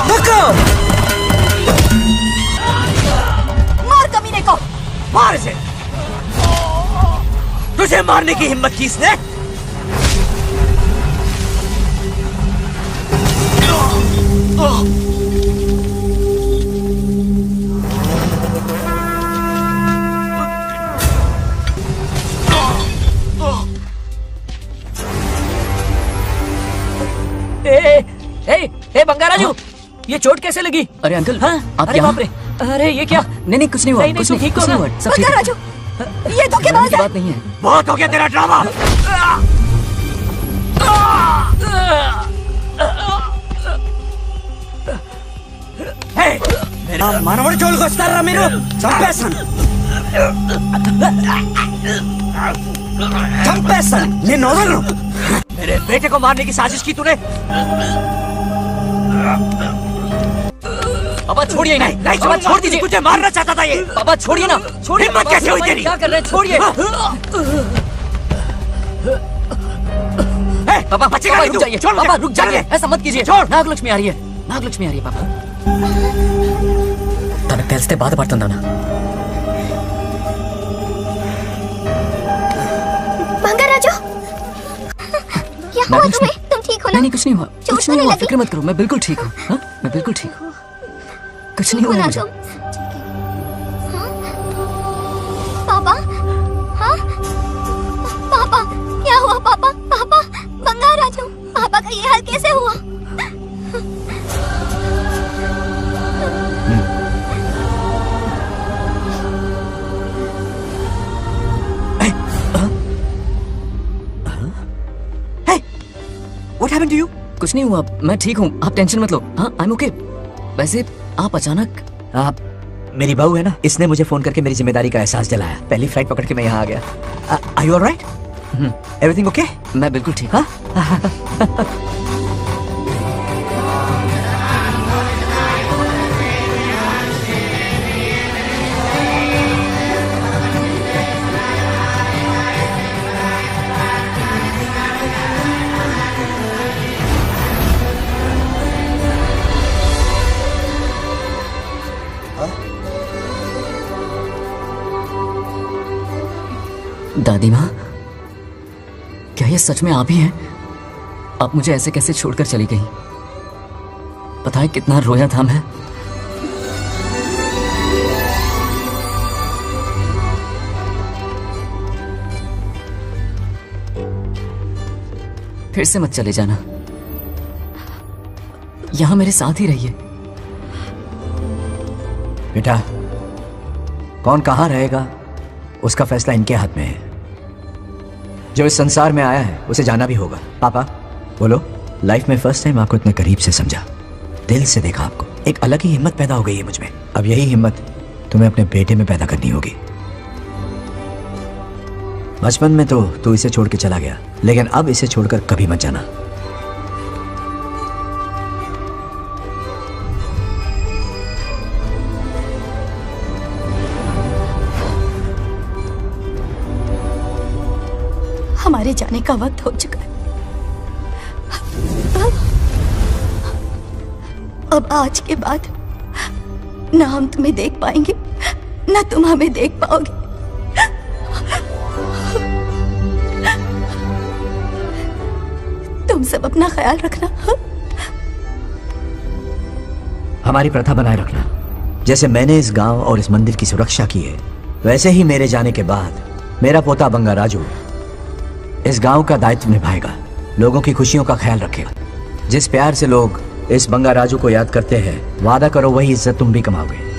धक्को। मार कमीने को, मार इसे। तुझे मारने की हिम्मत की इसने? ए बंगाराजू, ये चोट कैसे लगी? अरे अंकल, हाँ? आप अरे यहाँ? बाप रे, अरे ये क्या? नहीं कुछ नहीं हुआ, नहीं, कुछ तुम नहीं, ठीक हो कुछ ना? नहीं हुआ, सब ठीक है। राजू, ये धोखेबाज है। बात नहीं है। बहुत हो गया तेरा ड्रामा। మనవడు జోలికి వస్తారా మీరు? చంపేస్తాను చంపేస్తాను, నేను వదలను। मेरे बेटे को मारने की साजिश की तूने? पापा छोड़िए, नहीं पापा छोड़ दीजिए, तुझे मारना चाहता था ये। पापा छोड़िए ना, छोड़िए। हिम्मत कैसे हुई तेरी? क्या कर रहे हैं? छोड़िए। पापा बचेगा नहीं, रुक जाइए, छोड़ पापा रुक जाइए, ऐसा मत कीजिए। छोड़। నాగలక్ష్మి आ रही है, నాగలక్ష్మి आ रही है पापा। తనకు తెలిస్తే బాధపడుతుందన్నా। बंगाराजू, क्या हुआ तुम्हें? तुम ठीक हो ना? नहीं कुछ नहीं हुआ, कुछ नहीं हुआ, फिक्र मत करो, मैं बिल्कुल ठीक हूँ। हाँ? मैं बिल्कुल ठीक हूँ, कुछ नहीं हुआ मुझे। पापा, हाँ? पापा, क्या हुआ पापा? पापा, बंगाराजू, पापा का ये हाल कैसे हुआ? What happened to you? कुछ नहीं हुआ, मैं ठीक हूँ, आप टेंशन मत लो। हाँ, I'm okay। वैसे आप अचानक आप मेरी बहू है ना, इसने मुझे फोन करके मेरी जिम्मेदारी का एहसास दिलाया। पहली फ्लाइट पकड़ के मैं यहाँ आ गया। Are you all right? Everything okay? मैं बिल्कुल ठीक। हाँ? दादी माँ, क्या ये सच में आप ही हैं? आप मुझे ऐसे कैसे छोड़कर चली गई? पता है कितना रोया था मैं। फिर से मत चले जाना, यहां मेरे साथ ही रहिए। बेटा, कौन कहाँ रहेगा उसका फैसला इनके हाथ में है। जो इस संसार में आया है उसे जाना भी होगा। पापा बोलो, लाइफ में फर्स्ट टाइम आपको इतने करीब से समझा, दिल से देखा आपको, एक अलग ही हिम्मत पैदा हो गई है मुझ में। अब यही हिम्मत तुम्हें अपने बेटे में पैदा करनी होगी। बचपन में तो तू इसे छोड़ के चला गया, लेकिन अब इसे छोड़कर कभी मत जाना। हमारे जाने का वक्त हो चुका है। अब आज के बाद ना हम तुम्हें देख पाएंगे, ना तुम हमें देख पाओगे। तुम सब अपना ख्याल रखना। हमारी प्रथा बनाए रखना। जैसे मैंने इस गांव और इस मंदिर की सुरक्षा की है, वैसे ही मेरे जाने के बाद मेरा पोता बंगा राजू इस गांव का दायित्व निभाएगा, लोगों की खुशियों का ख्याल रखेगा। जिस प्यार से लोग इस बंगा राजू को याद करते हैं, वादा करो वही इज्जत तुम भी कमाओगे।